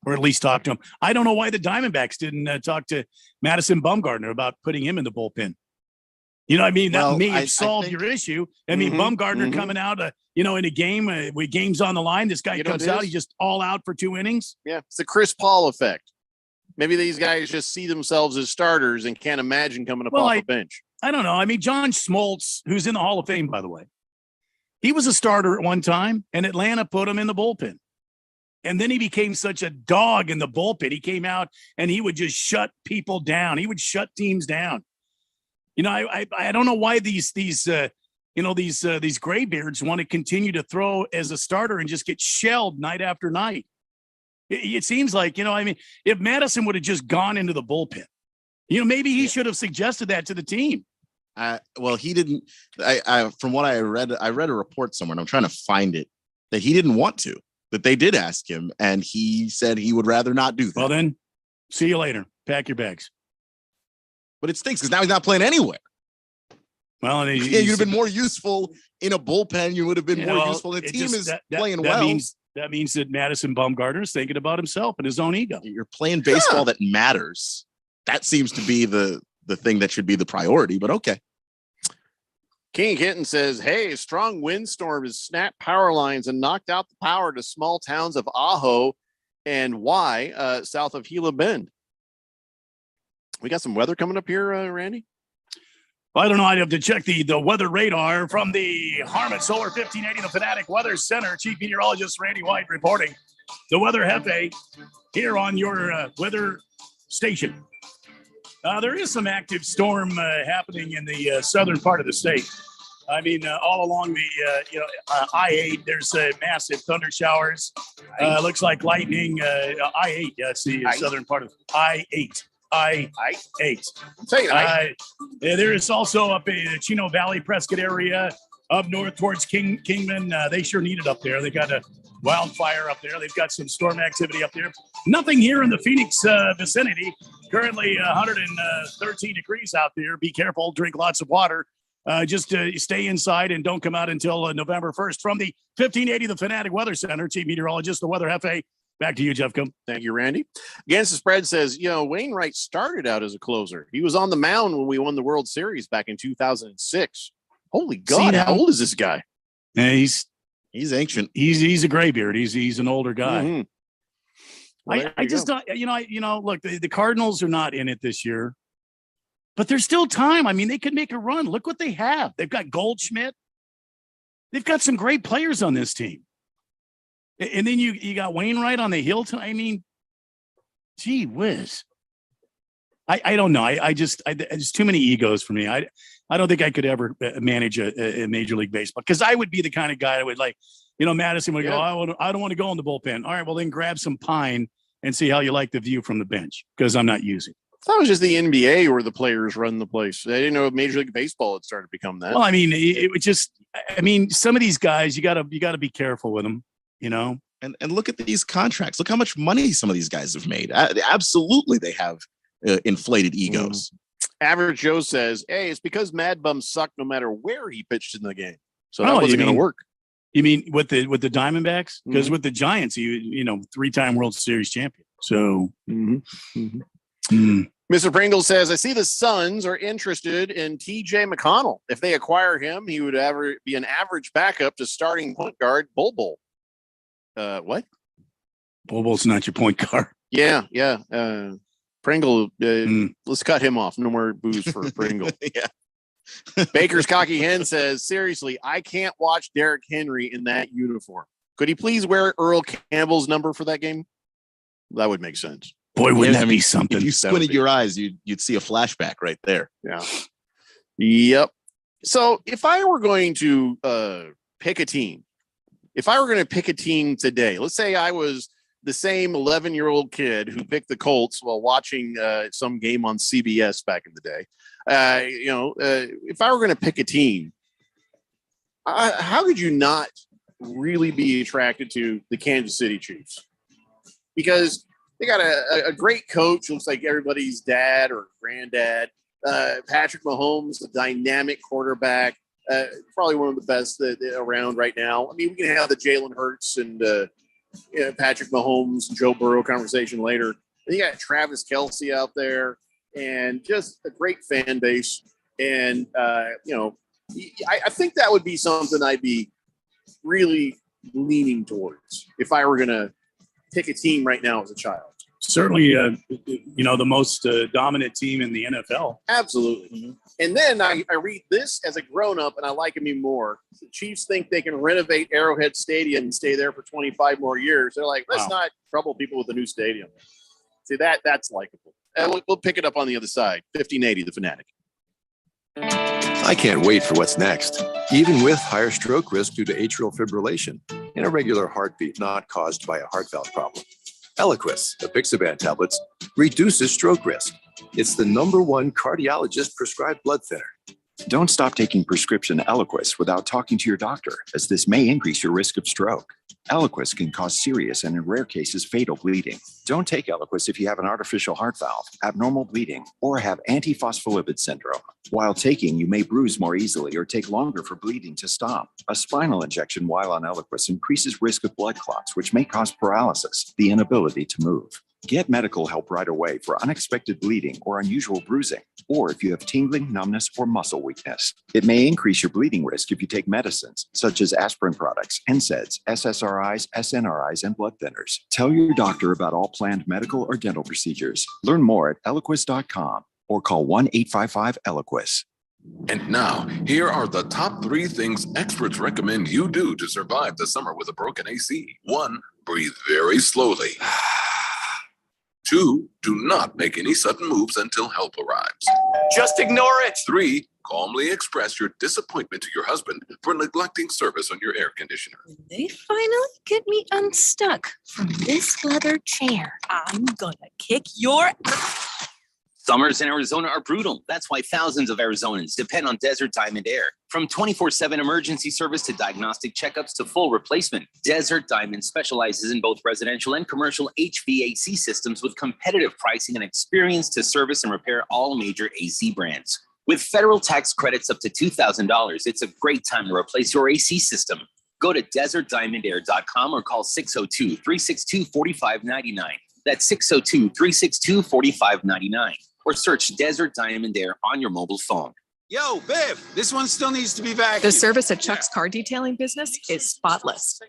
or at least talk to him. I don't know why the Diamondbacks didn't talk to Madison Bumgarner about putting him in the bullpen. You know what I mean? That may have solved your issue. I mean, Bumgarner coming out, in a game with games on the line, this guy comes out, he's just all out for 2 innings. Yeah, it's the Chris Paul effect. Maybe these guys just see themselves as starters and can't imagine coming up off the bench. I don't know. I mean, John Smoltz, who's in the Hall of Fame, by the way, he was a starter at one time, and Atlanta put him in the bullpen. And then he became such a dog in the bullpen. He came out and he would just shut people down. He would shut teams down. I don't know why these graybeards want to continue to throw as a starter and just get shelled night after night. It seems like, if Madison would have just gone into the bullpen, maybe he should have suggested that to the team. Well, he didn't. From what I read a report somewhere, and I'm trying to find it, that he didn't want to, that they did ask him, and he said he would rather not do that. Well, then, see you later. Pack your bags. But it stinks because now he's not playing anywhere. Well, and you'd have been more useful in a bullpen. You would have been more useful. The team is playing well. That means that Madison Bumgarner is thinking about himself and his own ego. You're playing baseball that matters. That seems to be the thing that should be the priority, but okay. King Kitten says, hey, a strong windstorm has snapped power lines and knocked out the power to small towns of Ajo and Y south of Gila Bend. We got some weather coming up here, Randy? Well, I don't know. I'd have to check the weather radar from the Harman Solar 1580, the Fanatic Weather Center. Chief Meteorologist Randy White reporting the Weather Hefe here on your weather station. There is some active storm happening in the southern part of the state. I mean, all along the I-8, there's massive thunder showers. Looks like lightning. I-8, it's the southern part of I-8. I-8. There is also up in the Chino Valley, Prescott area, up north towards Kingman. They sure need it up there. They got a wildfire up there. They've got some storm activity up there. Nothing here in the Phoenix vicinity. Currently 113 degrees out there. Be careful. Drink lots of water. Just stay inside and don't come out until November 1st. From the 1580, the Fanatic Weather Center, Chief Meteorologist, the Weather Hefe. Back to you, Jeff. Thank you, Randy. Against the Spread says, Wainwright started out as a closer. He was on the mound when we won the World Series back in 2006. Holy God, how old is this guy? Yeah, he's ancient. He's a graybeard. He's an older guy. Mm-hmm. Well, I just don't, look, the Cardinals are not in it this year, but there's still time. I mean, they could make a run. Look what they have. They've got Goldschmidt. They've got some great players on this team. And then you got Wainwright on the hill. I mean, gee whiz. I don't know. There's too many egos for me. I don't think I could ever manage a Major League Baseball because I would be the kind of guy that would Madison would go, I don't want to go in the bullpen. All right, well then grab some pine and see how you like the view from the bench because I'm not using. That was just the NBA where the players run the place. I didn't know Major League Baseball had started to become that. Well, I mean, it would just. I mean, some of these guys you gotta be careful with them. And look at these contracts. Look how much money some of these guys have made. Absolutely, they have inflated egos. Average Joe says, hey, it's because Mad Bum sucked no matter where he pitched in the game. So that wasn't going to work. You mean with the Diamondbacks? Because with the Giants, he 3-time World Series champion. So Mr. Pringle says, I see the Suns are interested in TJ McConnell. If they acquire him, he would be an average backup to starting point guard Bol Bol. What? Bol Bol's not your point guard. Yeah. Pringle, let's cut him off. No more booze for Pringle. Yeah. Baker's Cocky Hen says, seriously, I can't watch Derrick Henry in that uniform. Could he please wear Earl Campbell's number for that game? That would make sense. Boy, wouldn't that be something? If you squinted your eyes, you'd see a flashback right there. Yeah. Yep. So if I were going to pick a team, today, let's say I was the same 11-year-old kid who picked the Colts while watching some game on CBS back in the day. If I were going to pick a team, how could you not really be attracted to the Kansas City Chiefs? Because they got a great coach, looks like everybody's dad or granddad. Patrick Mahomes, a dynamic quarterback, probably one of the best around right now. I mean, we can have the Jalen Hurts and Patrick Mahomes and Joe Burrow conversation later. And you got Travis Kelce out there and just a great fan base. And, I think that would be something I'd be really leaning towards if I were going to pick a team right now as a child. Certainly, the most dominant team in the NFL. Absolutely. Mm-hmm. And then I read this as a grown-up, and I like him even more. The Chiefs think they can renovate Arrowhead Stadium and stay there for 25 more years. They're like, let's not trouble people with a new stadium. See, that's likable. And we'll pick it up on the other side. 1580, The Fanatic. I can't wait for what's next, even with higher stroke risk due to atrial fibrillation, an irregular heartbeat not caused by a heart valve problem. Eliquis, the Apixaban tablets, reduces stroke risk. It's the #1 cardiologist prescribed blood thinner. Don't stop taking prescription Eliquis without talking to your doctor, as this may increase your risk of stroke. Eliquis can cause serious and, in rare cases, fatal bleeding. Don't take Eliquis if you have an artificial heart valve, abnormal bleeding, or have antiphospholipid syndrome. While taking, you may bruise more easily or take longer for bleeding to stop. A spinal injection while on Eliquis increases risk of blood clots, which may cause paralysis, the inability to move. Get medical help right away for unexpected bleeding or unusual bruising, or if you have tingling, numbness, or muscle weakness. It may increase your bleeding risk if you take medicines, such as aspirin products, NSAIDs, SSRIs, SNRIs, and blood thinners. Tell your doctor about all planned medical or dental procedures. Learn more at Eliquis.com or call 1-855-ELIQUIS. And now, here are the top 3 things experts recommend you do to survive the summer with a broken AC. 1, breathe very slowly. 2, do not make any sudden moves until help arrives. Just ignore it. 3, calmly express your disappointment to your husband for neglecting service on your air conditioner. They finally get me unstuck from this leather chair. I'm gonna kick your. Summers in Arizona are brutal. That's why thousands of Arizonans depend on Desert Diamond Air. From 24/7 emergency service to diagnostic checkups to full replacement, Desert Diamond specializes in both residential and commercial HVAC systems with competitive pricing and experience to service and repair all major AC brands. With federal tax credits up to $2,000, it's a great time to replace your AC system. Go to desertdiamondair.com or call 602-362-4599. That's 602-362-4599. Or search Desert Diamond Air on your mobile phone. Yo, Biff, this one still needs to be vacuumed. The service at Chuck's car detailing business is spotless,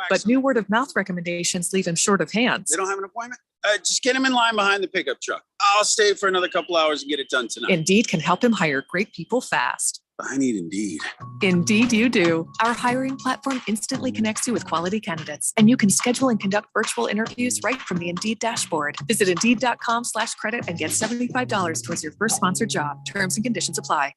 but new word of mouth recommendations leave him short of hands. They don't have an appointment? Just get him in line behind the pickup truck. I'll stay for another couple hours and get it done tonight. Indeed can help him hire great people fast. I need Indeed. Indeed you do. Our hiring platform instantly connects you with quality candidates, and you can schedule and conduct virtual interviews right from the Indeed dashboard. Visit Indeed.com/credit and get $75 towards your first sponsored job. Terms and conditions apply.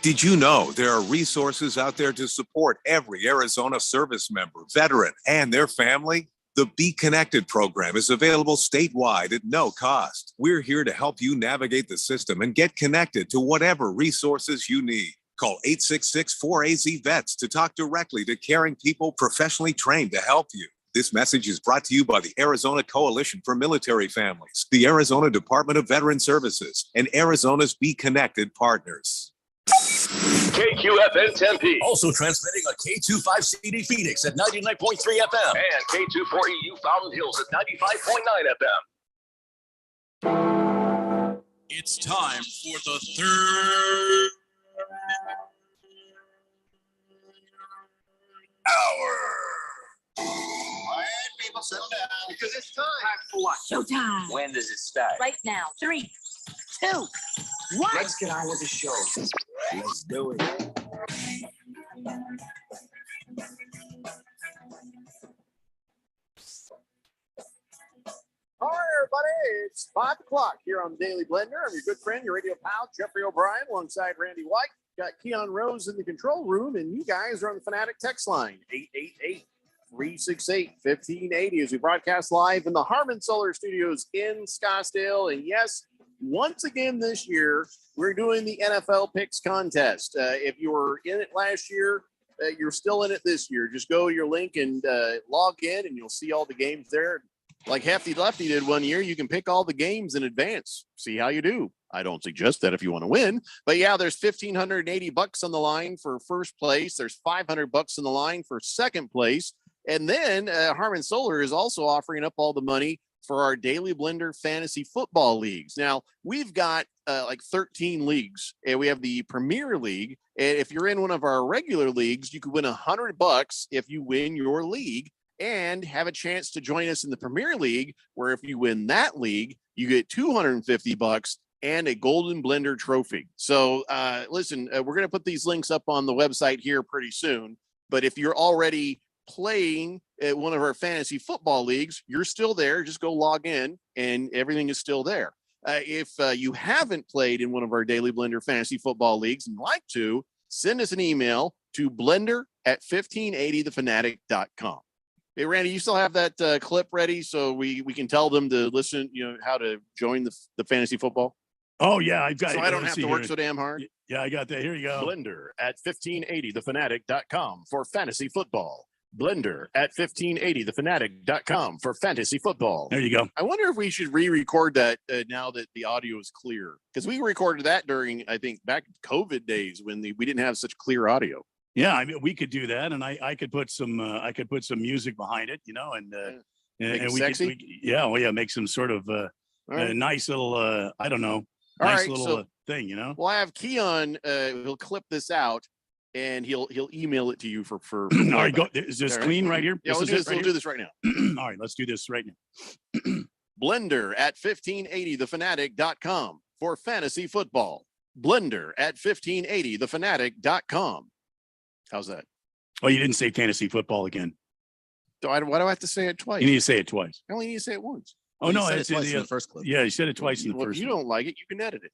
Did you know there are resources out there to support every Arizona service member, veteran, and their family? The Be Connected program is available statewide at no cost. We're here to help you navigate the system and get connected to whatever resources you need. Call 866-4AZ-VETS to talk directly to caring people professionally trained to help you. This message is brought to you by the Arizona Coalition for Military Families, the Arizona Department of Veteran Services, and Arizona's Be Connected partners. KQFN Tempe. Also transmitting on K25CD Phoenix at 99.3 FM. And K240U Fountain Hills at 95.9 FM. It's time for the third hour. All right, people, settle down because it's time. For what? Showtime. When does it start? Right now. 3, 2, 1. Let's get on with the show. Let's do it. All right, everybody, it's 5 o'clock here on the Daily Blender. I'm your good friend, your radio pal, Jeffrey O'Brien, alongside Randy White. Got Keon Rose in the control room, and you guys are on the Fanatic text line, 888-368-1580 as we broadcast live in the Harmon Solar Studios in Scottsdale. And yes, once again this year, we're doing the NFL Picks Contest. If you were in it last year, you're still in it this year. Just go to your link and log in, and you'll see all the games there. Like Hefty Lefty did one year, you can pick all the games in advance. See how you do. I don't suggest that if you want to win, but yeah, there's $1,580 on the line for first place. There's $500 on the line for second place. And then Harmon Solar is also offering up all the money for our Daily Blender Fantasy Football Leagues. Now, we've got like 13 leagues, and we have the Premier League. And if you're in one of our regular leagues, you could win $100 if you win your league, and have a chance to join us in the Premier League, where if you win that league, you get $250 and a Golden Blender trophy. So listen, we're going to put these links up on the website here pretty soon. But if you're already playing at one of our fantasy football leagues, you're still there. Just go log in and everything is still there. If you haven't played in one of our Daily Blender fantasy football leagues and like to, send us an email to blender@1580thefanatic.com. Hey, Randy, you still have that clip ready so we can tell them to listen, how to join the fantasy football? Oh, yeah, I've got so it. I don't have to work so damn hard. Yeah, I got that. Here you go. Blender@1580thefanatic.com for fantasy football. Blender@1580thefanatic.com for fantasy football. There you go. I wonder if we should re-record that now that the audio is clear, because we recorded that during, I think, back COVID days when we didn't have such clear audio. Yeah, I mean, we could do that, and I could put some music behind it, and Make it sexy? Make some sort of right. nice little I don't know, All nice right, little so- thing, Well, I have Keon. He'll clip this out and he'll email it to you for. All right, go. Is this All right. clean right here? Yeah, we'll do this right now. All right, let's do this right now. Blender@1580thefanatic.com for fantasy football. Blender@1580thefanatic.com. How's that? Oh, you didn't say fantasy football again. Why do I have to say it twice? You need to say it twice. I only need to say it once. Oh no, said it it's twice in the first clip. Yeah, you said it twice in the Well, first. if you don't like it, you can edit it.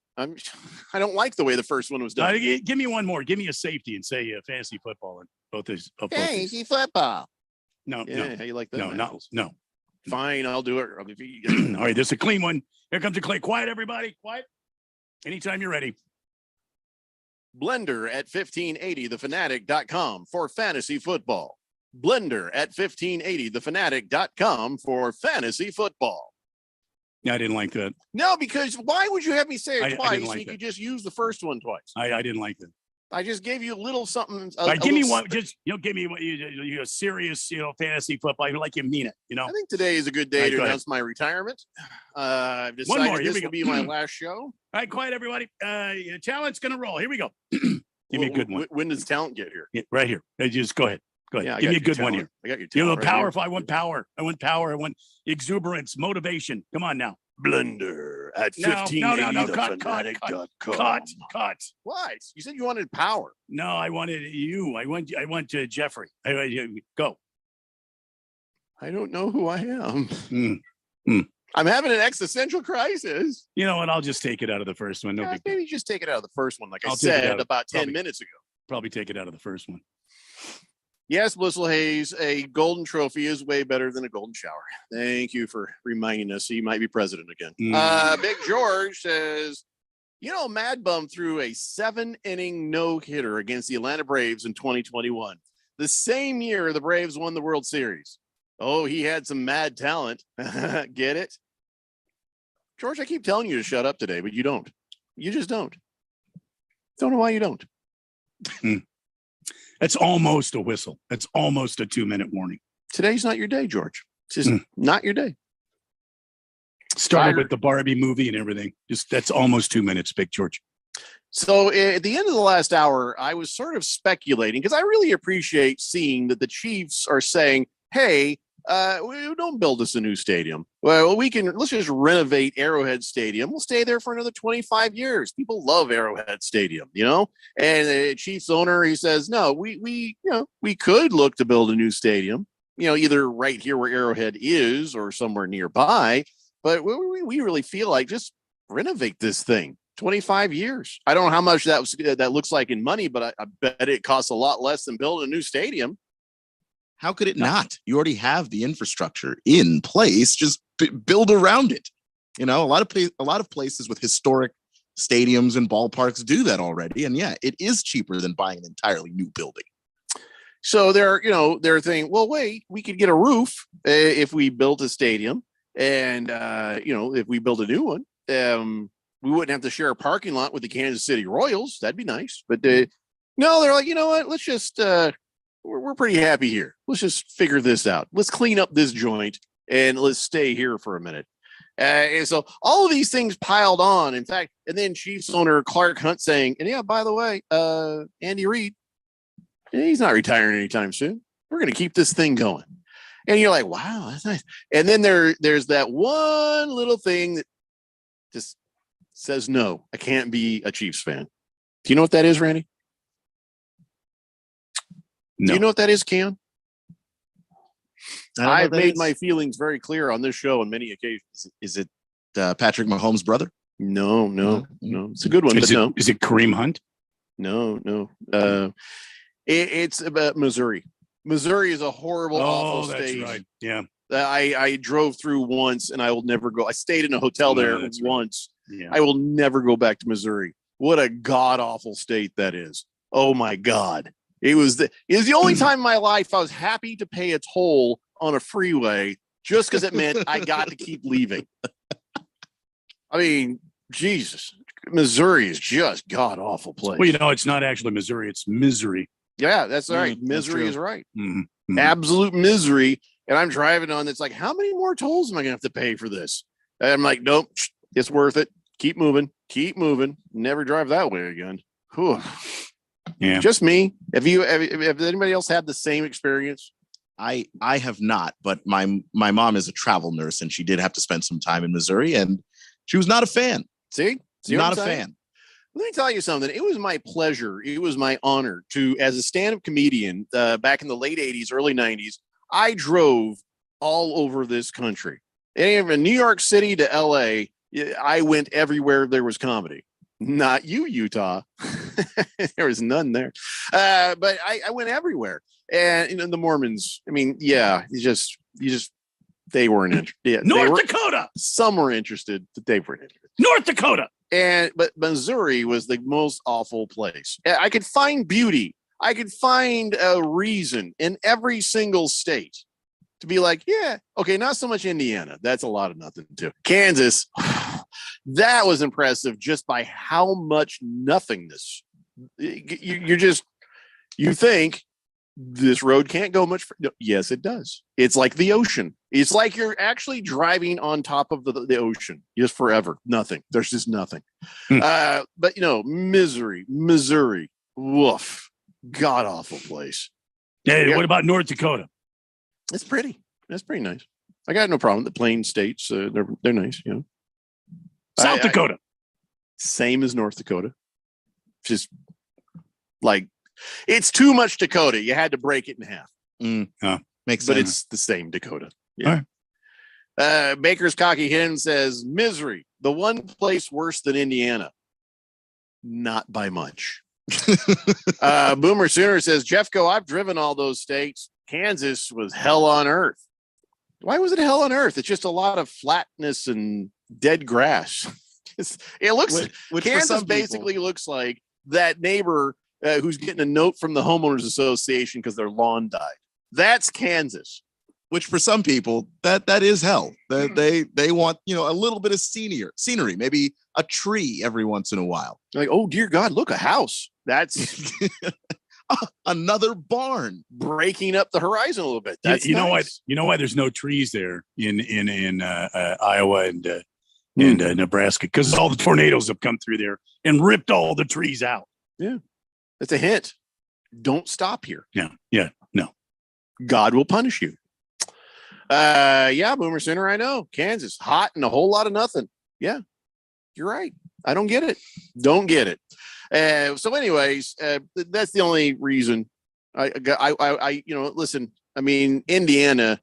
I don't like the way the first one was done. Give me one more. Give me a safety and say fantasy football and both these. Fantasy football. No, Yeah, no, how you like that? no, no. Fine, I'll do it. All right, this is a clean one. Here comes a clay. Quiet, everybody. Quiet. Anytime you're ready. Blender@1580thefanatic.com for fantasy football. Blender@1580thefanatic.com for fantasy football. Yeah, I didn't like that. No, because why would you have me say it I didn't twice? like You that. could just use the first one twice. I didn't like that. I just gave you a little something. All right, give me one. Just give me what you a serious fantasy football. Like you mean it. I think today is a good day All right, to go ahead. announce my retirement. I've One decided more. Here this we will go. be my last show. All right, quiet, everybody. Talent's gonna roll. Here we go. Give me a good one. When does talent get here? Yeah, right here. Just go ahead. Go ahead. Yeah, I Give got me a your good one talent. here. I got your You know, talent right power. here. I want power. I want power. I want exuberance, motivation. Come on now. Blender at No, 1580thefanatic.com. Cut. What? You said you wanted power. No, I wanted you. I want Jeffrey. Go. I don't know who I am. Mm. I'm having an existential crisis. You know what? I'll just take it out of the first one. No Yeah, big deal. maybe just take it out of the first one, like I I'll take it said out of- about 10 probably. minutes ago. Probably take it out of the first one. Yes, Blissful Hayes, a golden trophy is way better than a golden shower. Thank you for reminding us. He might be president again. Big George says, Mad Bum threw a 7-inning no-hitter against the Atlanta Braves in 2021. The same year the Braves won the World Series. Oh, he had some mad talent. Get it? George, I keep telling you to shut up today, but you don't. You just don't. Don't know why you don't. That's almost a whistle. That's almost a 2-minute warning. Today's not your day, George. It's just not your day. Started with the Barbie movie and everything. Just that's almost 2 minutes, Big George. So at the end of the last hour, I was sort of speculating because I really appreciate seeing that the Chiefs are saying, hey, we don't build us a new stadium. Well, let's just renovate Arrowhead Stadium. We'll stay there for another 25 years. People love Arrowhead Stadium, And the Chiefs owner, he says, no, we could look to build a new stadium, either right here where Arrowhead is or somewhere nearby. But we really feel like just renovate this thing. 25 years. I don't know how much that looks like in money, but I bet it costs a lot less than building a new stadium. How could it not? You already have the infrastructure in place. Just build around it. A lot of places with historic stadiums and ballparks do that already. And yeah, it is cheaper than buying an entirely new building. So they're thinking, well, wait, we could get a roof if we built a stadium, and if we build a new one, we wouldn't have to share a parking lot with the Kansas City Royals. That'd be nice. But no, they're like, you know what? Let's just we're pretty happy here. Let's just figure this out. Let's clean up this joint and let's stay here for a minute. And so all of these things piled on. In fact, and then Chiefs owner Clark Hunt saying, and yeah, by the way, Andy Reid, he's not retiring anytime soon. We're going to keep this thing going. And you're like, wow, that's nice. And then there's that one little thing that just says, no, I can't be a Chiefs fan. Do you know what that is, Randy? No. Do you know what that is, Cam? I've made my feelings very clear on this show on many occasions. Is it Patrick Mahomes' brother? No. It's a good one, but no. Is it Kareem Hunt? No. It's about Missouri. Missouri is a horrible, awful state. That's right. Yeah. I drove through once, and I will never go. I stayed in a hotel there once. Right. Yeah. I will never go back to Missouri. What a god awful state that is. Oh my God. It was the only time in my life I was happy to pay a toll on a freeway just because it meant I got to keep leaving. I mean, Jesus, Missouri is just god awful place. Well, it's not actually Missouri; it's misery. Yeah, that's right. Misery is right. Mm-hmm. Absolute misery. And I'm driving on. It's like, how many more tolls am I gonna have to pay for this? And I'm like, nope, it's worth it. Keep moving. Never drive that way again. Whew. Yeah. Just me. Have anybody else had the same experience? I have not, but my mom is a travel nurse, and she did have to spend some time in Missouri, and she was not a fan. See not a fan. Let me tell you something. It was my pleasure. It was my honor to, as a stand-up comedian back in the late 80s, early 90s, I drove all over this country. And from New York City to LA, I went everywhere there was comedy. Not you, Utah. There was none there. But I went everywhere. And the Mormons, I mean, yeah, you just they weren't interested. Yeah, North Dakota. Some were interested, but they weren't interested. North Dakota. But Missouri was the most awful place. I could find beauty. I could find a reason in every single state to be like, yeah, okay, not so much Indiana. That's a lot of nothing too. Kansas, that was impressive just by how much nothingness. You think this road can't go much further. Yes, it does. It's like the ocean. It's like you're actually driving on top of the ocean just forever. Nothing. There's just nothing. But Missouri, woof, god awful place. Hey, what about North Dakota? It's pretty. That's pretty nice. I got no problem. The plain states, they're nice. South Dakota, same as North Dakota. Just like it's too much Dakota. You had to break it in half. Makes sense. But it's the same Dakota. Yeah. Right. Baker's Cocky Hen says misery, the one place worse than Indiana. Not by much. Boomer Sooner says, Jeffco, I've driven all those states. Kansas was hell on earth. Why was it hell on earth? It's just a lot of flatness and dead grass. It looks which Kansas basically looks like that neighbor who's getting a note from the homeowners association because their lawn died. That's Kansas. Which for some people that is hell. They want a little bit of scenery, maybe a tree every once in a while. Like, oh dear God, look, a house. That's another barn breaking up the horizon a little bit. That's nice. You know why there's no trees there in Iowa and Nebraska, because all the tornadoes have come through there and ripped all the trees out. Yeah, that's a hint. Don't stop here. Yeah, no. God will punish you. Boomer Center, I know. Kansas, hot and a whole lot of nothing. Yeah, you're right. I don't get it. Don't get it. So anyways, that's the only reason I listen, I mean, Indiana,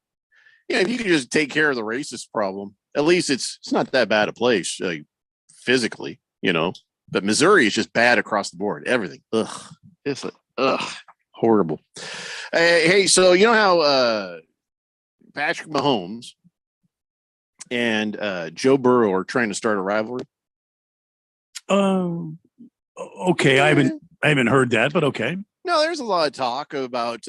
if you can just take care of the racist problem, at least it's not that bad a place, physically, but Missouri is just bad across the board. Everything. Ugh. It's Horrible. Hey, so you know how Patrick Mahomes and Joe Burrow are trying to start a rivalry? Okay, I haven't heard that, but okay. No, there's a lot of talk about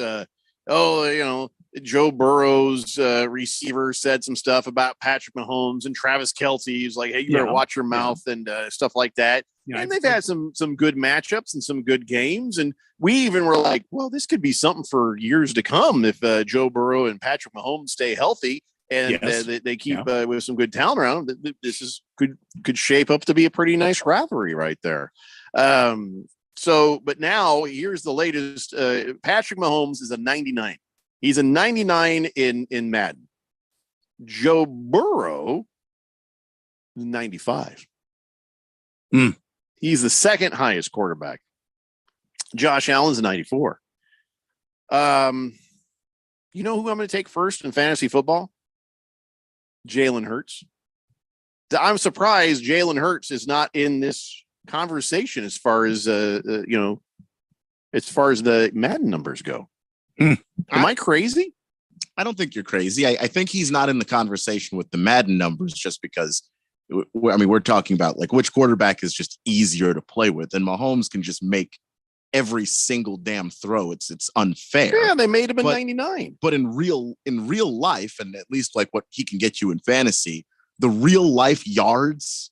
Joe Burrow's receiver said some stuff about Patrick Mahomes, and Travis Kelce's like, hey, you better watch your mouth and stuff like that. Yeah, and they've had some good matchups and some good games. And we even were like, well, this could be something for years to come if Joe Burrow and Patrick Mahomes stay healtly and they keep with some good talent around. This could shape up to be a pretty nice rivalry right there. But now here's the latest. Patrick Mahomes is a 99. He's a 99 in Madden. Joe Burrow, 95. He's the second highest quarterback. Josh Allen's a 94. You know who I'm going to take first in fantasy football? Jalen Hurts. I'm surprised Jalen Hurts is not in this conversation as far as as far as the Madden numbers go. Am I crazy? I don't think you're crazy. I think he's not in the conversation with the Madden numbers just because, we're talking about like which quarterback is just easier to play with, and Mahomes can just make every single damn throw. It's unfair. Yeah, they made him a 99. But in real life, and at least like what he can get you in fantasy, the real life yards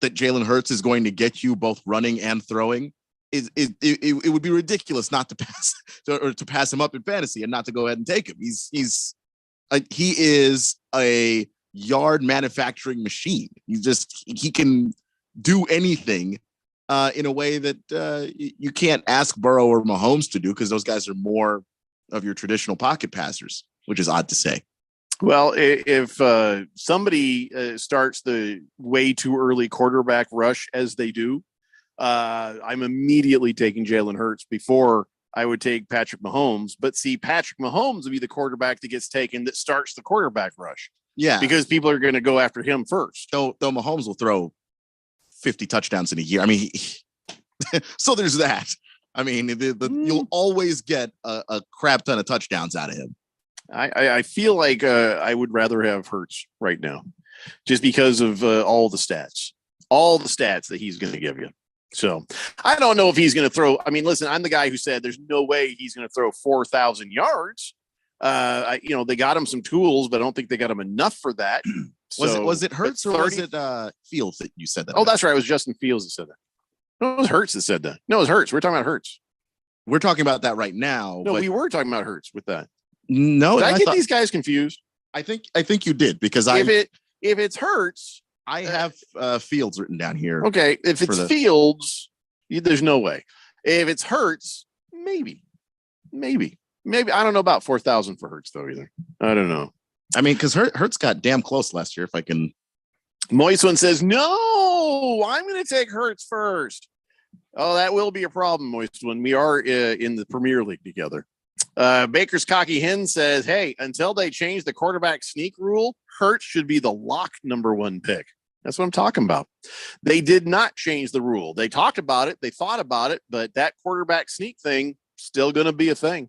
that Jalen Hurts is going to get you both running and throwing, it would be ridiculous not to pass or to pass him up in fantasy and not to go ahead and take him. He is a yard manufacturing machine. He can do anything in a way that you can't ask Burrow or Mahomes to do, because those guys are more of your traditional pocket passers, which is odd to say. Well, if somebody starts the way too early quarterback rush as they do, I'm immediately taking Jalen Hurts before I would take Patrick Mahomes. But see, Patrick Mahomes would be the quarterback that gets taken that starts the quarterback rush. Yeah, because people are going to go after him first. Though Mahomes will throw 50 touchdowns in a year. I mean, so there's that. I mean, you'll always get a crap ton of touchdowns out of him. I feel like I would rather have Hurts right now, just because of all the stats that he's going to give you. So I don't know if he's going to throw. I mean, listen, I'm the guy who said there's no way he's going to throw 4,000 yards. They got him some tools, but I don't think they got him enough for that. Was it Hurts or was it Fields that you said that? Oh, that's right. It was Justin Fields that said that. No, it was Hurts that said that. No, it was Hurts. We're talking about Hurts. We're talking about that right now. No, we were talking about Hurts with that. No, did I get these guys confused? I think you did, because if it's Hurts, I have Fields written down here. Okay, if it's Fields, there's no way. If it's Hurts, maybe. I don't know about 4,000 for Hurts though either. I don't know. I mean, because Hurts got damn close last year. If I can, Moist one says no. I'm going to take Hurts first. Oh, that will be a problem, Moist one. We are in the Premier League together. Baker's Cocky Hen says, hey, until they change the quarterback sneak rule, Hurts should be the lock #1 pick. That's what I'm talking about. They did not change the rule. They talked about it. They thought about it, but that quarterback sneak thing still going to be a thing.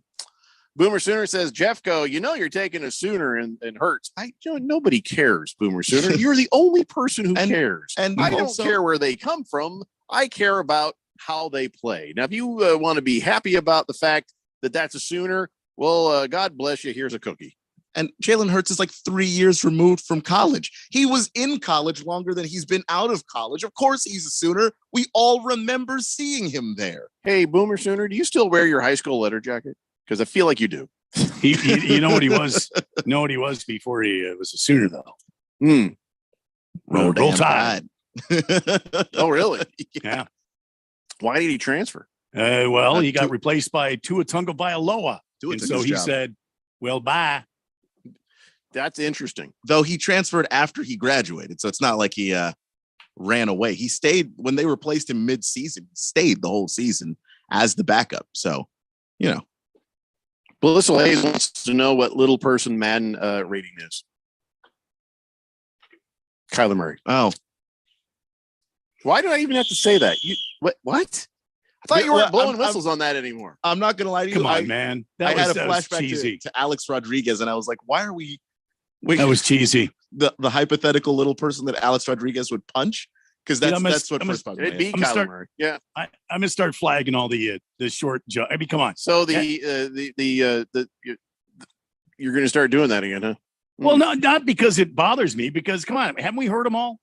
Boomer Sooner says, Jeffco, you're taking a Sooner and Hurts. Nobody cares, Boomer Sooner. You're the only person who cares. And I don't care where they come from. I care about how they play. Now, if you want to be happy about the fact that that's a Sooner, well, God bless you. Here's a cookie. And Jalen Hurts is like 3 years removed from college. He was in college longer than he's been out of college. Of course, he's a Sooner. We all remember seeing him there. Hey, Boomer Sooner, do you still wear your high school letter jacket? Because I feel like you do. You know what he was? Know what he was before he was a Sooner, though. Roll Tide. Oh, really? Yeah. Why did he transfer? He got replaced by Tua Tagovailoa, and so he said, "Well, bye." That's interesting. Though he transferred after he graduated, so it's not like he ran away. He stayed when they replaced him mid-season. He stayed the whole season as the backup. So, Melissa Hayes wants to know what little person Madden rating is. Kyler Murray. Oh. Why do I even have to say that? What? I thought you weren't blowing I'm- whistles on that anymore. I'm not gonna lie to you. Come on, man. I had a that was flashback cheesy. to Alex Rodriguez, and I was like, why are we? That was cheesy. The hypothetical little person that Alex Rodriguez would punch, because Yeah, that's what first popped in my It'd be head. I'm gonna Kyler start- Murray. Yeah. I'm gonna start flagging all the short jump. I mean, come on. So you're going to start doing that again, huh? Well, not because it bothers me. Because come on, haven't we heard them all?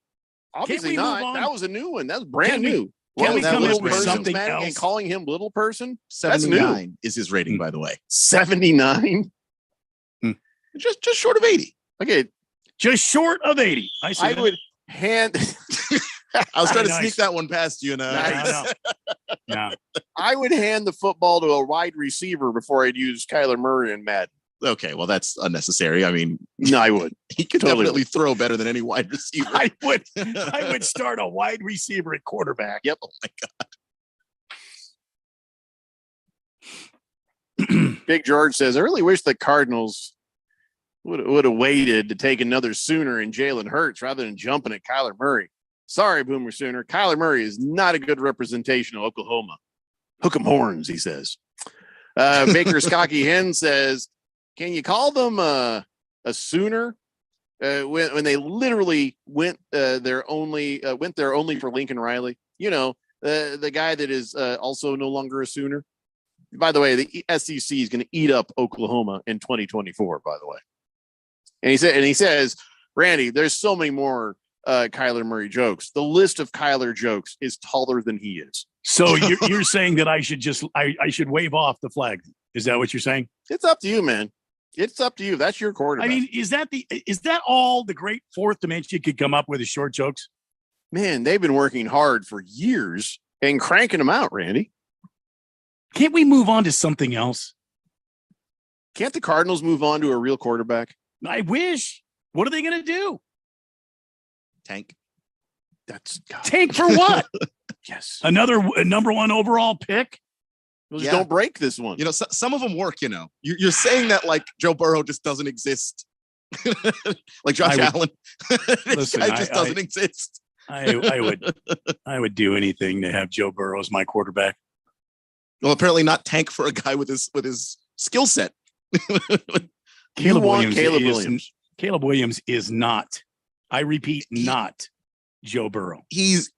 Obviously we move not. on? That was a new one. That's brand Can we- new. can we that come little up with person's something man else? and calling him little person? That's new. 79 is his rating, by the way. 79. Just short of 80. Okay, just short of 80. I would hand. I was trying to Nice. sneak that one past you, and Yeah. I would hand the football to a wide receiver before I'd use Kyler Murray and Madden. Okay, well, that's unnecessary. I mean, No, I would. he could Totally definitely throw better than any wide receiver. I would start a wide receiver at quarterback. Yep. Oh my God. Big George says, I really wish the Cardinals would have waited to take another Sooner in Jalen Hurts rather than jumping at Kyler Murray. Sorry, Boomer Sooner. Kyler Murray is not a good representation of Oklahoma. Hook 'em horns, he says. Baker Skocky Hen says, can you call them a Sooner when they literally went there only for Lincoln Riley? You know, the guy that is also no longer a Sooner. By the way, the SEC is going to eat up Oklahoma in 2024. By the way, and he says, Randy, there's so many more Kyler Murray jokes. The list of Kyler jokes is taller than he is. So you're saying that I should I should wave off the flag? Is that what you're saying? It's up to you, man. It's up to you. That's your quarterback. I mean, is that all the great fourth dimension could come up with is short jokes? Man, they've been working hard for years and cranking them out, Randy. Can't we move on to something else? Can't the Cardinals move on to a real quarterback? I wish. What are they going to do? Tank. That's Tank for what? Yes. Another number one overall pick? Well, just don't break this one. You know, some of them work, you know. You're saying that like Joe Burrow just doesn't exist. Like Josh Allen. This guy just doesn't exist. I would do anything to have Joe Burrow as my quarterback. Well, apparently not tank for a guy with his skill set. Caleb Williams. Caleb Williams is not. I repeat, not Joe Burrow. He's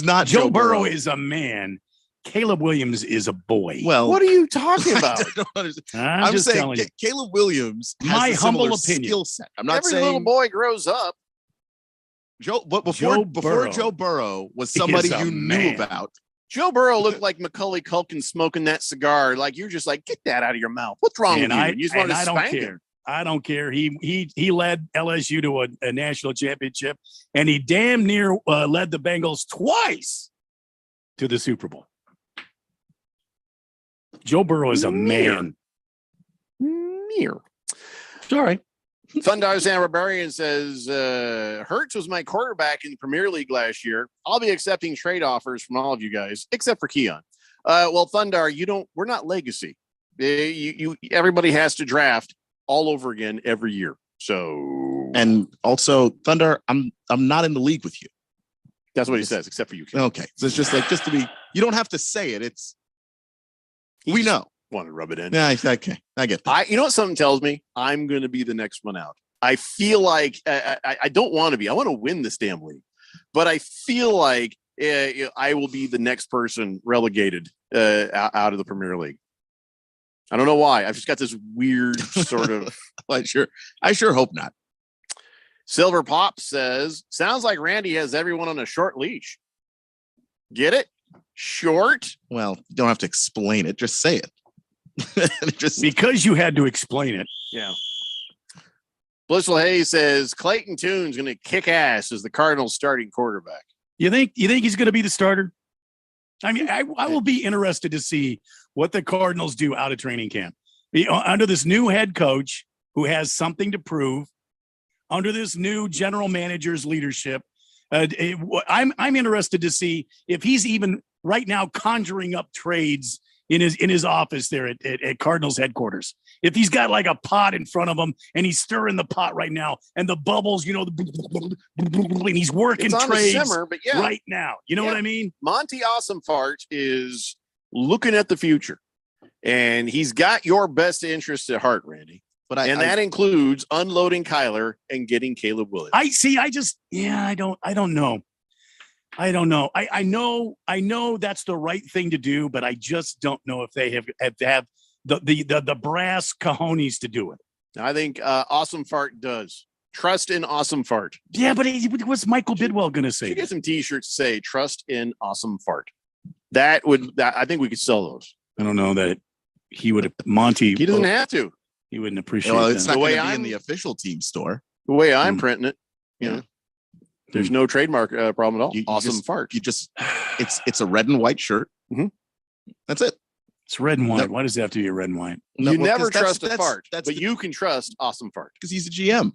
not. Joe Burrow is a man. Caleb Williams is a boy. Well, what are you talking about? I'm just saying telling you. Caleb Williams has My a humble similar opinion. skill set. I'm not Every saying little boy grows up. Before Burrow Joe Burrow was somebody is a you man. knew about. Joe Burrow looked like Macaulay Culkin smoking that cigar. Like you're just like, get that out of your mouth. What's wrong with you? You just want to I don't spank care. him. I don't care. He led LSU to a national championship, and he damn near led the Bengals twice to the Super Bowl. Joe Burrow is a man. Near. Sorry. Thundar Sam Barbarian says, Hurts was my quarterback in the Premier League last year. I'll be accepting trade offers from all of you guys, except for Keon. Well, Thundar, we're not legacy. Everybody has to draft all over again every year. So, and also Thunder, I'm not in the league with you. That's what he says, except for you. Keon. Okay. So it's just like, just to be, you don't have to say it. We know. Want to rub it in. Yeah, okay. I get that. You know what something tells me? I'm going to be the next one out. I feel like I don't want to be. I want to win this damn league. But I feel like I will be the next person relegated out of the Premier League. I don't know why. I've just got this weird sort of. I sure hope not. Silver Pop says, sounds like Randy has everyone on a short leash. Get it? Short? Well, you don't have to explain it. Just say it. Just because you had to explain it. Yeah. Blissful Hayes says Clayton Tune's going to kick ass as the Cardinals starting quarterback. You think he's going to be the starter? I mean, I will be interested to see what the Cardinals do out of training camp. Under this new head coach who has something to prove, under this new general manager's leadership, I'm interested to see if he's even right now conjuring up trades in his office there at Cardinals headquarters. If he's got like a pot in front of him and he's stirring the pot right now and the bubbles, and he's working It's on trades the simmer, but yeah. right now. You know what I mean? Monty Awesome Fart is looking at the future, and he's got your best interests at heart, Randy. But that includes unloading Kyler and getting Caleb Williams. I don't know. I know that's the right thing to do, but I just don't know if they have the brass cojones to do it. I think Awesome Fart does. Trust in Awesome Fart. Yeah, but what's Michael Bidwell going to say? You get some T-shirts to say "Trust in Awesome Fart." I think we could sell those. I don't know that he would. Monty. He doesn't have to. He wouldn't appreciate. Well, it's that. not going to be in the official team store. The way I'm printing it, there's no trademark problem at all. Awesome Fart. It's a red and white shirt. Mm-hmm. That's it. It's red and white. Why does it have to be a red and white? You never trust a fart, but you can trust Awesome Fart because he's a GM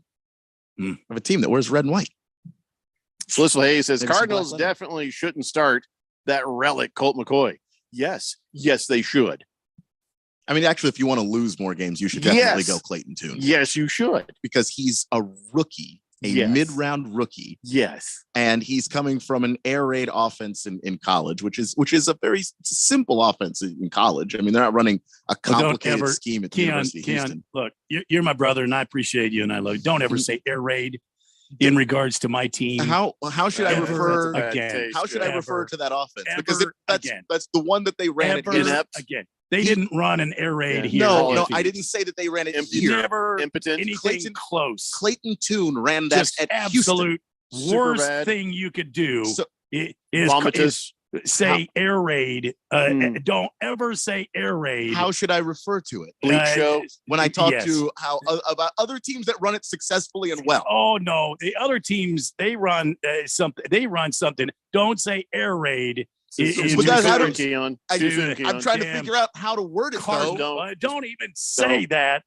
of a team that wears red and white. Blissful Hayes says Cardinals definitely shouldn't start that relic Colt McCoy. Yes, they should. I mean, actually, if you want to lose more games, you should definitely go Clayton Tune. Yes, you should. Because he's a rookie, mid-round rookie. Yes. And he's coming from an air raid offense in college, which is a very simple offense in college. I mean, they're not running a complicated scheme at the University of Houston. Look, you're my brother, and I appreciate you, and I love you. Don't ever say air raid in regards to my team. How should I refer again? How should I refer to that offense? Because that's the one that they ran again. They didn't run an air raid here. No, I didn't say that they ran it here. Never impotent. Anything close. Clayton Tune ran that Just at absolute Houston. worst thing you could do is say air raid. Don't ever say air raid. How should I refer to it? Bleak show. When I talk to about other teams that run it successfully and well. Oh no, the other teams they run something. They run something. Don't say air raid. I'm trying to figure out how to word it. Don't even say that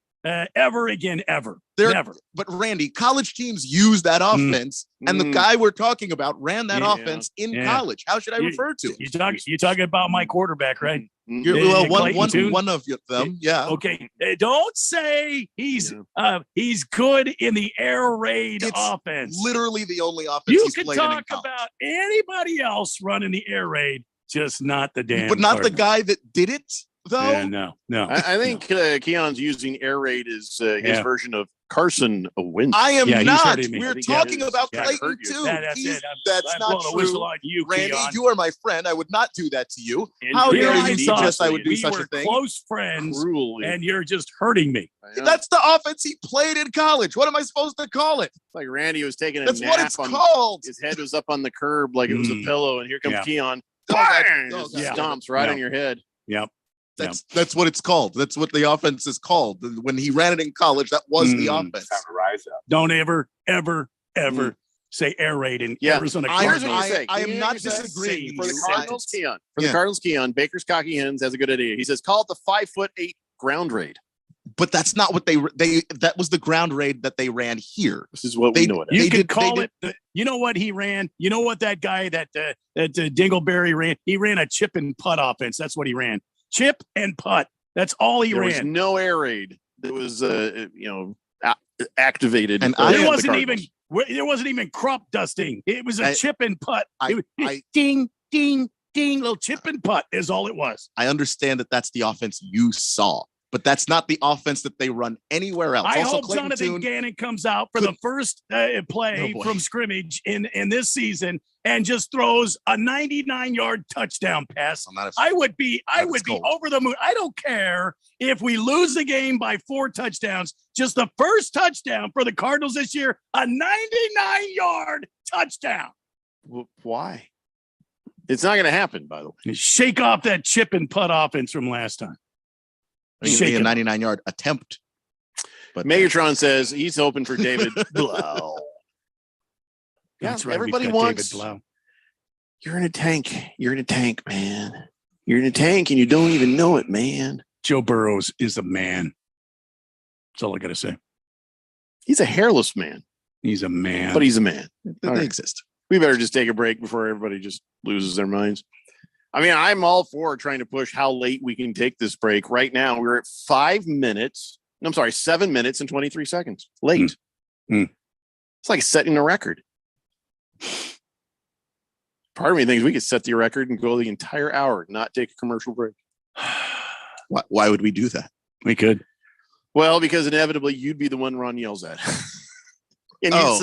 ever again, ever. Never. But Randy, college teams use that offense, and the guy we're talking about ran that offense in college. How should I refer to it? You're talking about my quarterback, right? One of them, yeah. Okay, don't say he's good in the air raid offense. Literally the only offense you he's can played talk in about anybody else running the air raid, just not the damn. But not the guy that did it, though. Yeah, no. I think Keon's using air raid as his version of Carson Wentz. I am not. We're talking about Clayton too. That's not true. Randy, you are my friend. I would not do that to you. How dare you suggest I would do such a thing? Close friends, and you're just hurting me. That's the offense he played in college. What am I supposed to call it? It's like Randy was taking a That's nap. what it's called. His head was up on the curb like it was a pillow, and here comes Keon. Stomps right on your head. Yep. That's what it's called. That's what the offense is called. When he ran it in college, that was the offense. Don't ever say air raid in Arizona Cardinals. I am not disagreeing. For the Cardinals, Keon. The Cardinals, Keon. Baker's Cocky Hens has a good idea. He says, call it the 5'8" ground raid. But that's not what they that was the ground raid that they ran here. This is what we know it as. You could call it. You know what he ran? You know what that guy that Dingleberry ran? He ran a chip and putt offense. That's what he ran. Chip and putt. That's all he ran. There was no air raid that was activated. And there wasn't even crop dusting. It was a chip and putt. Ding, ding, ding. Little chip and putt is all it was. I understand that that's the offense you saw, but that's not the offense that they run anywhere else. I hope Jonathan Gannon comes out for the first play from scrimmage in this season and just throws a 99-yard touchdown pass. I would be over the moon. I don't care if we lose the game by 4 touchdowns. Just the first touchdown for the Cardinals this year, a 99-yard touchdown. Why? It's not going to happen, by the way. Shake off that chip and putt offense from last time. Shake a 99-yard attempt. But Megatron says he's hoping for David Blau. That's right. Everybody wants. You're in a tank. You're in a tank, man. You're in a tank and you don't even know it, man. Joe Burrows is a man. That's all I got to say. He's a hairless man. He's a man. But he's a man. They exist. We better just take a break before everybody just loses their minds. I mean, I'm all for trying to push how late we can take this break. Right now, we're at 7 minutes and 23 seconds late. It's like setting a record. Part of me thinks we could set the record and go the entire hour, not take a commercial break. Why would we do that? We could. Well, because inevitably you'd be the one Ron yells at. And you'd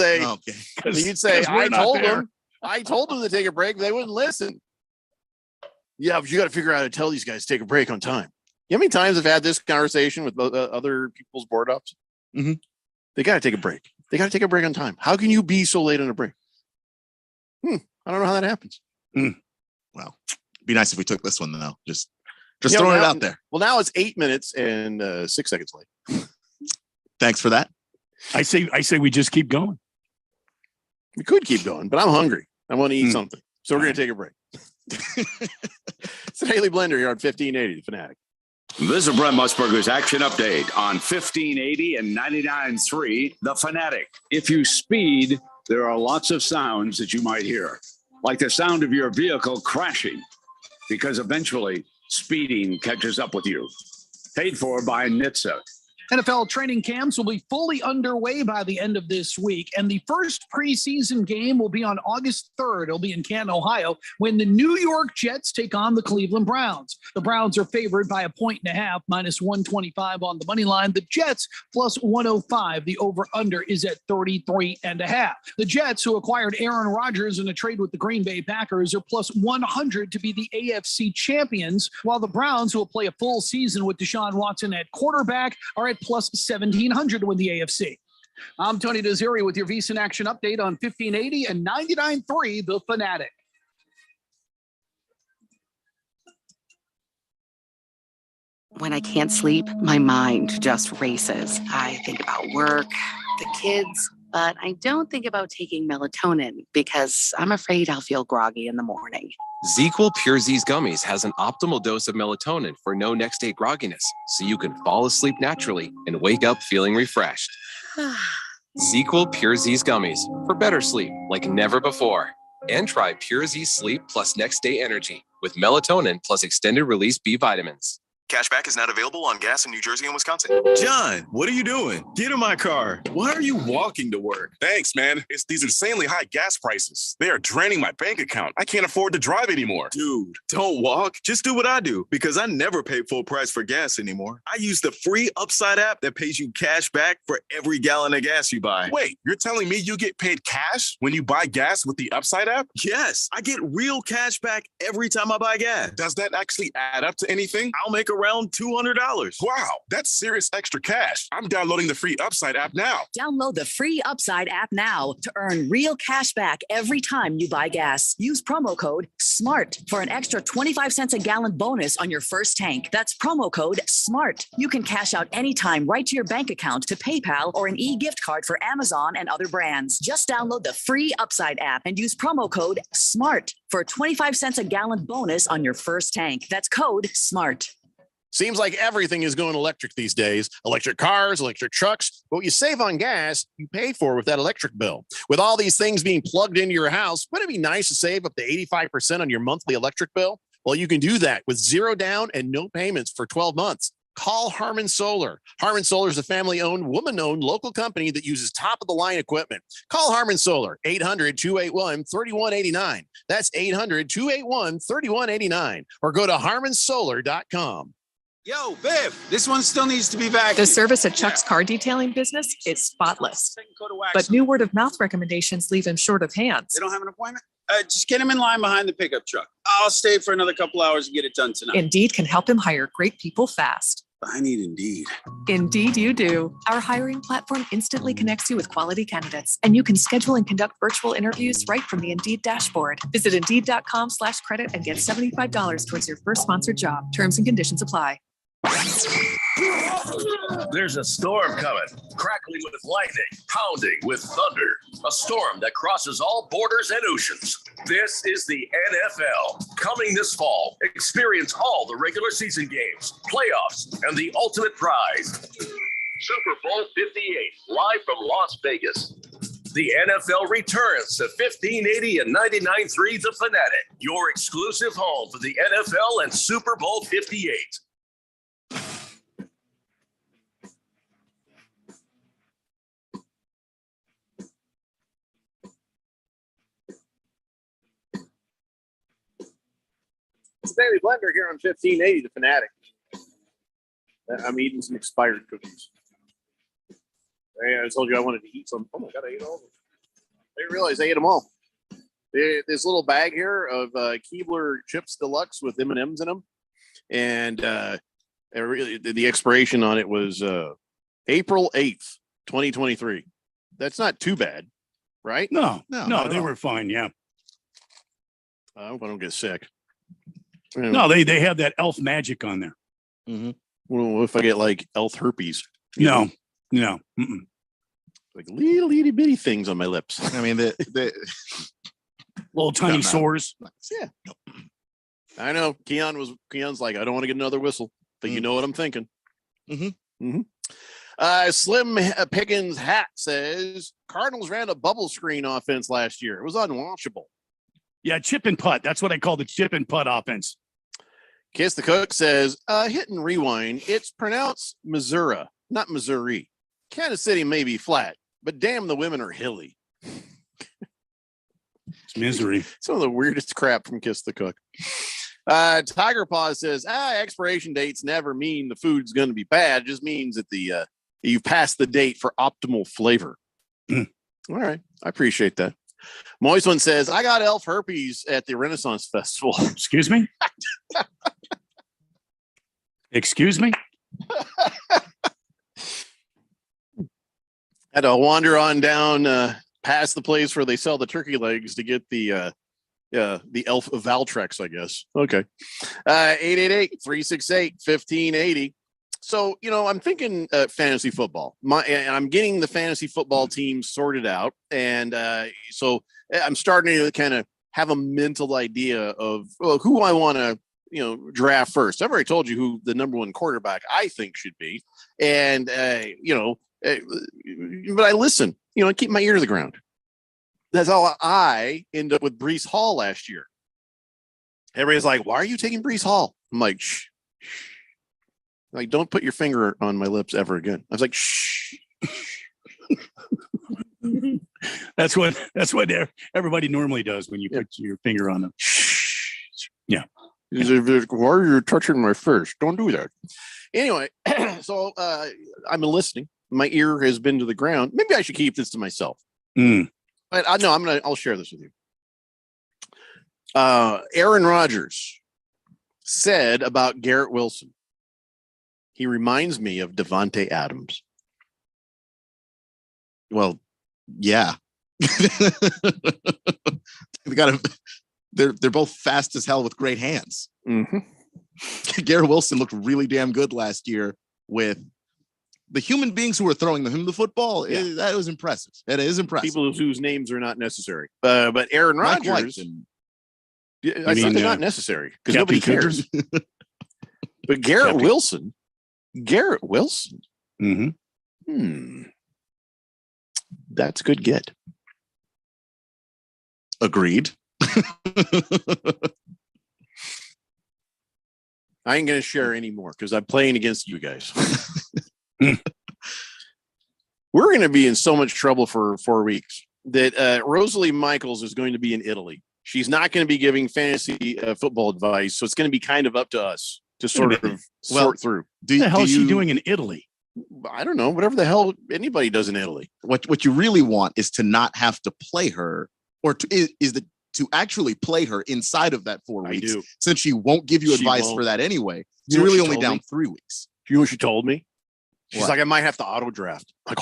say, I told them to take a break. They wouldn't listen. Yeah, but you got to figure out how to tell these guys to take a break on time. You know how many times I've had this conversation with other people's board ups? Mm-hmm. They got to take a break. They got to take a break on time. How can you be so late on a break? I don't know how that happens. Well, it'd be nice if we took this one though. Just throwing it out there. Well, now it's 8 minutes and 6 seconds late. Thanks for that. I say we just keep going. We could keep going, but I'm hungry. I want to eat something. So we're going to take a break. It's a Daily Blender here on 1580, The Fanatic. This is Brent Musburger's Action Update on 1580 and 99.3, The Fanatic. If you speed, there are lots of sounds that you might hear, like the sound of your vehicle crashing, because eventually speeding catches up with you. Paid for by NHTSA. NFL training camps will be fully underway by the end of this week, and the first preseason game will be on August 3rd. It'll be in Canton, Ohio, when the New York Jets take on the Cleveland Browns. The Browns are favored by 1.5, minus 125 on the money line. The Jets plus 105. The over-under is at 33.5. The Jets, who acquired Aaron Rodgers in a trade with the Green Bay Packers, are plus 100 to be the AFC champions, while the Browns, who will play a full season with Deshaun Watson at quarterback, are at plus 1,700 to win the AFC. I'm Tony Desiri with your VSiN Action Update on 1580 and 99.3 The Fanatic. When I can't sleep, my mind just races. I think about work, the kids, but I don't think about taking melatonin because I'm afraid I'll feel groggy in the morning. ZzzQuil Pure Z's Gummies has an optimal dose of melatonin for no next day grogginess, so you can fall asleep naturally and wake up feeling refreshed. ZzzQuil Pure Z's Gummies for better sleep like never before. And try Pure Z Sleep plus next day energy with melatonin plus extended release B vitamins. Cashback is not available on gas in New Jersey and Wisconsin. John, what are you doing? Get in my car. Why are you walking to work? Thanks, man. It's these insanely high gas prices. They are draining my bank account. I can't afford to drive anymore. Dude, don't walk. Just do what I do because I never pay full price for gas anymore. I use the free Upside app that pays you cash back for every gallon of gas you buy. Wait, you're telling me you get paid cash when you buy gas with the Upside app? Yes, I get real cash back every time I buy gas. Does that actually add up to anything? I'll make around $200. Wow, that's serious extra cash. I'm downloading the free Upside app now. Download the free Upside app now to earn real cash back every time you buy gas. Use promo code SMART for an extra 25 cents a gallon bonus on your first tank. That's promo code SMART. You can cash out anytime right to your bank account, to PayPal, or an e-gift card for Amazon and other brands. Just download the free Upside app and use promo code SMART for a 25 cents a gallon bonus on your first tank. That's code SMART. Seems like everything is going electric these days. Electric cars, electric trucks. But what you save on gas, you pay for with that electric bill. With all these things being plugged into your house, wouldn't it be nice to save up to 85% on your monthly electric bill? Well, you can do that with zero down and no payments for 12 months. Call Harmon Solar. Harmon Solar is a family-owned, woman-owned local company that uses top-of-the-line equipment. Call Harmon Solar, 800-281-3189. That's 800-281-3189. Or go to harmonsolar.com. Yo, Biff, this one still needs to be vacuumed. The service at Chuck's car detailing business is spotless. But new word of mouth recommendations leave him short of hands. They don't have an appointment? Just get him in line behind the pickup truck. I'll stay for another couple hours and get it done tonight. Indeed can help him hire great people fast. I need Indeed. Indeed you do. Our hiring platform instantly connects you with quality candidates, and you can schedule and conduct virtual interviews right from the Indeed dashboard. Visit Indeed.com/credit and get $75 towards your first sponsored job. Terms and conditions apply. There's a storm coming, crackling with lightning, pounding with thunder. A storm that crosses all borders and oceans. This is the NFL. Coming this fall, experience all the regular season games, playoffs, and the ultimate prize. Super Bowl 58, live from Las Vegas. The NFL returns to 1580 and 99.3 The Fanatic, your exclusive home for the NFL and Super Bowl 58. It's Daily Blender here on 1580, the Fanatic. I'm eating some expired cookies. I told you I wanted to eat some. Oh my God, I ate all of them. I didn't realize I ate them all. This little bag here of Keebler Chips Deluxe with M&Ms in them. And the expiration on it was April 8th, 2023. That's not too bad, right? No, they were fine. Yeah. I hope I don't get sick. No, they have that elf magic on there. Mm-hmm. Well, if I get like elf herpes? No. Mm-mm. Like little itty bitty things on my lips. I mean, the little tiny sores. Yeah. I know. Keon's like, I don't want to get another whistle, but you know what I'm thinking. Mm-hmm. Slim Pickens hat says Cardinals ran a bubble screen offense last year. It was unwatchable. Yeah, chip and putt. That's what I call the chip and putt offense. Kiss the Cook says, hit and rewind. It's pronounced Missouri, not Missouri. Kansas City may be flat, but damn, the women are hilly. It's misery. Some of the weirdest crap from Kiss the Cook. Tiger Paw says, expiration dates never mean the food's going to be bad. It just means that you've passed the date for optimal flavor. All right. I appreciate that. Moist One says, I got elf herpes at the Renaissance Festival. Excuse me? Excuse me? Had to wander on down past the place where they sell the turkey legs to get the elf Valtrex, I guess. Okay. 888-368-1580. So, I'm thinking fantasy football. I'm getting the fantasy football team sorted out. And so I'm starting to kind of have a mental idea of who I want to, draft first. I've already told you who the number one quarterback I think should be. And, but I listen, I keep my ear to the ground. That's how I end up with Breece Hall last year. Everybody's like, why are you taking Breece Hall? I'm like, shh. Like, don't put your finger on my lips ever again. I was like, shh. That's what everybody normally does when you put your finger on them. Yeah. Why are you touching my fish? Don't do that. Anyway, so I've been listening. My ear has been to the ground. Maybe I should keep this to myself. But I'll share this with you. Aaron Rodgers said about Garrett Wilson, he reminds me of Devontae Adams. Well, yeah. They're both fast as hell with great hands. Mm-hmm. Garrett Wilson looked really damn good last year with the human beings who were throwing him the football. That was impressive. It is impressive. People whose names are not necessary. But Aaron Rodgers, I said they're not necessary because nobody cares. But Garrett Wilson. Mm-hmm. That's a good get. Agreed. I ain't going to share anymore because I'm playing against you guys. We're going to be in so much trouble for 4 weeks that Rosalie Michaels is going to be in Italy. She's not going to be giving fantasy football advice, so it's going to be kind of up to us to sort through. What the hell is she doing in Italy? I don't know. Whatever the hell anybody does in Italy. What you really want is to not have to play her, or to actually play her inside of that 4 weeks. I do. Since she won't give you advice for that anyway. You're really only down 3 weeks. Do you know what she told me? She's What? like, I might have to auto draft. Like,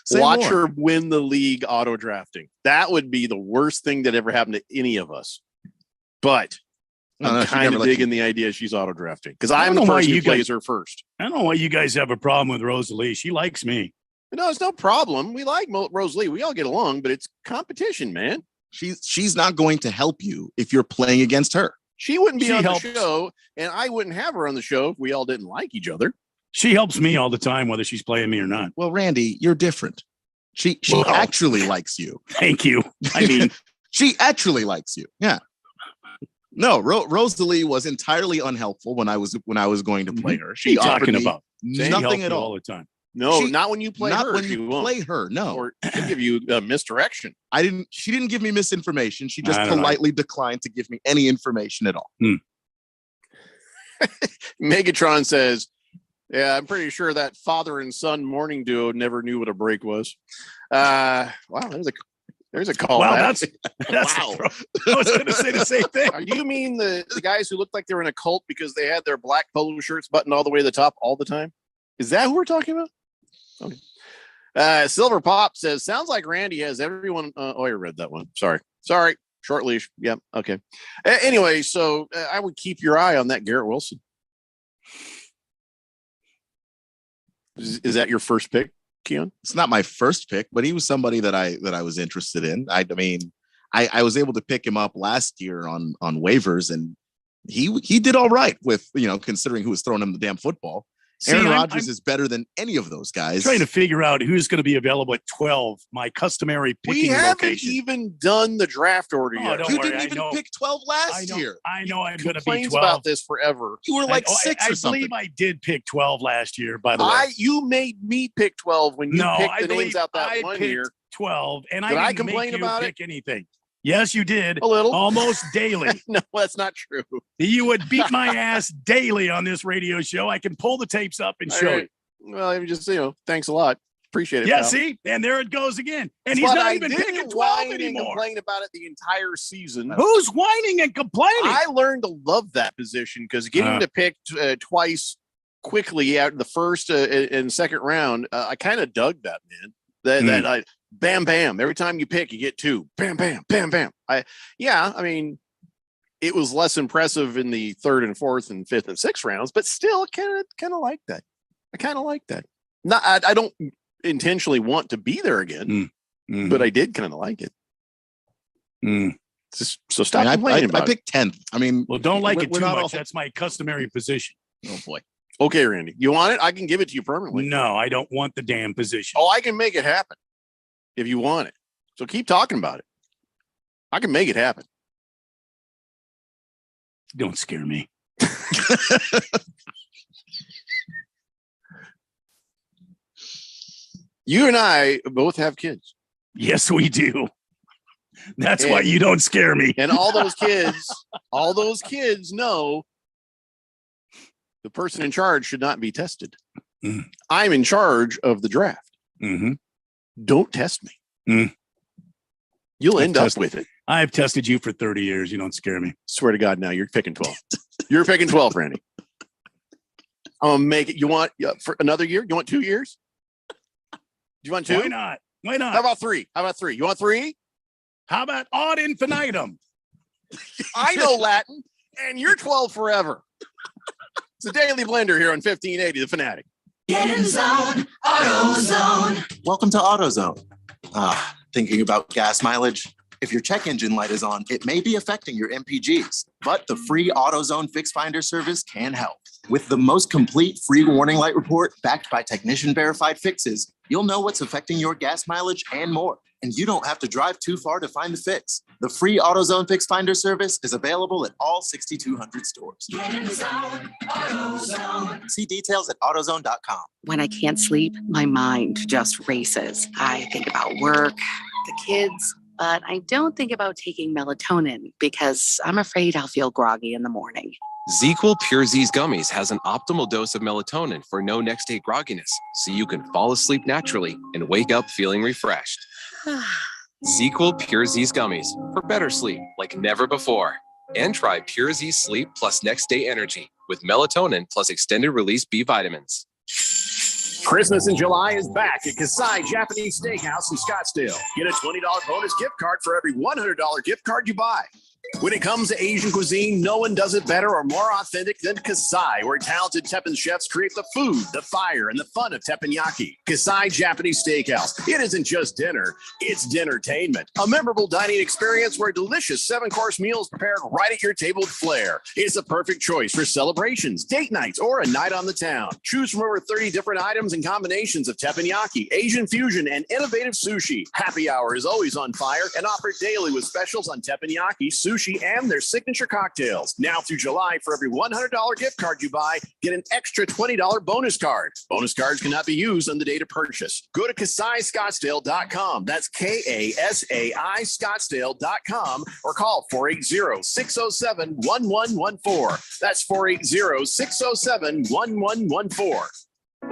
Say watch more. her win the league auto drafting. That would be the worst thing that ever happened to any of us. But I'm kind of digging the idea she's auto drafting because I'm the person who plays her first. I don't know why you guys have a problem with Rosalie. She likes me. No, it's no problem. We like Rosalie. We all get along, but it's competition, man. She's not going to help you if you're playing against her. She wouldn't be on the show, and I wouldn't have her on the show if we all didn't like each other. She helps me all the time, whether she's playing me or not. Well, Randy, you're different. She actually likes you. Thank you. I mean, she actually likes you. Yeah. No, Rosalie was entirely unhelpful when I was going to play her. She offered me nothing at all the time. No, not when you play not her. when she you won't. play her. No, Or she'll give you misdirection. She didn't give me misinformation. She just I don't know. politely declined to give me any information at all. Megatron says, "Yeah, I'm pretty sure that father and son morning duo never knew what a break was." Wow, there's a call. Wow, back. that's wow. I was going to say the same thing. Do you mean the guys who looked like they were in a cult because they had their black polo shirts buttoned all the way to the top all the time? Is that who we're talking about? Okay. Silver Pop says, "Sounds like Randy has everyone." I read that one. Sorry. Short leash. Yep. Okay. Anyway, so I would keep your eye on that Garrett Wilson. Is that your first pick, Keon? It's not my first pick, but he was somebody that I was interested in. I mean, I was able to pick him up last year on waivers, and he did all right with, considering who was throwing him the damn football. Aaron Rodgers is better than any of those guys. Trying to figure out who's going to be available at 12. My customary picking We haven't location. even done the draft order Oh, yet. don't You worry, didn't I even know. pick 12 last year. I know I'm going to be Complains 12. about this forever. You were like I 6 or something. believe I did pick 12 last year, by the way. You made me pick 12 when you No, picked I the names believe out that I one picked year. 12, and Did I didn't complain make you about pick anything. Yes, you did. A little. Almost daily. No, that's not true. You would beat my ass daily on this radio show. I can pull the tapes up and All show right. you. Well, I'm just, thanks a lot. Appreciate it. Yeah, pal. see? And there it goes again. And he's But not I even didn't picking 12 whine and anymore. complain about it the entire season. Who's whining and complaining? I learned to love that position because getting to pick twice quickly out in the first and second round, I kind of dug that, man. That I bam, bam. Every time you pick, you get 2. Bam, bam, bam, bam. I mean, it was less impressive in the 3rd and 4th and 5th and 6th rounds, but still kind of like that. I kind of like that. Not, I don't intentionally want to be there again, but I did kind of like it. So stop complaining about I picked 10th. I mean, well, don't like it we're too not much. all- That's my customary position. Oh boy. Okay, Randy, you want it? I can give it to you permanently. No, I don't want the damn position. Oh, I can make it happen if you want it. So keep talking about it. I can make it happen. Don't scare me. You and I both have kids. Yes, we do. That's why you don't scare me. And all those kids know the person in charge should not be tested. I'm in charge of the draft. Don't test me. You'll end up with it. I've tested you for 30 years. You don't scare me. Swear to God, now you're picking 12. You're picking 12, Randy. I'm gonna make it. You want for another year? You want 2 years? Do you want 2? Why not? Why not? How about 3? How about 3? You want 3? How about ad infinitum? I know Latin, and you're 12 forever. It's the Daily Blender here on 1580, The Fanatic. Get in zone, AutoZone. Welcome to AutoZone. Thinking about gas mileage? If your check engine light is on, it may be affecting your MPGs, but the free AutoZone Fix Finder service can help. With the most complete free warning light report backed by technician verified fixes, you'll know what's affecting your gas mileage and more. And you don't have to drive too far to find the fix. The free AutoZone Fix Finder service is available at all 6,200 stores. Get in zone, AutoZone. See details at AutoZone.com. When I can't sleep, my mind just races. I think about work, the kids, but I don't think about taking melatonin because I'm afraid I'll feel groggy in the morning. ZzzQuil Pure Z's Gummies has an optimal dose of melatonin for no next day grogginess, so you can fall asleep naturally and wake up feeling refreshed. ZzzQuil Pure Z's Gummies for better sleep like never before. And try Pure Z Sleep plus Next Day Energy with melatonin plus extended release B vitamins. Christmas in July is back at Kasai Japanese Steakhouse in Scottsdale. Get a $20 bonus gift card for every $100 gift card you buy. When it comes to Asian cuisine, no one does it better or more authentic than Kasai, where talented Teppan chefs create the food, the fire, and the fun of teppanyaki. Kasai Japanese Steakhouse. It isn't just dinner, it's dinnertainment. A memorable dining experience where delicious 7-course meals prepared right at your table with flair. It's a perfect choice for celebrations, date nights, or a night on the town. Choose from over 30 different items and combinations of teppanyaki, Asian fusion, and innovative sushi. Happy hour is always on fire and offered daily with specials on teppanyaki, sushi, sushi and their signature cocktails. Now through July, for every $100 gift card you buy, get an extra $20 bonus card. Bonus cards cannot be used on the date of purchase. Go to KasaiScottsdale.com. That's KASAI Scottsdale.com or call 480-607-1114. That's 480-607-1114.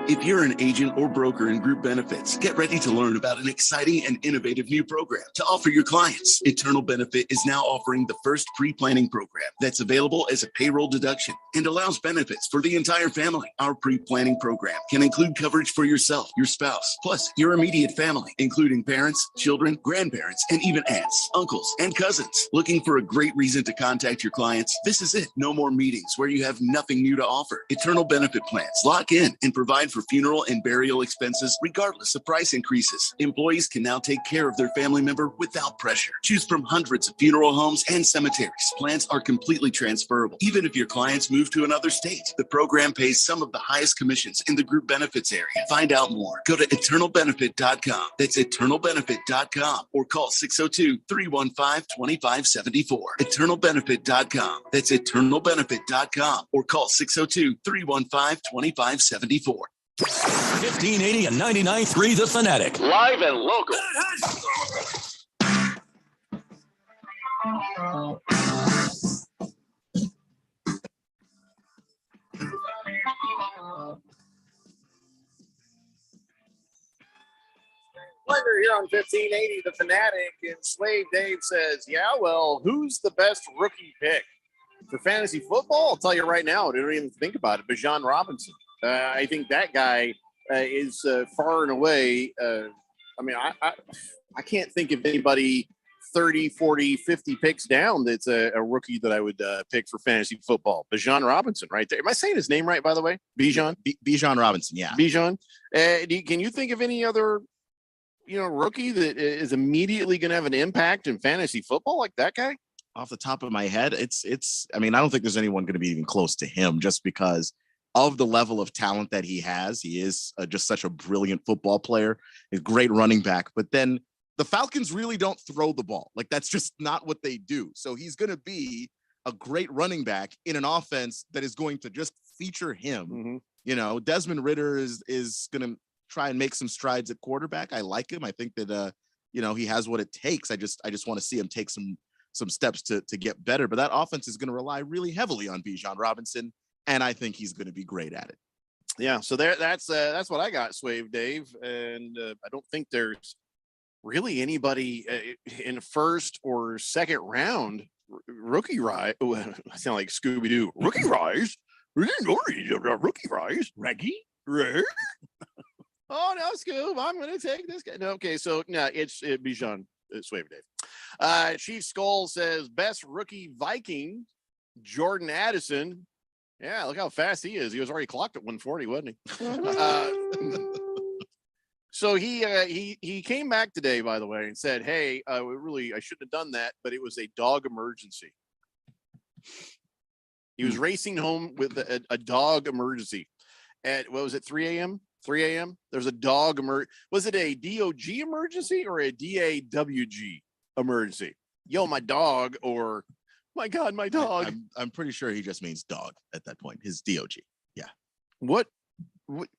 If you're an agent or broker in group benefits, get ready to learn about an exciting and innovative new program to offer your clients. Eternal Benefit is now offering the first pre-planning program that's available as a payroll deduction and allows benefits for the entire family. Our pre-planning program can include coverage for yourself, your spouse, plus your immediate family, including parents, children, grandparents, and even aunts, uncles, and cousins. Looking for a great reason to contact your clients? This is it. No more meetings where you have nothing new to offer. Eternal Benefit plans lock in and provide for funeral and burial expenses regardless of price increases. Employees can now take care of their family member without pressure. Choose from hundreds of funeral homes and cemeteries. Plans are completely transferable, even if your clients move to another state. The program pays some of the highest commissions in the group benefits area. Find out more. Go to eternalbenefit.com. That's eternalbenefit.com or call 602-315-2574. Eternalbenefit.com. That's eternalbenefit.com or call 602-315-2574. 1580 and 99.3 The Fanatic. Live and local. Blender here on 1580 The Fanatic, and Slave Dave says, yeah, well, who's the best rookie pick for fantasy football? I'll tell you right now, I don't even think about it. Bijan Robinson. I think that guy is far and away. I can't think of anybody 30, 40, 50 picks down that's a rookie that I would pick for fantasy football. Bijan Robinson right there. Am I saying his name right, by the way? Bijan? Bijan Robinson, yeah. Bijan. Can you think of any other, rookie that is immediately going to have an impact in fantasy football like that guy? Off the top of my head, I don't think there's anyone going to be even close to him just because of the level of talent that he has. He is just such a brilliant football player, a great running back. But then the Falcons really don't throw the ball. Like, that's just not what they do. So he's going to be a great running back in an offense that is going to just feature him. Mm-hmm. Desmond Ridder is going to try and make some strides at quarterback. I like him. I think that, he has what it takes. I just want to see him take some steps to get better. But that offense is going to rely really heavily on Bijan Robinson. And I think he's going to be great at it. Yeah, so that's what I got, Swave Dave, and I don't think there's really anybody in first or second round rookie rise. I sound like Scooby Doo. Rookie rise, rookie rise, Reggie. Oh no, Scoob, I'm going to take this guy. No, okay, so no, it's Bijan Swave Dave. Chief Skull says best rookie Viking, Jordan Addison. Yeah, look how fast he is. He was already clocked at 140, wasn't he? So he came back today, by the way, and said, "Hey, I shouldn't have done that, but it was a dog emergency." He was racing home with a dog emergency at, what was it, 3 a.m.? 3 a.m. There's a dog was it a DOG emergency or a DAWG emergency? Yo, my dog, or my God, my dog. I'm pretty sure he just means dog at that point. His DOG. Yeah. What?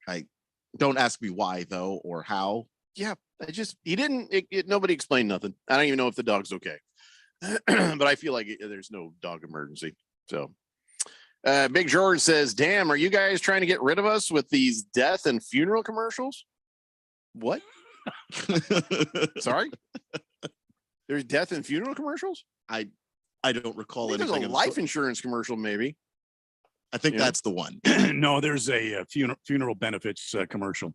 I don't ask me why though, or how. Yeah. Nobody explained nothing. I don't even know if the dog's okay, but I feel like there's no dog emergency. So Big George says, damn, are you guys trying to get rid of us with these death and funeral commercials? What? Sorry? There's death and funeral commercials? I don't recall anything. There's a life insurance commercial, maybe. I think that's the one. No, there's a funeral benefits commercial.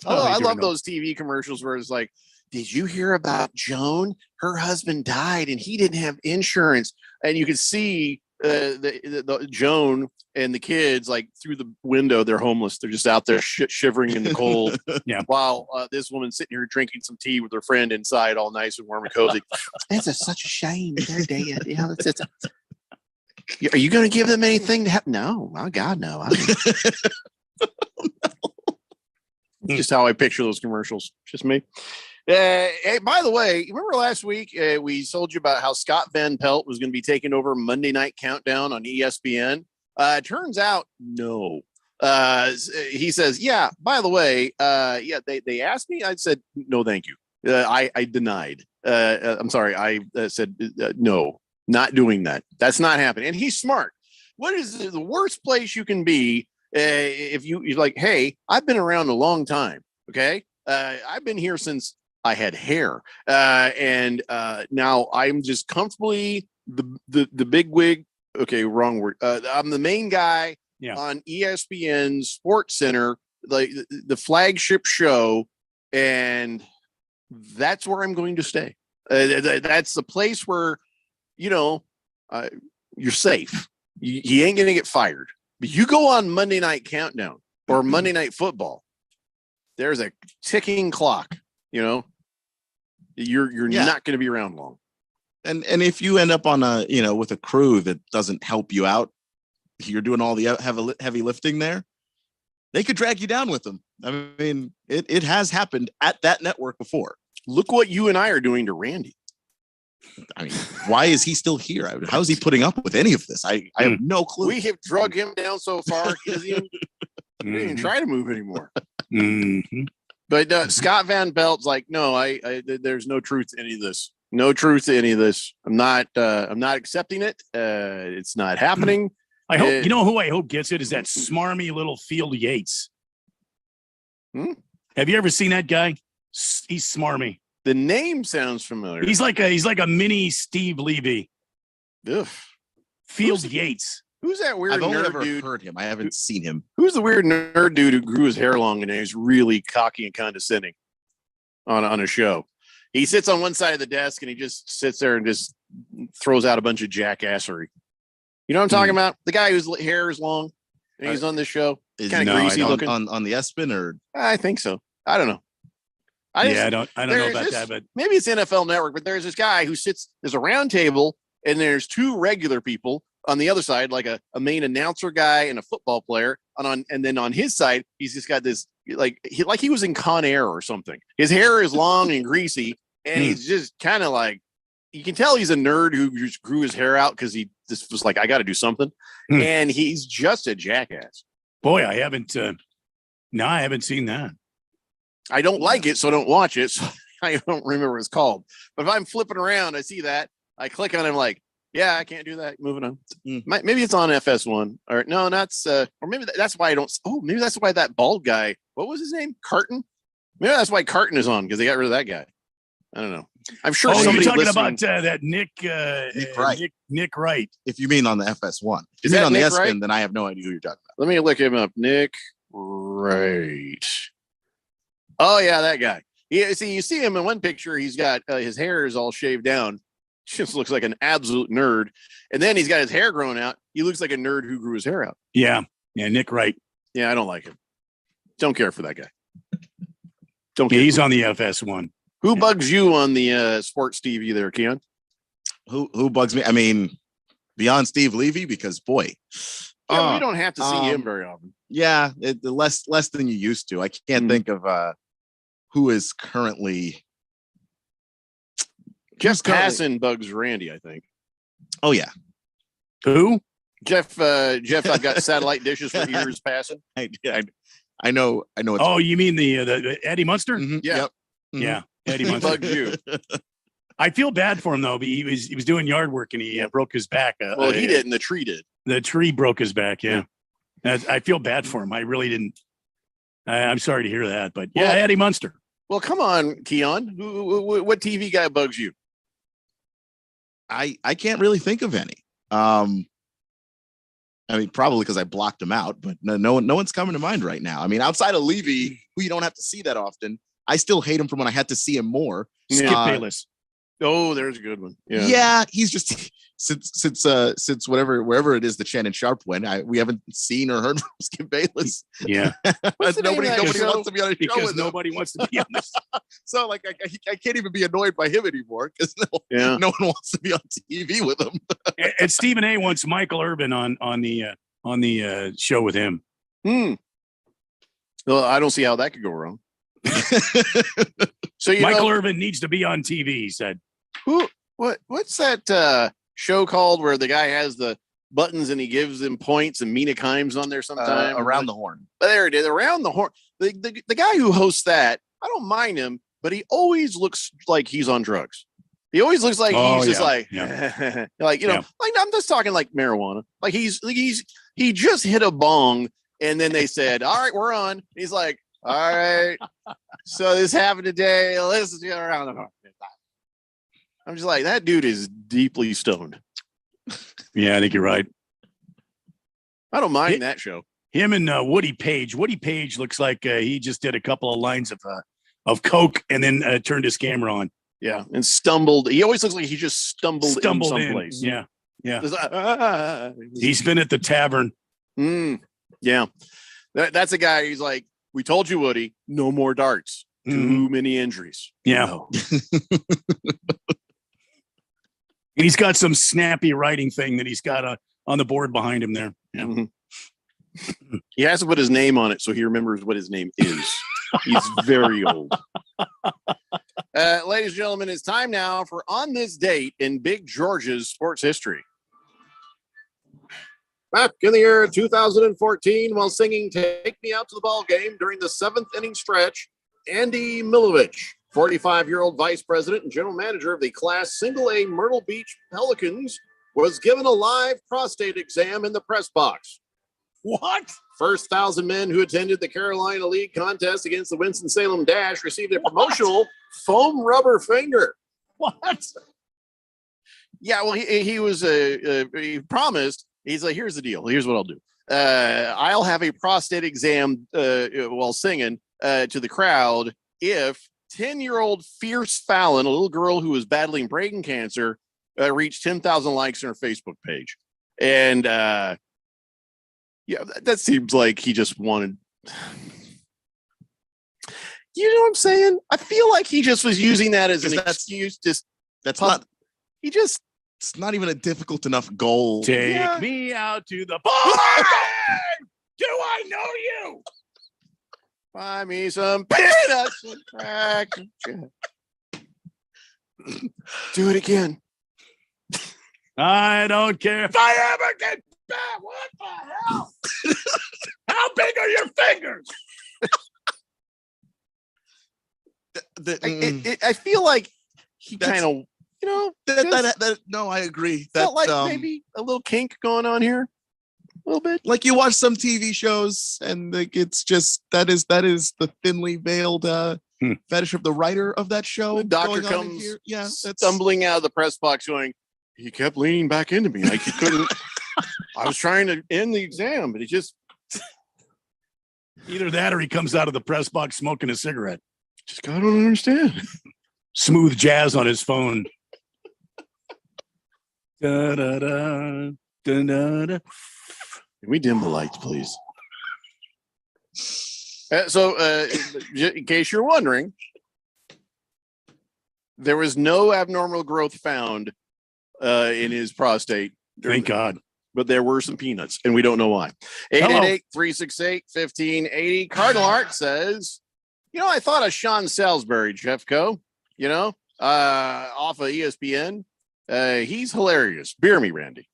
Oh, I love those TV commercials where it's like, did you hear about Joan? Her husband died and he didn't have insurance. And you can see the Joan and the kids, like through the window, they're homeless. They're just out there shivering in the cold. Yeah. While this woman's sitting here drinking some tea with her friend inside, all nice and warm and cozy. It's such a shame they're dead. Yeah, are you going to give them anything to have? No, oh God, no. Just how I picture those commercials. Just me. Hey, by the way, remember last week we told you about how Scott Van Pelt was going to be taking over Monday Night Countdown on ESPN? Turns out, no. He says, yeah, by the way, they asked me. I said, no, thank you. I denied. I'm sorry. I said, no, not doing that. That's not happening. And he's smart. What is the worst place you can be if you're like, hey, I've been around a long time. Okay. I've been here since I had hair. And now I'm just comfortably the big wig. Okay, wrong word. I'm the main guy on ESPN Sports Center, the flagship show, and that's where I'm going to stay. That's the place where, you're safe. You ain't going to get fired. But you go on Monday Night Countdown or Monday Night Football, there's a ticking clock. You're not going to be around long. And if you end up on with a crew that doesn't help you out, you're doing all the heavy lifting there, they could drag you down with them. I mean, it has happened at that network before. Look what you and I are doing to Randy. I mean, why is he still here? How is he putting up with any of this? I have no clue. We have drug him down so far, he doesn't even try to move anymore. But Scott Van Pelt's like, no, there's no truth to any of this. No truth to any of this. I'm not accepting it. It's not happening. I hope who I hope gets it is that smarmy little Field Yates. Have you ever seen that guy? He's smarmy. The name sounds familiar. He's like a mini Steve Levy. Ugh. Field Yates. Who's that weird I've only nerd ever dude? heard him. I haven't seen him. Who's the weird nerd dude who grew his hair long and is really cocky and condescending on a show? He sits on one side of the desk and he just sits there and just throws out a bunch of jackassery. You know what I'm talking about? The guy whose hair is long and he's on this show. Kind of greasy looking. On the ESPN, or I think so. I don't know. I don't know about that, but maybe it's NFL Network. But there's this guy who sits. There's a round table, and there's two regular people on the other side, like a main announcer guy and a football player. And then on his side, he's just got this like he was in Con Air or something. His hair is long and greasy, and he's just kind of like, you can tell he's a nerd who just grew his hair out because he just was like, I got to do something, and he's just a jackass. Boy, I haven't seen that. I don't like it, so I don't watch it. So I don't remember what it's called. But if I'm flipping around, I see that. I click on it. I'm like, yeah, I can't do that. Moving on. Maybe it's on FS1. Or no, that's or maybe that's why I don't. Oh, maybe that's why that bald guy. What was his name? Carton. Maybe that's why Carton is on because they got rid of that guy. I don't know. I'm sure somebody you're talking listening... about that Nick Wright. Nick Wright. If you mean on the FS1, Is if you mean that on the Nick ESPN, Wright? then I have no idea who you're talking about. Let me look him up. Nick Wright. Oh yeah, that guy. You see him in one picture. He's got his hair is all shaved down. Just looks like an absolute nerd. And then he's got his hair growing out. He looks like a nerd who grew his hair out. Yeah, Nick Wright. Yeah, I don't like him. Don't care for that guy. He's on the FS1. Who bugs you on the sports TV there, Keon? Who bugs me? I mean, beyond Steve Levy, because boy, we don't have to see him very often. Yeah, less than you used to. I can't think of who is currently. Jeff Passan bugs Randy, I think. Oh yeah. Who? Jeff. I've got satellite dishes for ears. Passan. I know. It's oh, you mean the Eddie Munster? Yeah. Yep. Yeah. Eddie He Munster. bugs you. I feel bad for him though. But he was doing yard work and he broke his back. Well, he didn't. The tree did. The tree broke his back. Yeah. I feel bad for him. I really didn't. I'm sorry to hear that, but yeah, Eddie Munster. Well, come on, Keon. What TV guy bugs you? I can't really think of any. I mean, probably because I blocked him out, but no one's coming to mind right now. I mean, outside of Levy, who you don't have to see that often, I still hate him from when I had to see him more. Skip Bayless. Oh, there's a good one. Yeah, he's just since wherever it is that Shannon Sharp went, we haven't seen or heard from Skip Bayless. Yeah, nobody wants to be on a show because with him. nobody wants to be on this. So like I can't even be annoyed by him anymore because no one wants to be on TV with him. And Stephen A. wants Michael Urban on the show with him. Well, I don't see how that could go wrong. So Michael Irvin needs to be on TV, he said. What's that show called where the guy has the buttons and he gives them points and Mina Kimes on there sometime? Around the Horn. There it is, Around the Horn. The guy who hosts that, I don't mind him, but he always looks like he's on drugs. He always looks like he's just like, like, you know, like I'm just talking like marijuana. Like he just hit a bong and then they said, all right, we're on. He's like, all right. So this happened today. Let's get around the horn. I'm just like, that dude is deeply stoned. Yeah, I think you're right. I don't mind that show. Him and Woody Page. Woody Page looks like he just did a couple of lines of coke and then turned his camera on. Yeah, and stumbled. He always looks like he just stumbled in someplace. Yeah. He's been at the tavern. Yeah, that's a guy. He's like, we told you, Woody, no more darts. Too many injuries. Yeah. No. And he's got some snappy writing thing that he's got on the board behind him there. Yeah. Mm-hmm. He has to put his name on it so he remembers what his name is. He's very old. Ladies and gentlemen, it's time now for On This Date in Big George's sports history. Back in the year 2014, while singing Take Me Out to the Ball Game during the 7th inning stretch, Andy Milovich, 45-year-old vice president and general manager of the Class Single-A Myrtle Beach Pelicans, was given a live prostate exam in the press box. What? First 1,000 men who attended the Carolina League contest against the Winston-Salem Dash received a promotional foam rubber finger. What? Yeah, well, he was he promised. He's like, here's the deal. Here's what I'll do. I'll have a prostate exam while singing to the crowd if 10-year-old Fierce Fallon, a little girl who was battling brain cancer, reached 10,000 likes on her Facebook page. And yeah, that seems like he just wanted. You know what I'm saying? I feel like he just was using that as an excuse. It's not even a difficult enough goal. Take me out to the bar. Do I know you? Buy me some peanuts and cracker jack. Do it again. I don't care if I ever get back. What the hell? How big are your fingers? I feel like he kind of, you know, no, I agree. Felt like maybe a little kink going on here, a little bit. Like you watch some TV shows, and like it's just that is the thinly veiled fetish of the writer of that show. The doctor comes, stumbling out of the press box, going, he kept leaning back into me like he couldn't. I was trying to end the exam, but he just either that or he comes out of the press box smoking a cigarette. Just I don't understand. Smooth jazz on his phone. Da, da, da, da, da, da. Can we dim the lights, please? In case you're wondering, there was no abnormal growth found in his prostate. Thank God. But there were some peanuts, and we don't know why. 888-368-1580. Cardinal Art says, you know, I thought of Sean Salisbury, Jeffco, you know, off of ESPN. He's hilarious. Beer me, Randy.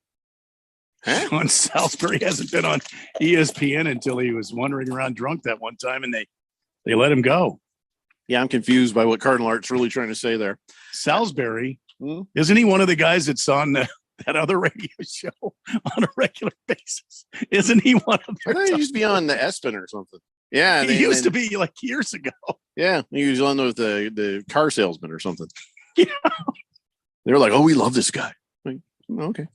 Huh? Sean Salisbury hasn't been on ESPN until he was wandering around drunk that one time, and they let him go. Yeah, I'm confused by what Cardinal Art's really trying to say there. Salisbury, isn't he one of the guys that's on that other radio show on a regular basis? Isn't he one of them? I thought he used to be on the ESPN or something. Yeah, he used to be like years ago. Yeah, he was on with the car salesman or something. Yeah, they were like, "Oh, we love this guy." Like, okay.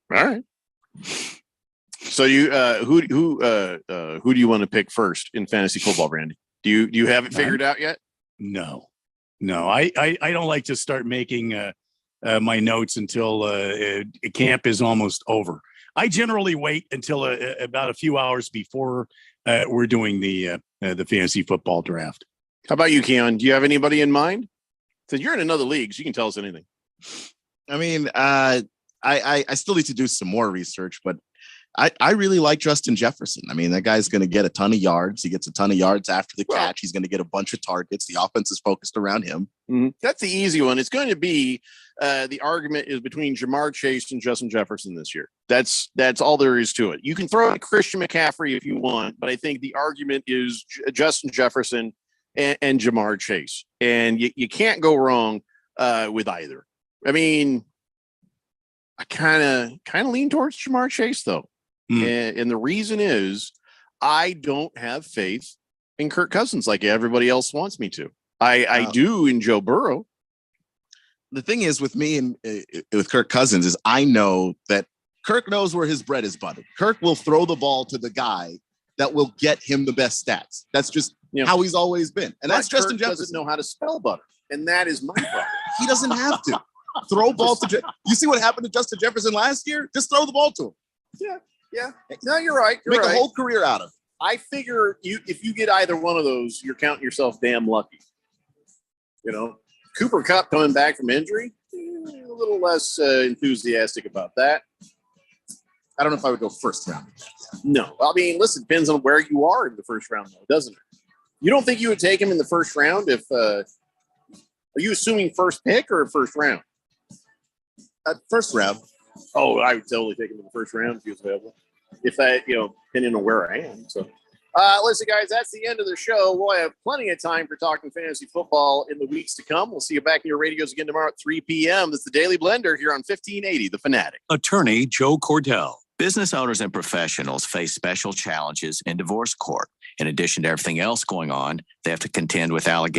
All right. So you who do you want to pick first in fantasy football, Randy? Do you have it figured out yet? No. I don't like to start making my notes until camp is almost over. I generally wait until about a few hours before we're doing the fantasy football draft. How about you, Keon? Do you have anybody in mind? Since you're in another league, so you can tell us anything. I mean, I still need to do some more research, but I really like Justin Jefferson. I mean, that guy's going to get a ton of yards. He gets a ton of yards after the catch. He's going to get a bunch of targets. The offense is focused around him. That's the easy one. It's going to be the argument is between Jamar Chase and Justin Jefferson this year. That's all there is to it. You can throw in Christian McCaffrey if you want, but I think the argument is Justin Jefferson and Jamar Chase. And you can't go wrong with either. I mean, I kind of lean towards Jamar Chase, though. And the reason is I don't have faith in Kirk Cousins like everybody else wants me to. I do in Joe Burrow. The thing is with me and with Kirk Cousins is I know that Kirk knows where his bread is buttered. Kirk will throw the ball to the guy that will get him the best stats. That's just how he's always been. And that's Justin Jefferson. Doesn't know how to spell butter. And that is my problem. He doesn't have to throw ball to you see what happened to Justin Jefferson last year? Just throw the ball to him. Yeah. No, you're right. Make a whole career out of it. I figure if you get either one of those, you're counting yourself damn lucky. You know, Cooper Kupp coming back from injury, a little less enthusiastic about that. I don't know if I would go first round. No. I mean, listen, depends on where you are in the first round, though, doesn't it? You don't think you would take him in the first round if are you assuming first pick or first round? First round. Oh, I would totally take him in the first round if he was available. If I, depending on where I am. So, listen, guys, that's the end of the show. We'll have plenty of time for talking fantasy football in the weeks to come. We'll see you back in your radios again tomorrow at 3 p.m. That's the Daily Blender here on 1580, The Fanatic. Attorney Joe Cordell. Business owners and professionals face special challenges in divorce court. In addition to everything else going on, they have to contend with allegations